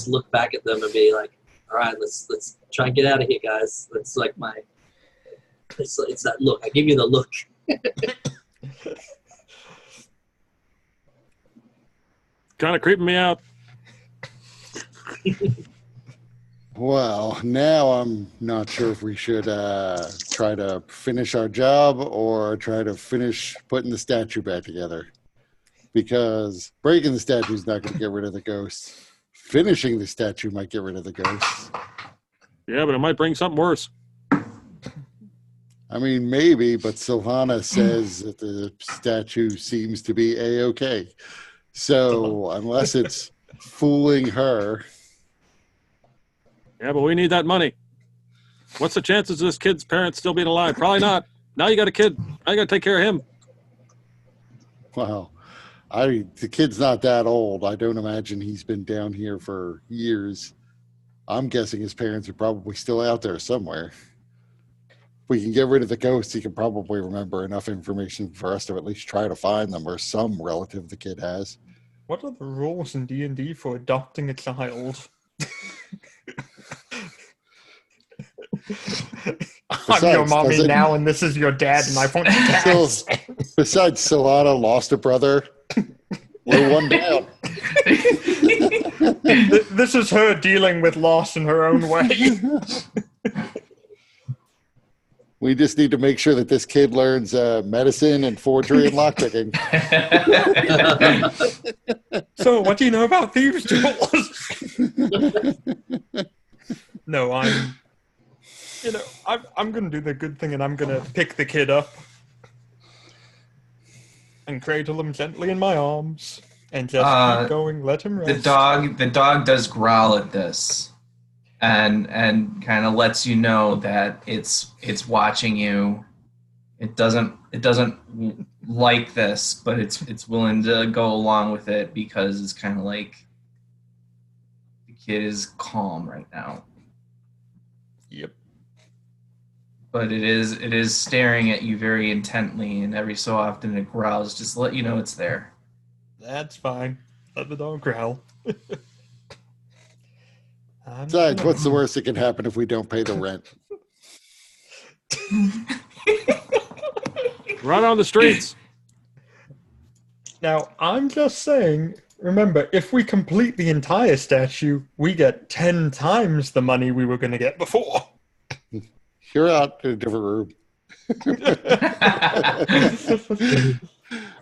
look back at them and be like, "All right, let's try and get out of here, guys." It's like it's that look. I give you the look. Kind of creeping me out. Well, now I'm not sure if we should try to finish our job or try to finish putting the statue back together. Because breaking the statue is not going to get rid of the ghosts. Finishing the statue might get rid of the ghosts. Yeah, but it might bring something worse. I mean, maybe, but Silvana says that the statue seems to be A-okay. So unless it's fooling her... Yeah, but we need that money. What's the chances of this kid's parents still being alive? Probably not. Now you got a kid. I got to take care of him. Wow. The kid's not that old. I don't imagine he's been down here for years. I'm guessing his parents are probably still out there somewhere. If we can get rid of the ghost, he can probably remember enough information for us to at least try to find them or some relative the kid has. What are the rules in D&D for adopting a child? I'm your mommy now, and this is your dad, and I want Cass. Besides, Solana lost a brother. We're one down. This is her dealing with loss in her own way. We just need to make sure that this kid learns medicine and forgery and lockpicking. So, what do you know about thieves' tools? No, I'm going to do the good thing, and I'm going to pick the kid up and cradle him gently in my arms and just keep going, let him rest. The dog does growl at this and kind of lets you know that it's watching you. It doesn't like this, but it's willing to go along with it because it's kind of like the kid is calm right now. Yep. But it is staring at you very intently, and every so often it growls just to let you know it's there. That's fine. Let the dog growl. Besides, what's the worst that can happen if we don't pay the rent? Run on the streets. Now, I'm just saying, remember, if we complete the entire statue, we get 10 times the money we were going to get before. You're out in a different room.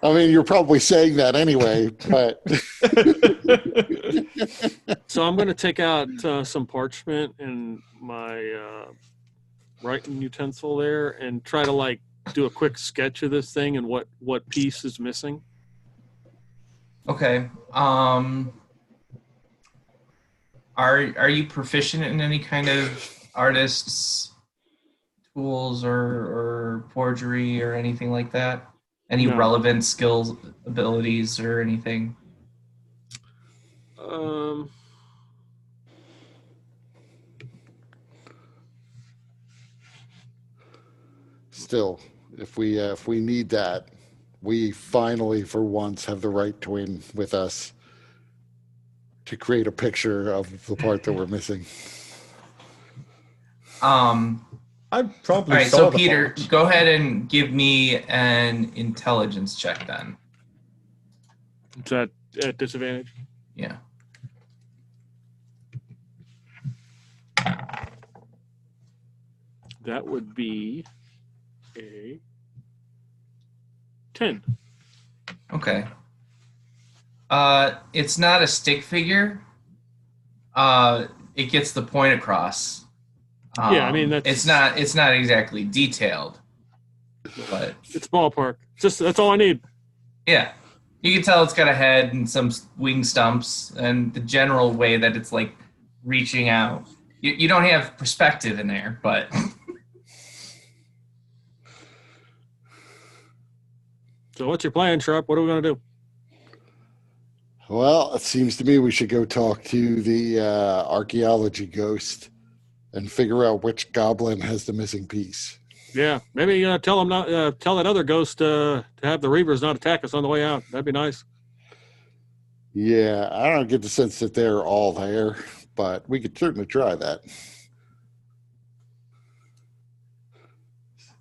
I mean, you're probably saying that anyway, but... So I'm going to take out some parchment and my writing utensil there and try to do a quick sketch of this thing and what piece is missing. Okay. Are you proficient in any kind of artist's tools or forgery or anything like that? Any relevant skills, abilities, or anything? Still, if we need that, we finally, for once, have the right twin with us to create a picture of the part that we're missing. I probably all right, saw so the Peter, font. go ahead and give me an intelligence check then. Is that at disadvantage? Yeah. That would be a 10. Okay. It's not a stick figure, It gets the point across. Yeah, I mean, it's not exactly detailed, but it's ballpark. That's all I need. yeah, you can tell it's got a head and some wing stumps, and the general way that it's like reaching out. You don't have perspective in there, but So what's your plan, Sharp? What are we going to do? Well, it seems to me we should go talk to the archaeology ghost and figure out which goblin has the missing piece. Yeah, maybe tell that other ghost to have the Reavers not attack us on the way out. That'd be nice. Yeah, I don't get the sense that they're all there, but we could certainly try that.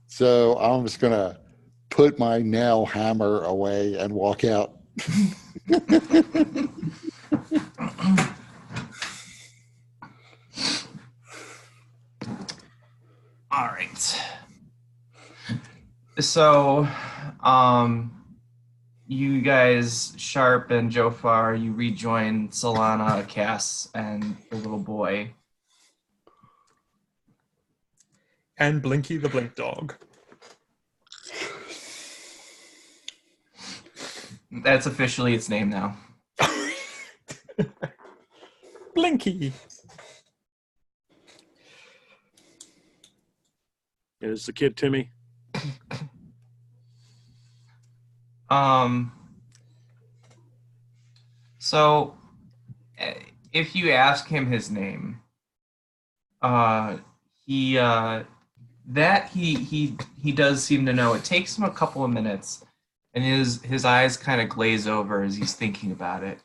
So I'm just going to put my nail hammer away and walk out. all right. So, you guys, Sharp and Jofar, you rejoin Solana, Cass, and the little boy. And Blinky the Blink Dog. That's officially its name now. Blinky. Is the kid Timmy? So if you ask him his name, he does seem to know. It takes him a couple of minutes, and his eyes kind of glaze over as he's thinking about it.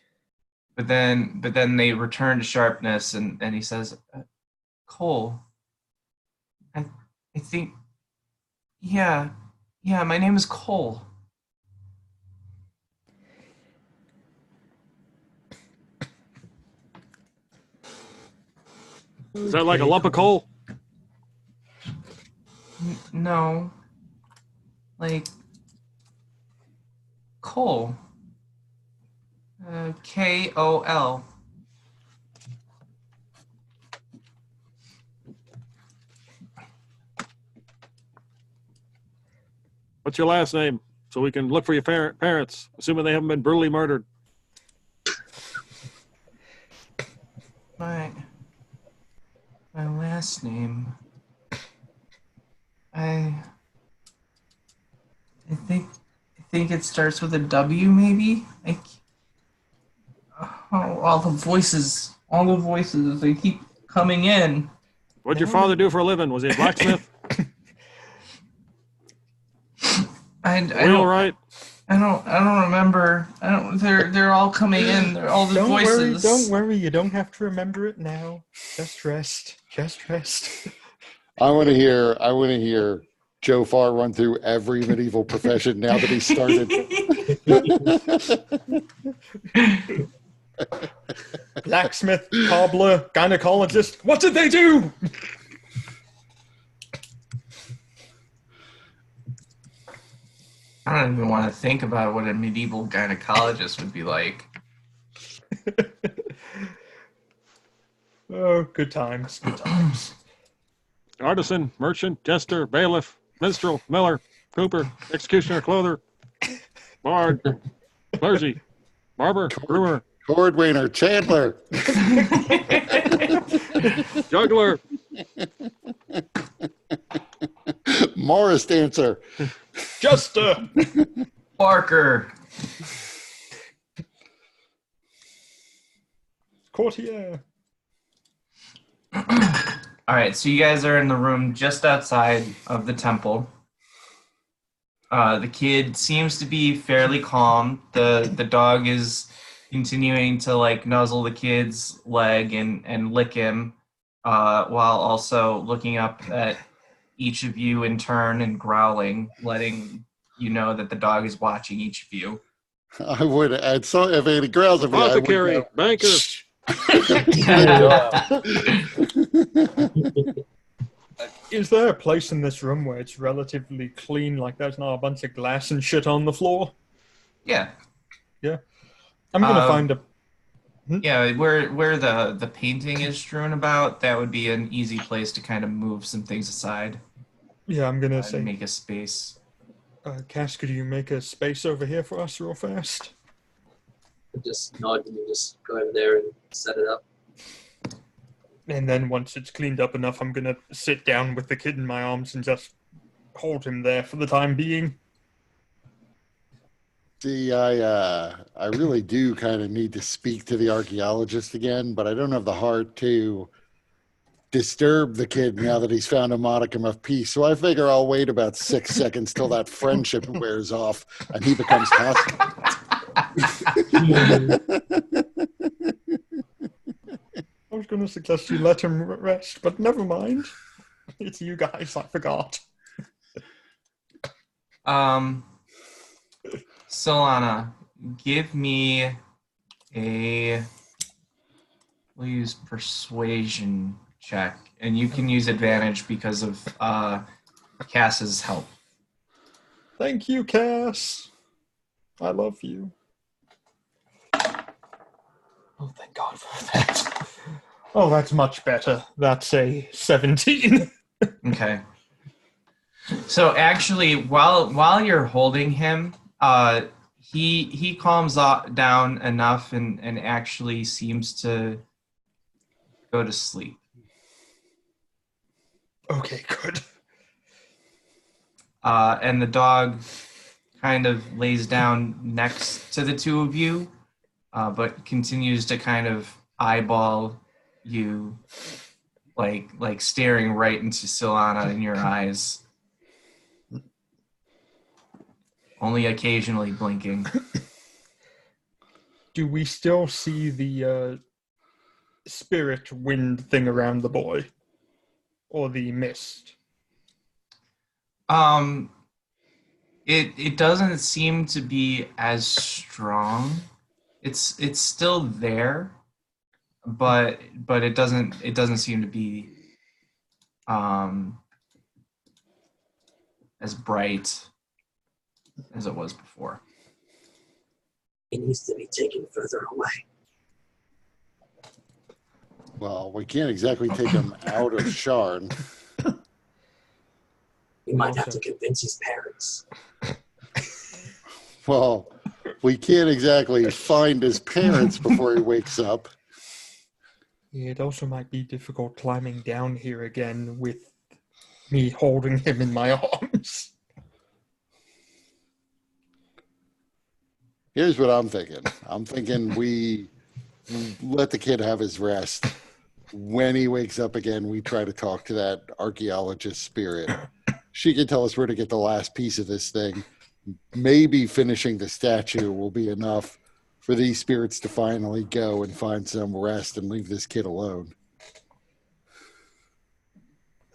But then they return to sharpness, and he says, Cole, I think, yeah, my name is Cole. Is that like a lump of coal? No. Like coal. K-O-L. What's your last name? So we can look for your parents, assuming they haven't been brutally murdered. My last name. I think it starts with a W, maybe. All the voices, they keep coming in. What'd your father do for a living? Was he a blacksmith? I don't remember. They're all coming in. They're all the voices. Don't worry. You don't have to remember it now. Just rest. I want to hear Jofar run through every medieval profession now that he started. Blacksmith, cobbler, gynecologist. What did they do? I don't even want to think about what a medieval gynecologist would be like. Oh, good times. Artisan, merchant, jester, bailiff, minstrel, miller, cooper, executioner, clother, bard, clergy, barber, groomer, Cordwainer, Chandler, juggler, Morris dancer, Jester, Barker. courtier. All right, so you guys are in the room just outside of the temple. The kid seems to be fairly calm. The dog is continuing to like nuzzle the kid's leg and lick him, while also looking up at each of you in turn and growling, letting you know that the dog is watching each of you. I would add so if he growls at me, I would apothecary, go, banker. Is there a place in this room where it's relatively clean, like there's not a bunch of glass and shit on the floor? Yeah. I'm gonna find a... Yeah, where the painting is strewn about, that would be an easy place to kind of move some things aside Yeah, I'm gonna and say, make a space. Cass, could you make a space over here for us real fast? I just nod and just go over there and set it up. And then once it's cleaned up enough, I'm gonna sit down with the kid in my arms and just hold him there for the time being. See, I really do kind of need to speak to the archaeologist again, but I don't have the heart to disturb the kid now that he's found a modicum of peace. So I figure I'll wait about 6 seconds till that friendship wears off and he becomes hostile. I was gonna suggest you let him rest, but never mind. It's you guys, I forgot. Solana, give me we'll use persuasion check, and you can use advantage because of Cass's help. Thank you, Cass. I love you. Oh, thank God for that. Oh, that's much better. That's a 17. Okay. So actually, while you're holding him, he calms down enough and actually seems to go to sleep. Okay, good. And the dog kind of lays down next to the two of you, but continues to kind of eyeball you, like staring right into Solana in your eyes. Only occasionally blinking. Do we still see the spirit wind thing around the boy? Or the mist? It doesn't seem to be as strong. It's still there, but it doesn't seem to be as bright as it was before. It needs to be taken further away. Well, we can't exactly take him out of Sharn. We might have to convince his parents. Well, we can't exactly find his parents before he wakes up. It also might be difficult climbing down here again with me holding him in my arms. Here's what I'm thinking. I'm thinking we let the kid have his rest. When he wakes up again, we try to talk to that archaeologist spirit. She can tell us where to get the last piece of this thing. Maybe finishing the statue will be enough for these spirits to finally go and find some rest and leave this kid alone.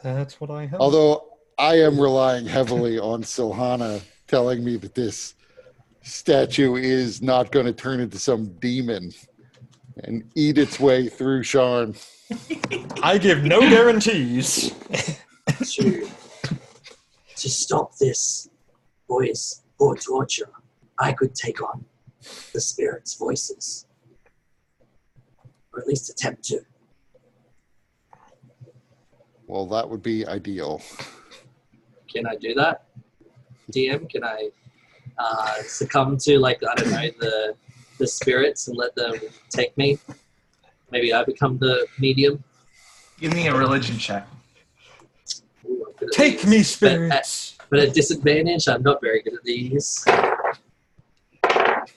That's what I have. Although I am relying heavily on Silhana telling me that this statue is not going to turn into some demon and eat its way through Sharn. I give no guarantees. To stop this voice or torture, I could take on the spirits' voices. Or at least attempt to. Well, that would be ideal. Can I do that? DM, can I succumb to, like, I don't know, the spirits and let them take me? Maybe I become the medium? Give me a religion check. Ooh, I'm good at Take these. me, spirits. But at disadvantage, I'm not very good at these.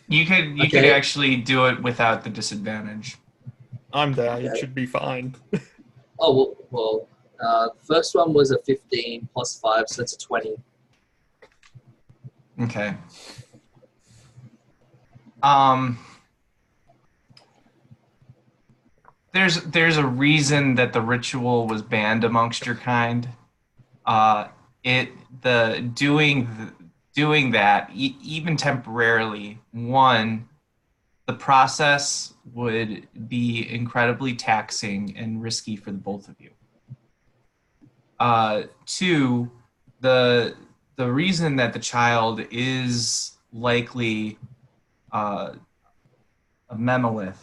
You could actually do it without the disadvantage. I'm there. It Okay. should be fine. Oh, well, first one was a 15 plus 5, so that's a 20. Okay. There's a reason that the ritual was banned amongst your kind. Doing that even temporarily, one, the process would be incredibly taxing and risky for the both of you. Two, the reason that the child is likely a memolith,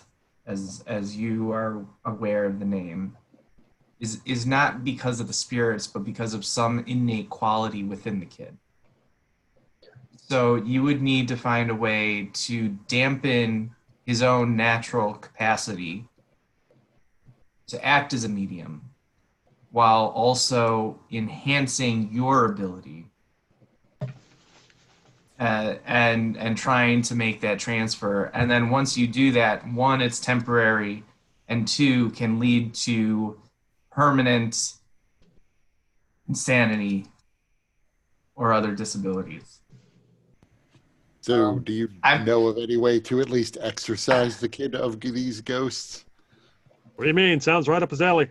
as you are aware of the name, is not because of the spirits, but because of some innate quality within the kid. So you would need to find a way to dampen his own natural capacity to act as a medium, while also enhancing your ability and trying to make that transfer. And then once you do that, one, it's temporary, and two, can lead to permanent insanity or other disabilities. So, do you know of any way to at least exorcise the kid of these ghosts? What do you mean? Sounds right up his alley.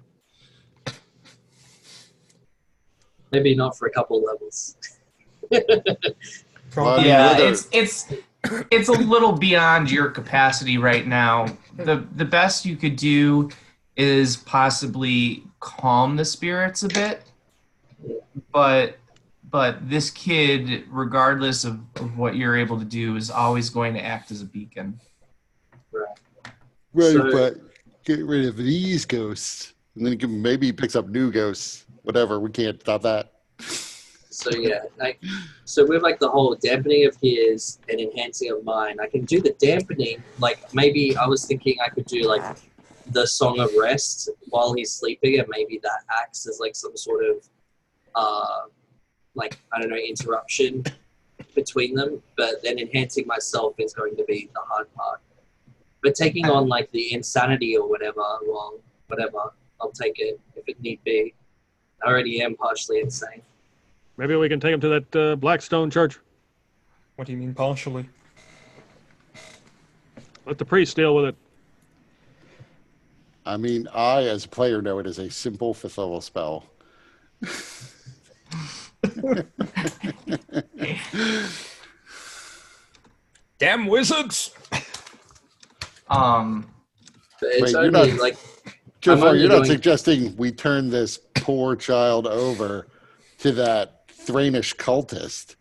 Maybe not for a couple levels. Well, Yeah, it's a little beyond your capacity right now. The best you could do is possibly calm the spirits a bit, but this kid, regardless of what you're able to do, is always going to act as a beacon. Right, So- but get rid of these ghosts, and then maybe he picks up new ghosts. Whatever, we can't stop that. So yeah, so with like the whole dampening of his and enhancing of mine, I can do the dampening. Like maybe I was thinking I could do like the Song of Rest while he's sleeping, and maybe that acts as like some sort of like I don't know, interruption between them. But then enhancing myself is going to be the hard part. But taking on like the insanity or whatever, well, whatever, I'll take it if it need be. I already am partially insane. Maybe we can take him to that Blackstone church. What do you mean partially? Let the priest deal with it. I mean, I, as a player, know it is a simple 5th level spell. Damn wizards! But it's Wait, you're only not- like Jafar, only you're not going- suggesting we turn this poor child over to that Thranish cultist?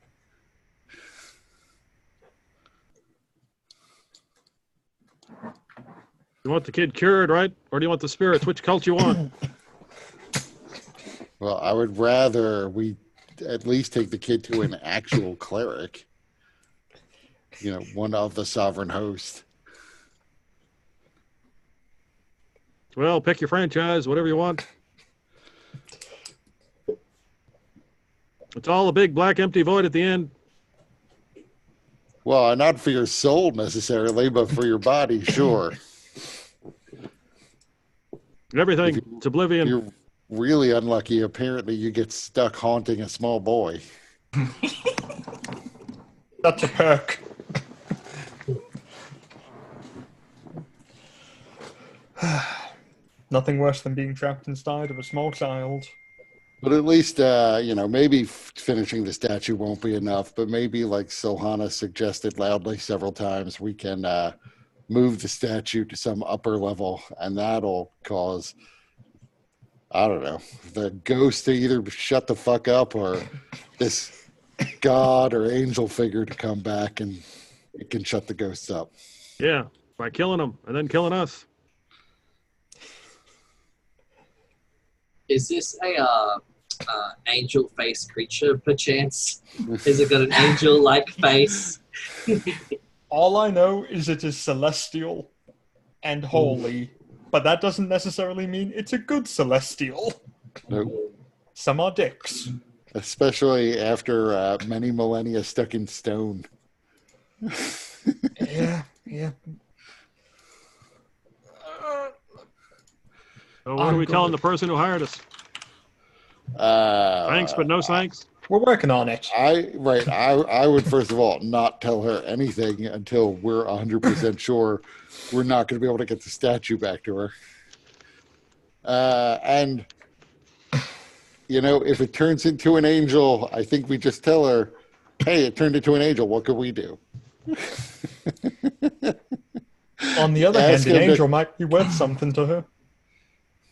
You want the kid cured, right? Or do you want the spirits? Which cult you want? Well, I would rather we at least take the kid to an actual cleric. You know, one of the sovereign host. Well, pick your franchise, whatever you want. It's all a big black empty void at the end. Well, not for your soul necessarily, but for your body, sure. Everything. It's oblivion. You're really unlucky. Apparently, you get stuck haunting a small boy. That's a perk. Nothing worse than being trapped inside of a small child. But at least, you know, maybe finishing the statue won't be enough, but maybe, like Silhana suggested loudly several times, we can move the statue to some upper level, and that'll cause, I don't know, the ghost to either shut the fuck up or this god or angel figure to come back, and it can shut the ghosts up. Yeah, by killing them and then killing us. is this a angel face creature perchance? Has it got an angel like face? All I know is it is celestial and holy, but that doesn't necessarily mean it's a good celestial. Nope. Some are dicks. Especially after many millennia stuck in stone. Yeah. So what are we telling the person who hired us? Thanks, but no thanks. We're working on it. I would first of all not tell her anything until we're 100% sure we're not going to be able to get the statue back to her. And you know, if it turns into an angel, I think we just tell her, "Hey, it turned into an angel. What could we do?" On the other hand, Ask an him to- angel might be worth something to her.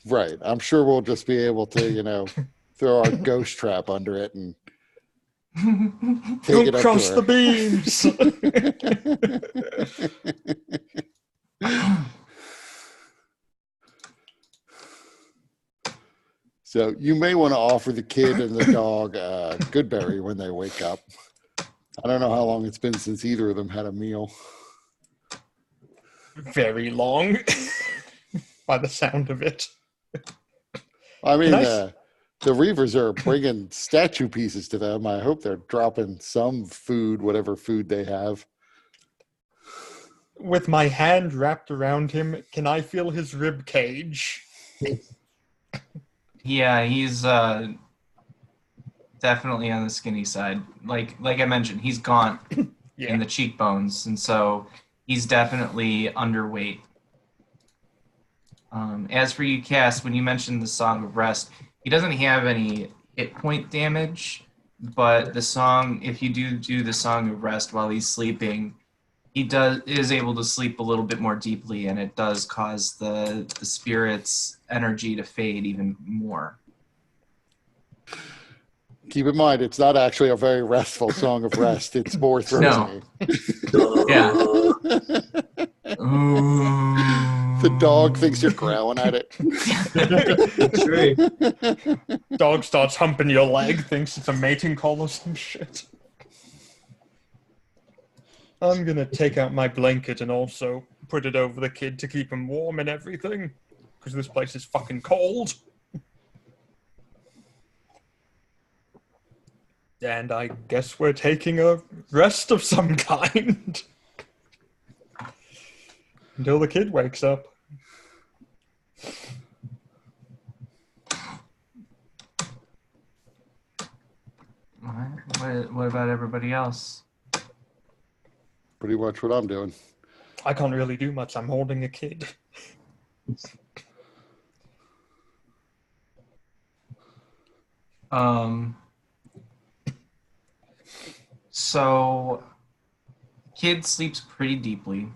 Right. I'm sure we'll just be able to, you know, throw our ghost trap under it and take Don't it up cross to the her. beams. So you may want to offer the kid and the dog Goodberry when they wake up. I don't know how long it's been since either of them had a meal. Very long, by the sound of it. I mean, Nice. the Reavers are bringing statue pieces to them. I hope they're dropping some food, whatever food they have. With my hand wrapped around him, can I feel his rib cage? Yeah, he's definitely on the skinny side. Like I mentioned, he's gaunt Yeah. in the cheekbones, and so he's definitely underweight. As for you, Cass, when you mentioned the Song of Rest, he doesn't have any hit point damage, but the song, if you do the Song of Rest while he's sleeping, he is able to sleep a little bit more deeply, and it does cause the spirit's energy to fade even more. Keep in mind, it's not actually a very restful song of rest. It's more threatening. Yeah. The dog thinks you're growling at it. True. Dog starts humping your leg, thinks it's a mating call or some shit. I'm gonna take out my blanket and also put it over the kid to keep him warm and everything, because this place is fucking cold. And I guess we're taking a rest of some kind. Until the kid wakes up. What about everybody else? Pretty much what I'm doing. I can't really do much. I'm holding a kid. So kid sleeps pretty deeply.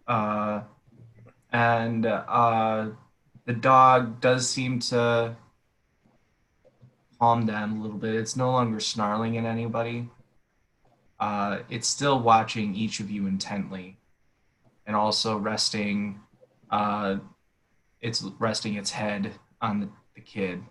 And the dog does seem to calm down a little bit. It's no longer snarling at anybody. It's still watching each of you intently, and also resting. It's resting its head on the kid.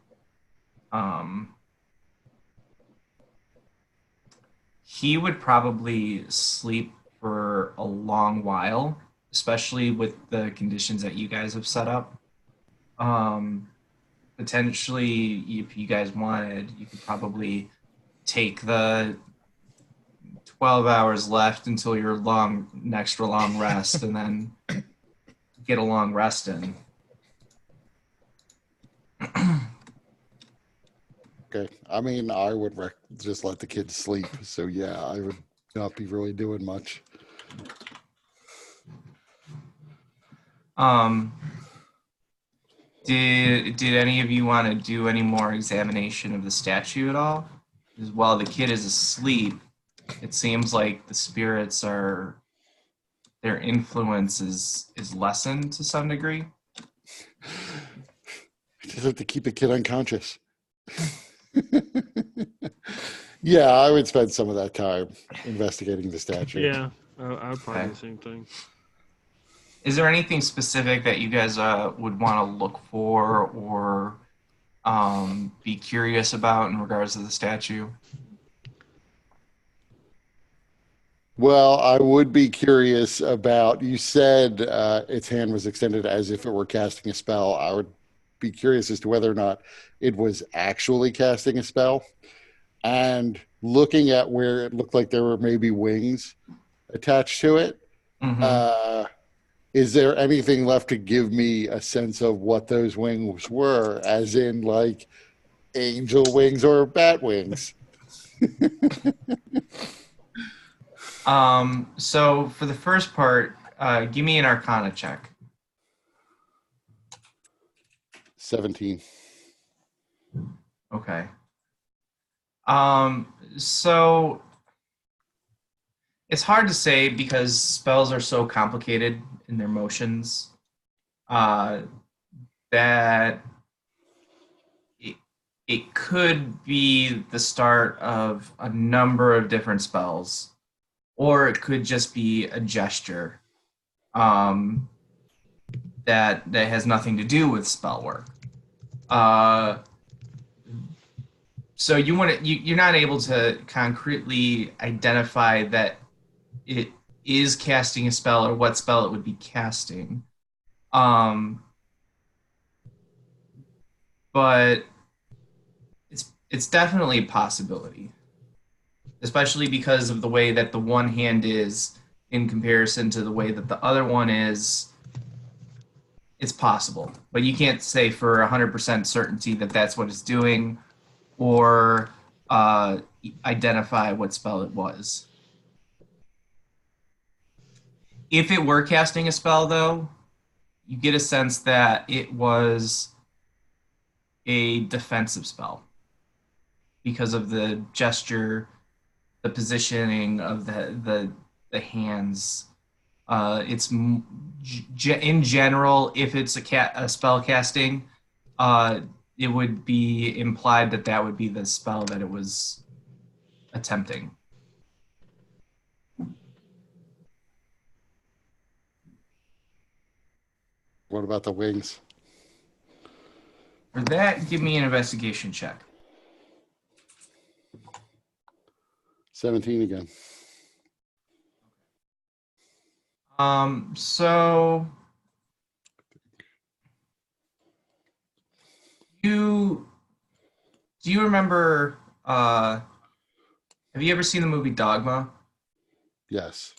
He would probably sleep for a long while, especially with the conditions that you guys have set up. Potentially, if you guys wanted, you could probably take the 12 hours left until your extra long rest, and then get a long rest in. Okay. I mean, I would just let the kids sleep. So, yeah, I would not be really doing much. Did any of you want to do any more examination of the statue at all? Because while the kid is asleep, it seems like the spirits their influence is lessened to some degree. Just have to keep the kid unconscious. Yeah, I would spend some of that time investigating the statue. Yeah, I would probably Okay. do the same thing. Is there anything specific that you guys would want to look for or be curious about in regards to the statue? Well, I would be curious about, you said its hand was extended as if it were casting a spell. I would be curious as to whether or not it was actually casting a spell. And looking at where it looked like there were maybe wings attached to it, Mm-hmm. is there anything left to give me a sense of what those wings were, as in like angel wings or bat wings? So for the first part, give me an Arcana check. 17. Okay. So it's hard to say because spells are so complicated in their motions that it could be the start of a number of different spells, or it could just be a gesture that has nothing to do with spell work. So you're not able to concretely identify that it is casting a spell or what spell it would be casting. But it's definitely a possibility, especially because of the way that the one hand is in comparison to the way that the other one is. It's possible, but you can't say for 100% certainty that that's what it's doing or identify what spell it was. If it were casting a spell, though, you get a sense that it was a defensive spell because of the gesture, the positioning of the hands. It's in general, if it's a spell casting, it would be implied that that would be the spell that it was attempting. What about the wings? For that, give me an investigation check. 17 again. So do you remember, have you ever seen the movie Dogma? Yes.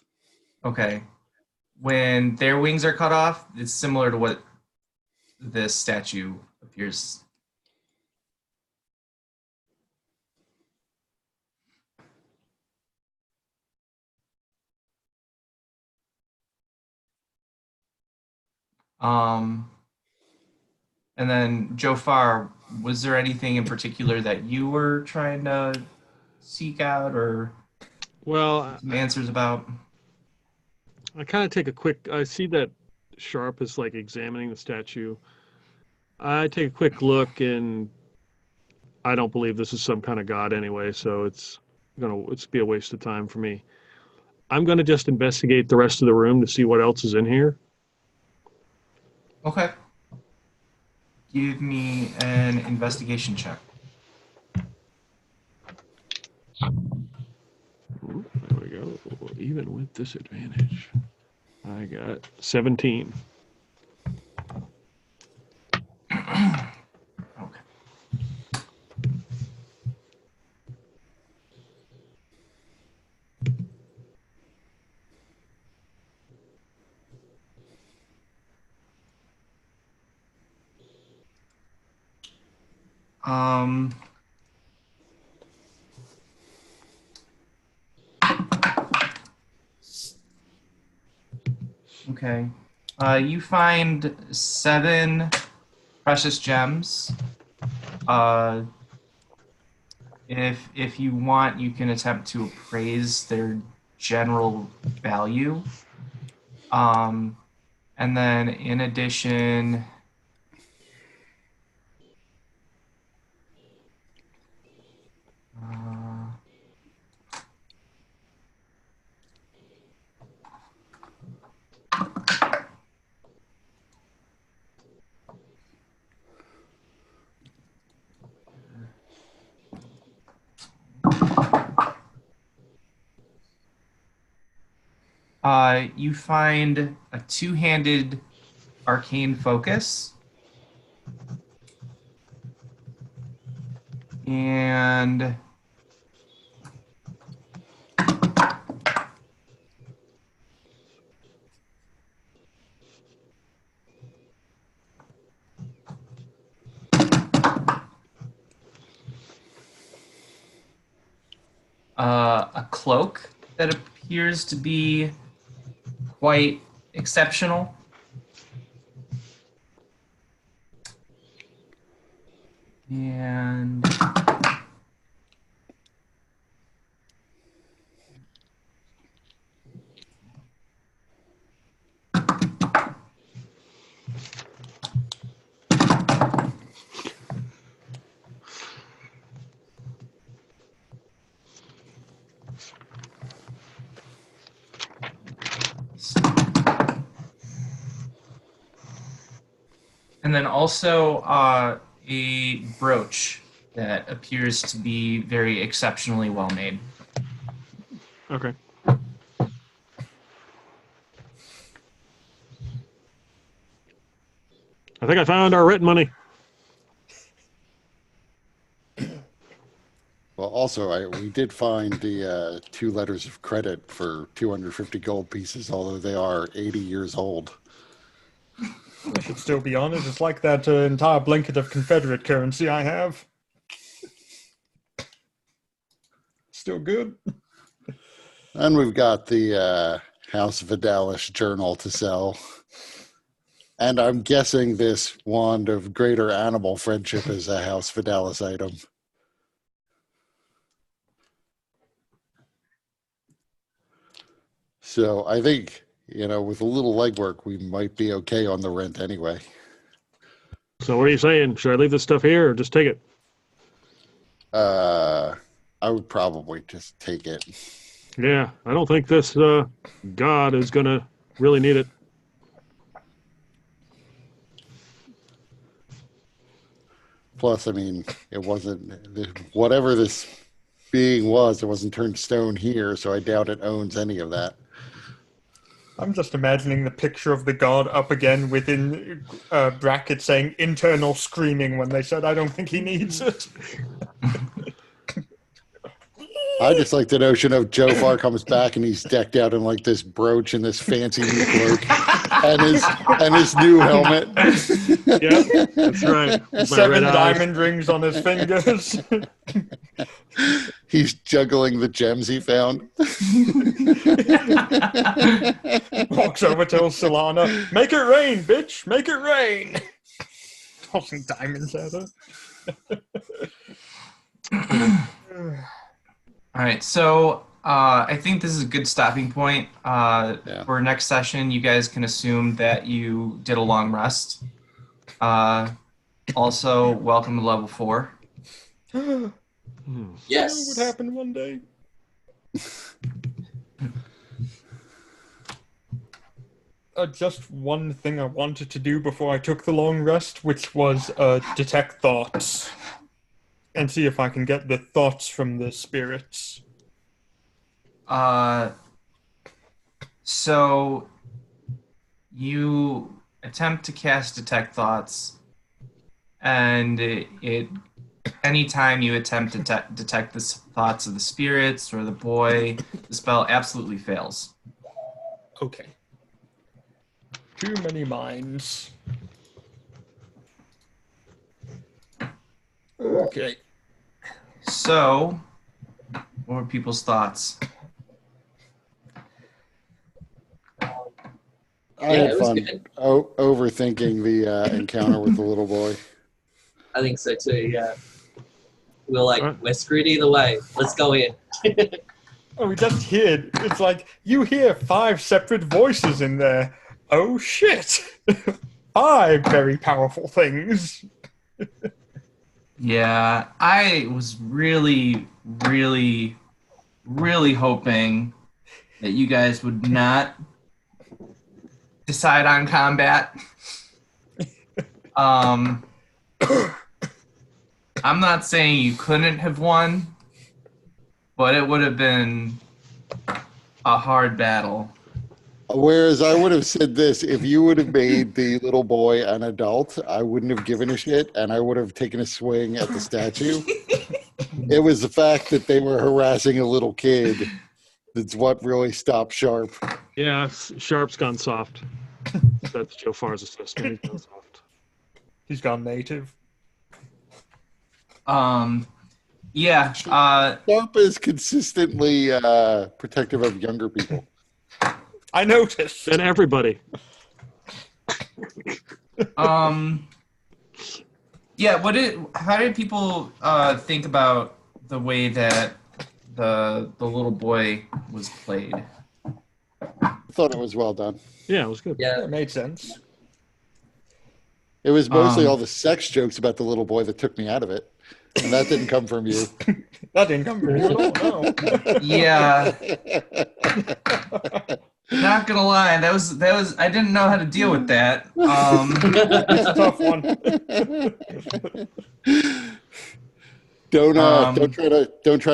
Okay. When their wings are cut off, it's similar to what this statue appears. And then Jofar, was there anything in particular that you were trying to seek out or Well, some answers about? I kind of take a quick. I see that Sharp is like examining the statue. I take a quick look, and I don't believe this is some kind of god anyway, so it's be a waste of time for me. I'm gonna just investigate the rest of the room to see what else is in here. Okay. Give me an investigation check. Ooh, there we go. Even with disadvantage, I got 17. Okay. Um, okay. You find 7 precious gems. If you want, you can attempt to appraise their general value. And then in addition, you find a 2-handed arcane focus and a cloak that appears to be quite exceptional. And and then also a brooch that appears to be very exceptionally well made. Okay. I think I found our rent money. Well, also, we did find the 2 letters of credit for 250 gold pieces, although they are 80 years old. I should still be on it. It's like that entire blanket of Confederate currency I have. Still good. And we've got the House Vidalis journal to sell. And I'm guessing this wand of greater animal friendship is a House Vidalis item. So I think, with a little legwork, we might be okay on the rent anyway. So what are you saying? Should I leave this stuff here or just take it? I would probably just take it. Yeah, I don't think this god is going to really need it. Plus, I mean, it wasn't, whatever this being was, it wasn't turned stone here, so I doubt it owns any of that. I'm just imagining the picture of the god up again within brackets saying internal screaming when they said, I don't think he needs it. I just like the notion of Joe Farr comes back and he's decked out in like this brooch and this fancy new cloak and his new helmet. Yeah, that's right. My 7 red diamond rings on his fingers. He's juggling the gems he found. Walks over, tells Solana, make it rain, bitch, make it rain. Tossing diamonds at her. All right, so I think this is a good stopping point. For next session, you guys can assume that you did a long rest. Also, welcome to level 4. Yes. What happened one day? Just one thing I wanted to do before I took the long rest, which was detect thoughts. And see if I can get the thoughts from the spirits. So you attempt to cast detect thoughts, and anytime you attempt to detect the thoughts of the spirits or the boy, the spell absolutely fails. Okay. Too many minds. Okay. So, what were people's thoughts? I had fun overthinking the encounter with the little boy. I think so too, yeah. We're like, we're screwed either way. Let's go in. Oh, we just heard. It's like, you hear 5 separate voices in there. Oh, shit. 5 very powerful things. Yeah, I was really, really, really hoping that you guys would not decide on combat. I'm not saying you couldn't have won, but it would have been a hard battle. Whereas I would have said this, if you would have made the little boy an adult, I wouldn't have given a shit, and I would have taken a swing at the statue. It was the fact that they were harassing a little kid that's what really stopped Sharp. Yeah, Sharp's gone soft. That's Joe Farr's assessment. He's gone soft. He's gone native. Yeah. Sharp is consistently protective of younger people. I noticed. And everybody. Yeah. How did people think about the way that the little boy was played? I thought it was well done. Yeah, it was good. Yeah, Yeah. it made sense. It was mostly all the sex jokes about the little boy that took me out of it. And that didn't come from you. That didn't come from you at all, no. Yeah. Not gonna lie, that was I didn't know how to deal with that. It's a tough one. Don't Um, try to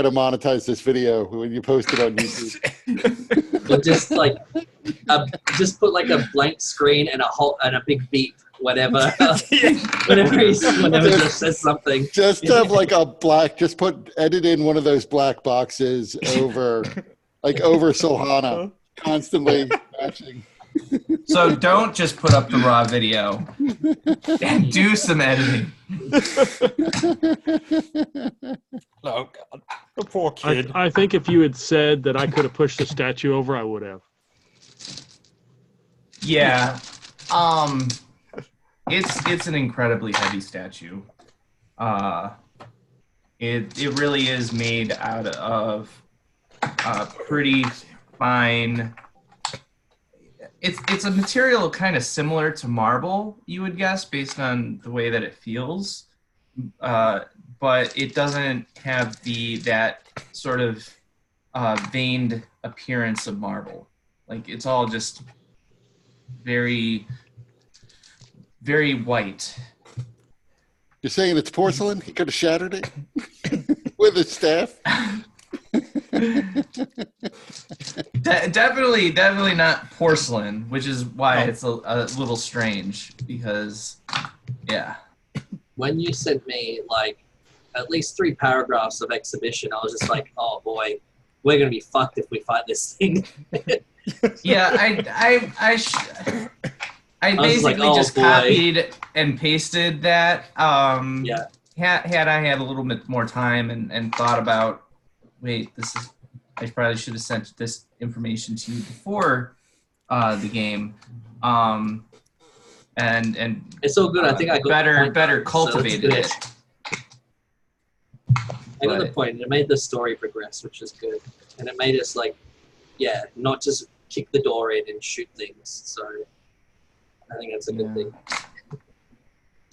monetize this video when you post it on YouTube. Or just like just put like a blank screen and a big beep whenever whenever Jeff says something. Just have like just edit in one of those black boxes over Solana, constantly matching. so don't just put up the raw video and do some editing. Oh God, the poor kid. I think if you had said that I could have pushed the statue over, I would have. Yeah. It's an incredibly heavy statue. It really is made out of pretty fine. It's a material kind of similar to marble, you would guess, based on the way that it feels, but it doesn't have that sort of veined appearance of marble. Like it's all just very, very white. You're saying it's porcelain? He could have shattered it with a staff. Definitely not porcelain, which is why it's a little strange because, yeah. When you sent me like at least 3 paragraphs of exhibition, I was just like, oh boy, we're gonna be fucked if we fight this thing. Yeah, I basically just copied and pasted that. Yeah. Had I had a little bit more time and thought about, wait, I probably should have sent this information to you before the game, and it's all good. I think I got better cultivated it. I got the point. It made the story progress, which is good, and it made us like, not just kick the door in and shoot things. So I think that's a good thing.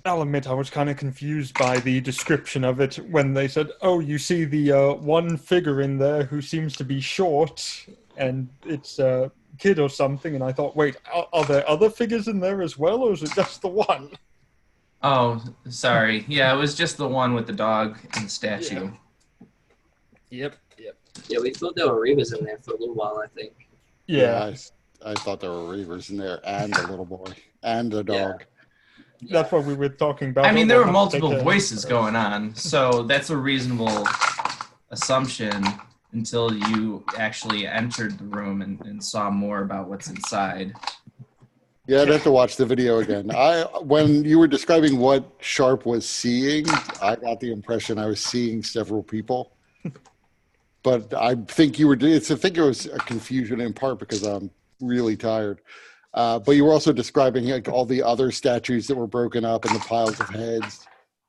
I'll admit I was kind of confused by the description of it when they said, oh, you see the one figure in there who seems to be short and it's a kid or something. And I thought, wait, are there other figures in there as well, or is it just the one? Oh, sorry. Yeah, it was just the one with the dog and the statue. Yep. Yeah, we thought there were Reavers in there for a little while, I think. Yeah. I thought there were Reavers in there and a little boy and a dog. That's what we were talking about. I mean, there were multiple voices going on, so that's a reasonable assumption until you actually entered the room and saw more about what's inside. Yeah, I'd have to watch the video again. When you were describing what Sharp was seeing, I got the impression I was seeing several people. But I think it was a confusion in part because I'm really tired. But you were also describing like all the other statues that were broken up and the piles of heads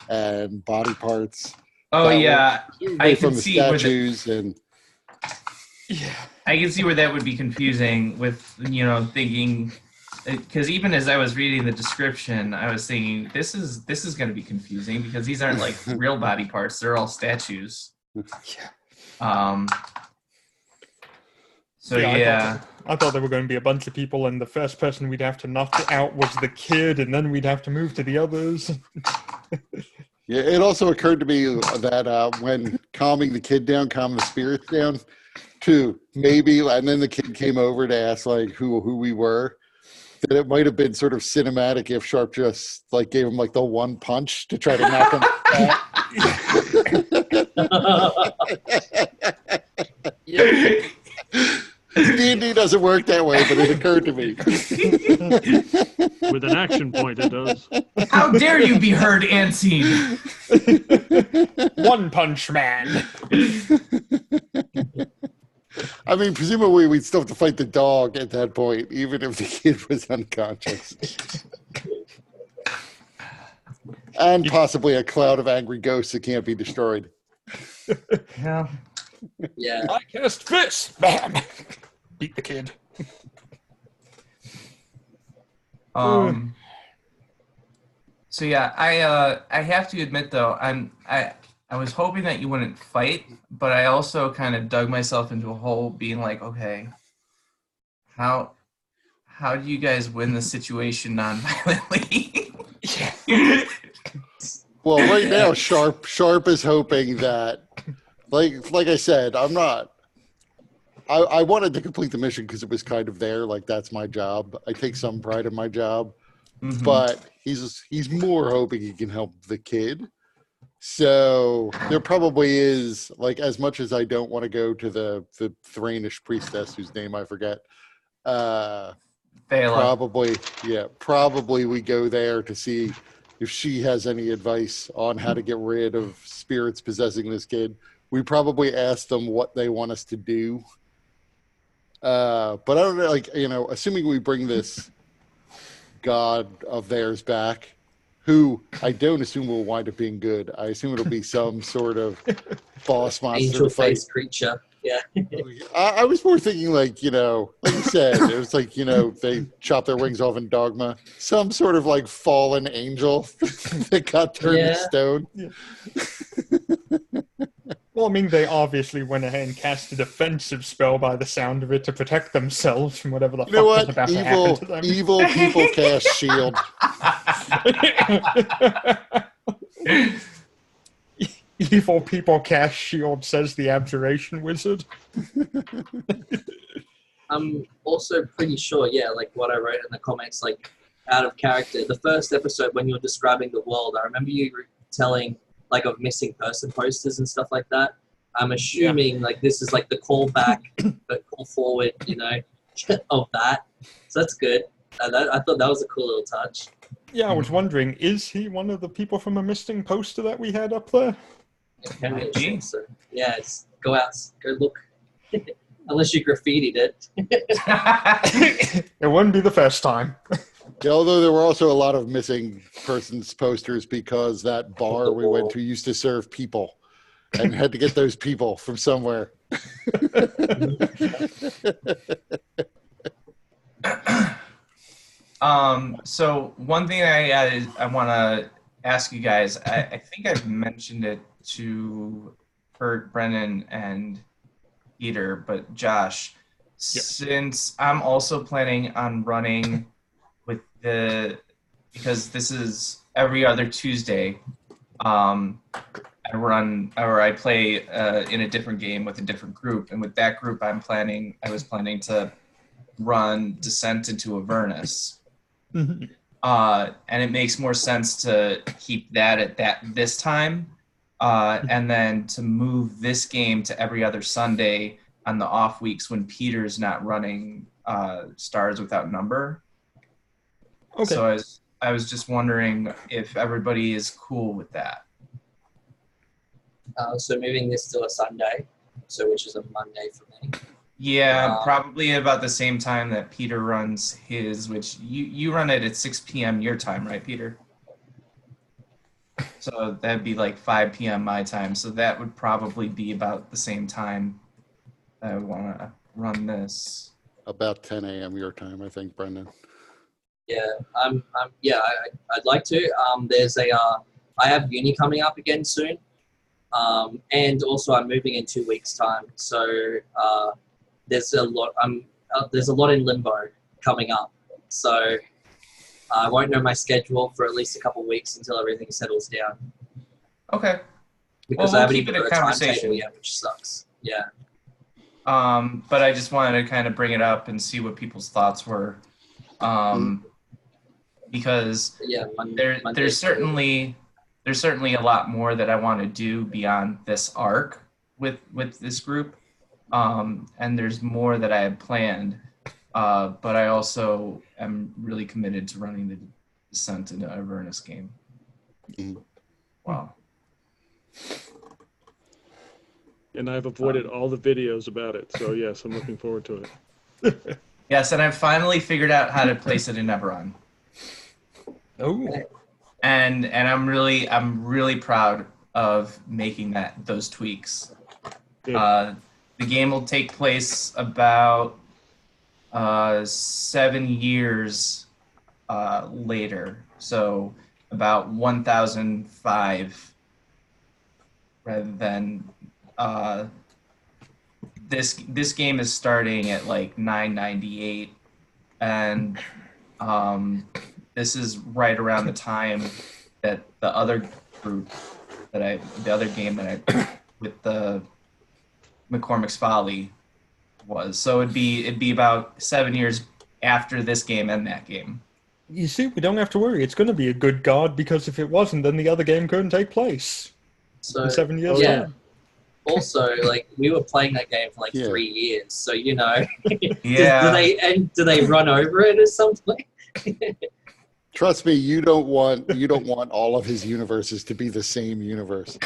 and body parts. Oh yeah, I can see statues I can see where that would be confusing with thinking, because even as I was reading the description, I was thinking this is going to be confusing because these aren't like real body parts; they're all statues. So yeah. I thought there were going to be a bunch of people, and the first person we'd have to knock out was the kid, and then we'd have to move to the others. Yeah, it also occurred to me that when calming the kid down, calm the spirits down, too, maybe, and then the kid came over to ask like who we were, that it might have been sort of cinematic if Sharp just like gave him like the one punch to try to knock him out. D&D doesn't work that way, but it occurred to me. With an action point, it does. How dare you be heard and seen? One Punch Man. I mean, presumably we'd still have to fight the dog at that point, even if the kid was unconscious. And possibly a cloud of angry ghosts that can't be destroyed. Yeah. Yeah. I cast fist. Bam. Beat the kid. So yeah, I have to admit though, I was hoping that you wouldn't fight, but I also kind of dug myself into a hole being like, okay, How do you guys win the situation non-violently? Well, right now, Sharp is hoping that, like I said, I'm not. I wanted to complete the mission because it was kind of there. Like that's my job. I take some pride in my job, Mhm. but he's more hoping he can help the kid. So there probably is, like, as much as I don't want to go to the Thrainish priestess whose name I forget. Thala. Probably we go there to see if she has any advice on how to get rid of spirits possessing this kid. We probably ask them what they want us to do. But I don't know, like, assuming we bring this god of theirs back, who I don't assume will wind up being good. I assume it'll be some sort of boss monster Angel to fight. face creature. Yeah. I was more thinking like you said, it was like, they chop their wings off in Dogma. Some sort of like fallen angel that got turned to stone. Yeah. Well, I mean, they obviously went ahead and cast a defensive spell by the sound of it to protect themselves from whatever the fuck was about to happen to them. Evil people cast shield. Evil people cast shield, says the abjuration wizard. I'm also pretty sure, like what I wrote in the comments, like out of character. The first episode when you were describing the world, I remember you telling like of missing person posters and stuff like that. I'm assuming like this is like the callback, but call forward, of that. So that's good. I thought that was a cool little touch. Yeah, I was wondering, is he one of the people from a missing poster that we had up there? So, yeah, go out, go look. Unless you graffitied it. It wouldn't be the first time. Yeah, although there were also a lot of missing persons posters because that bar we went to used to serve people and had to get those people from somewhere. So one thing I want to ask you guys, I think I've mentioned it to Kurt, Brennan, and Peter, but Josh, since I'm also planning on running with because this is every other Tuesday, I play in a different game with a different group, and with that group I was planning to run Descent into Avernus. And it makes more sense to keep that at this time, and then to move this game to every other Sunday on the off weeks when Peter's not running Stars Without Number. Okay. So I was just wondering if everybody is cool with that. So moving this to a Sunday, which is a Monday for me. Yeah, probably about the same time that Peter runs his, which you run it at 6 p.m. your time, right, Peter? So that'd be like 5 p.m. my time. So that would probably be about the same time that I would want to run this. About 10 a.m. your time, I think, Brendan. Yeah, I'd like to. I have uni coming up again soon. And also I'm moving in 2 weeks' time. So there's a lot in limbo coming up. So I won't know my schedule for at least a couple of weeks until everything settles down. Okay. Because I haven't even got a timetable yet, which sucks. Yeah. But I just wanted to kind of bring it up and see what people's thoughts were. Because there's certainly a lot more that I want to do beyond this arc with this group. And there's more that I had planned. But I also am really committed to running the Descent into Avernus game. Wow. And I've avoided all the videos about it. So yes, I'm looking forward to it. Yes, and I've finally figured out how to place it in Eberron. Oh. And I'm really proud of making those tweaks. The game will take place about 7 years later, so about 1005, rather than this game is starting at like 9.98, and this is right around the time that the other game that I with the McCormick's Folly was. So it'd be about 7 years after this game and that game. You see, we don't have to worry. It's going to be a good guard, because if it wasn't, then the other game couldn't take place So in 7 years. yeah. time. Also, like, we were playing that game for like Yeah. 3 years, so you know. Yeah. Do they run over it or something? Trust me, you don't want all of his universes to be the same universe.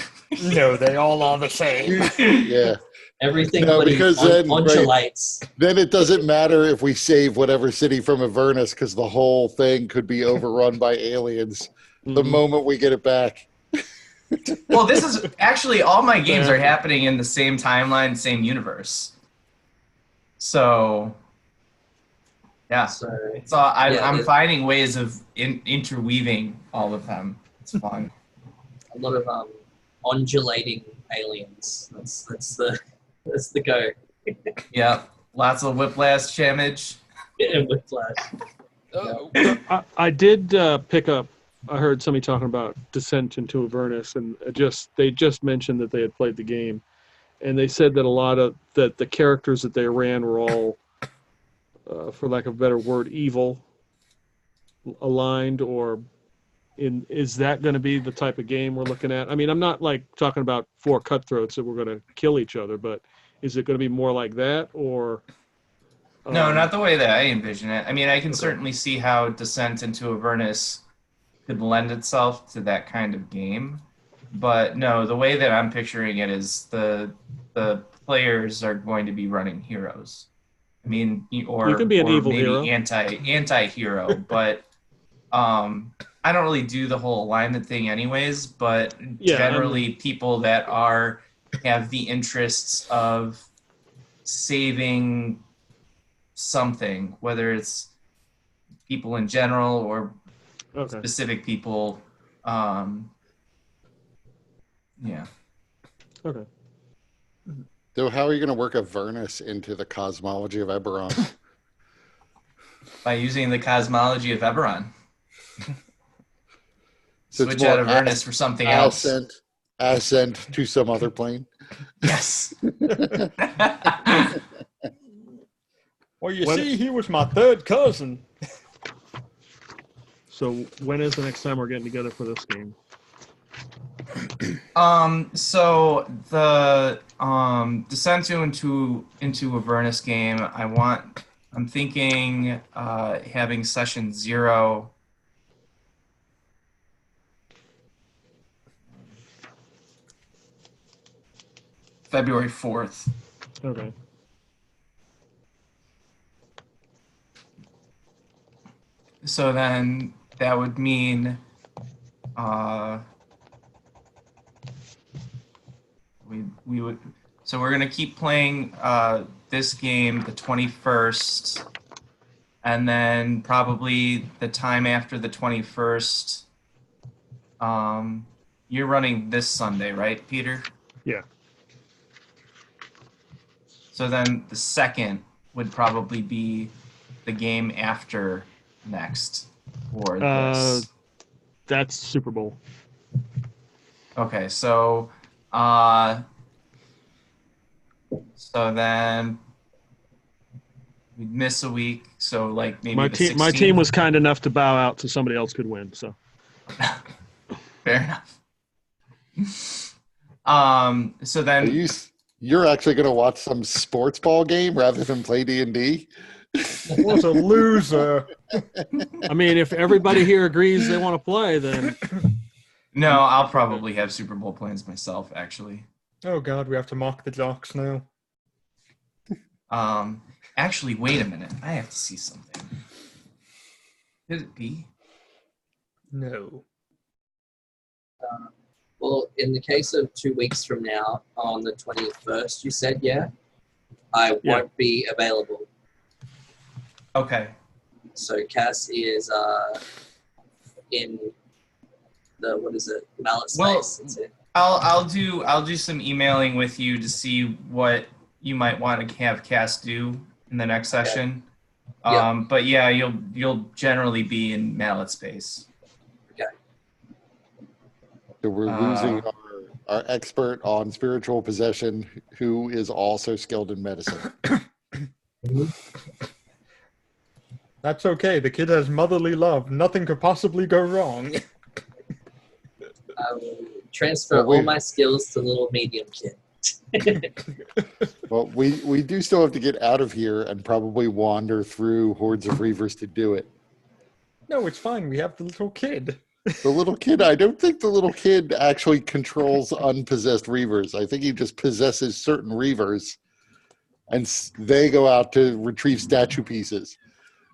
No, they all are the same. Yeah. Everything No, bloody because then, right. undulates. Then it doesn't matter if we save whatever city from Avernus, because the whole thing could be overrun by aliens the moment we get it back. Well, this is actually all my games are happening in the same timeline, same universe. So, yeah, So it's all. Yeah, I'm finding ways of interweaving all of them. It's fun. a lot of undulating aliens. That's the go. Yeah, lots of whiplash damage. In Whiplash. I did pick up. I heard somebody talking about Descent into Avernus, and they just mentioned that they had played the game, and they said that a lot of the characters that they ran were all, for lack of a better word, evil aligned, or is that going to be the type of game we're looking at? I mean, I'm not like talking about 4 cutthroats that we're going to kill each other, but is it going to be more like that, or? No, not the way that I envision it. I mean, I can certainly see how Descent into Avernus could lend itself to that kind of game, but no, the way that I'm picturing it is the players are going to be running heroes. I mean, or You can be an evil maybe hero. anti-hero, but I don't really do the whole alignment thing anyways. But Yeah, generally, people that have the interests of saving something, whether it's people in general or Okay. specific people. Yeah. Okay. So how are you going to work Avernus into the cosmology of Eberron? By using the cosmology of Eberron. So it's Switch more out Avernus for something else. Ascent to some other plane. Yes. Well, you What- see, he was my third cousin. So when is the next time we're getting together for this game? So the Descent into Avernus game, I'm thinking having session 0 February 4th. Okay. So then that would mean we would, so we're gonna keep playing this game the 21st, and then probably the time after the 21st. You're running this Sunday, right, Peter? Yeah. So then the 2nd would probably be the game after next, or this. That's Super Bowl. Okay, so then we'd miss a week, so like maybe My the team 16th. was kind enough to bow out so somebody else could win. So Fair enough. So then You're actually going to watch some sports ball game rather than play D&D? What a loser. I mean, if everybody here agrees they want to play, then no, I'll probably have Super Bowl plans myself, actually. Oh, God, we have to mock the jocks now. Actually, wait a minute. I have to see something. Could it be? No. Well, in the case of 2 weeks from now, on the 21st, you said, yeah? I Yeah. won't be available. Okay. So Cass is in the, what is it, Mallet Well, Space. That's it. I'll do some emailing with you to see what you might want to have Cass do in the next session. Yeah. But yeah, you'll generally be in Mallet space. Okay. So we're losing our expert on spiritual possession, who is also skilled in medicine. That's okay. The kid has motherly love. Nothing could possibly go wrong. I will transfer all my skills to little medium kid. Well, we do still have to get out of here and probably wander through hordes of reavers to do it. No, it's fine. We have the little kid. The little kid, I don't think the little kid actually controls unpossessed reavers. I think he just possesses certain reavers, and they go out to retrieve statue pieces.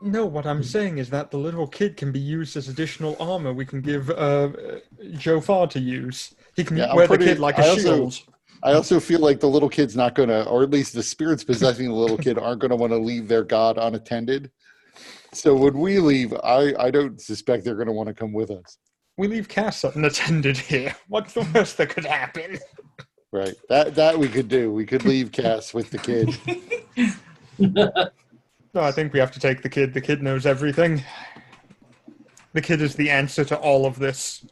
No, what I'm saying is that the little kid can be used as additional armor we can give Jofar to use. He can wear the kid like a shield. I also feel like the little kid's not going to, or at least the spirits possessing the little kid aren't going to want to leave their god unattended. So when we leave, I don't suspect they're going to want to come with us. We leave Cass unattended here. What's the worst that could happen? Right. That we could do. We could leave Cass with the kid. No, I think we have to take the kid. The kid knows everything. The kid is the answer to all of this.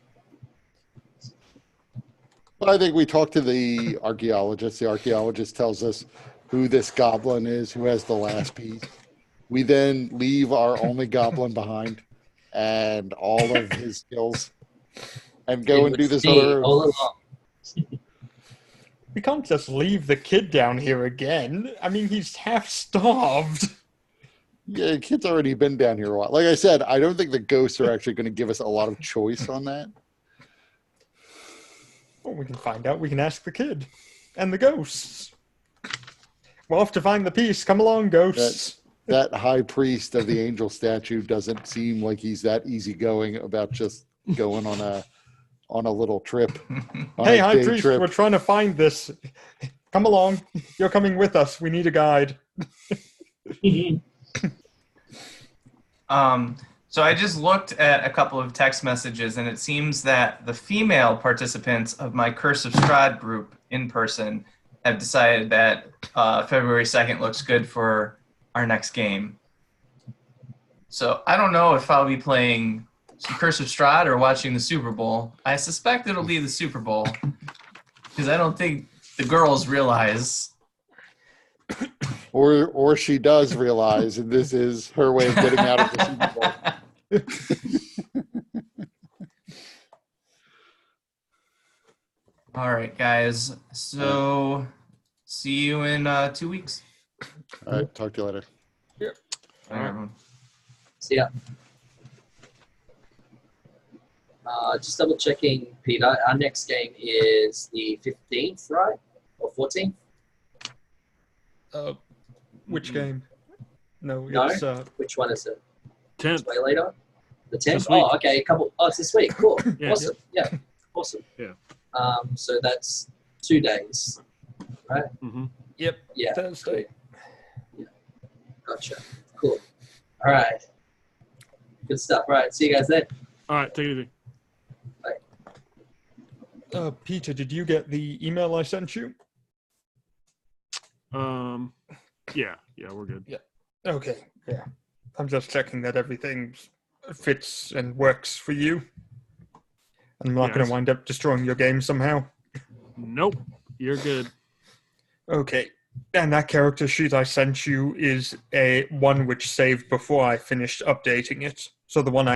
Well, I think we talk to the archaeologist. The archaeologist tells us who this goblin is, who has the last piece. We then leave our only goblin behind and all of his skills and go and do this other. All along. We can't just leave the kid down here again. I mean, he's half starved. Yeah, the kid's already been down here a while. Like I said, I don't think the ghosts are actually going to give us a lot of choice on that. Well, we can find out. We can ask the kid and the ghosts. We'll have to find the piece. Come along, ghosts. That high priest of the angel statue doesn't seem like he's that easygoing about just going on a little trip. Hey, high priest, we're trying to find this. Come along. You're coming with us. We need a guide. So I just looked at a couple of text messages, and it seems that the female participants of my Curse of Strahd group in person have decided that February 2nd looks good for our next game. So I don't know if I'll be playing some Curse of Strahd or watching the Super Bowl. I suspect it'll be the Super Bowl, because I don't think the girls realize. Or she does realize, and this is her way of getting out of the Super Bowl. All right, guys. So see you in 2 weeks. All right, talk to you later. Yep. All right, everyone. See ya. Just double checking, Peter. Our next game is the 15th, right? Or 14th? Which game? No, No? it's Which one is it? 10th. Way later? The 10th? This week. Oh, okay. It's this week. Cool. Yeah. Awesome. Yeah. Awesome. Yeah. So that's 2 days, right? Mm-hmm. yep, Yeah. Thursday. Gotcha. Cool. All right. Good stuff. All right. See you guys then. All right, take it easy. Peter, did you get the email I sent you? Yeah, we're good. Okay, yeah. I'm just checking that everything fits and works for you. I'm not going Yes. to wind up destroying your game somehow. Nope, you're good. Okay, and that character sheet I sent you is one which saved before I finished updating it. So the one I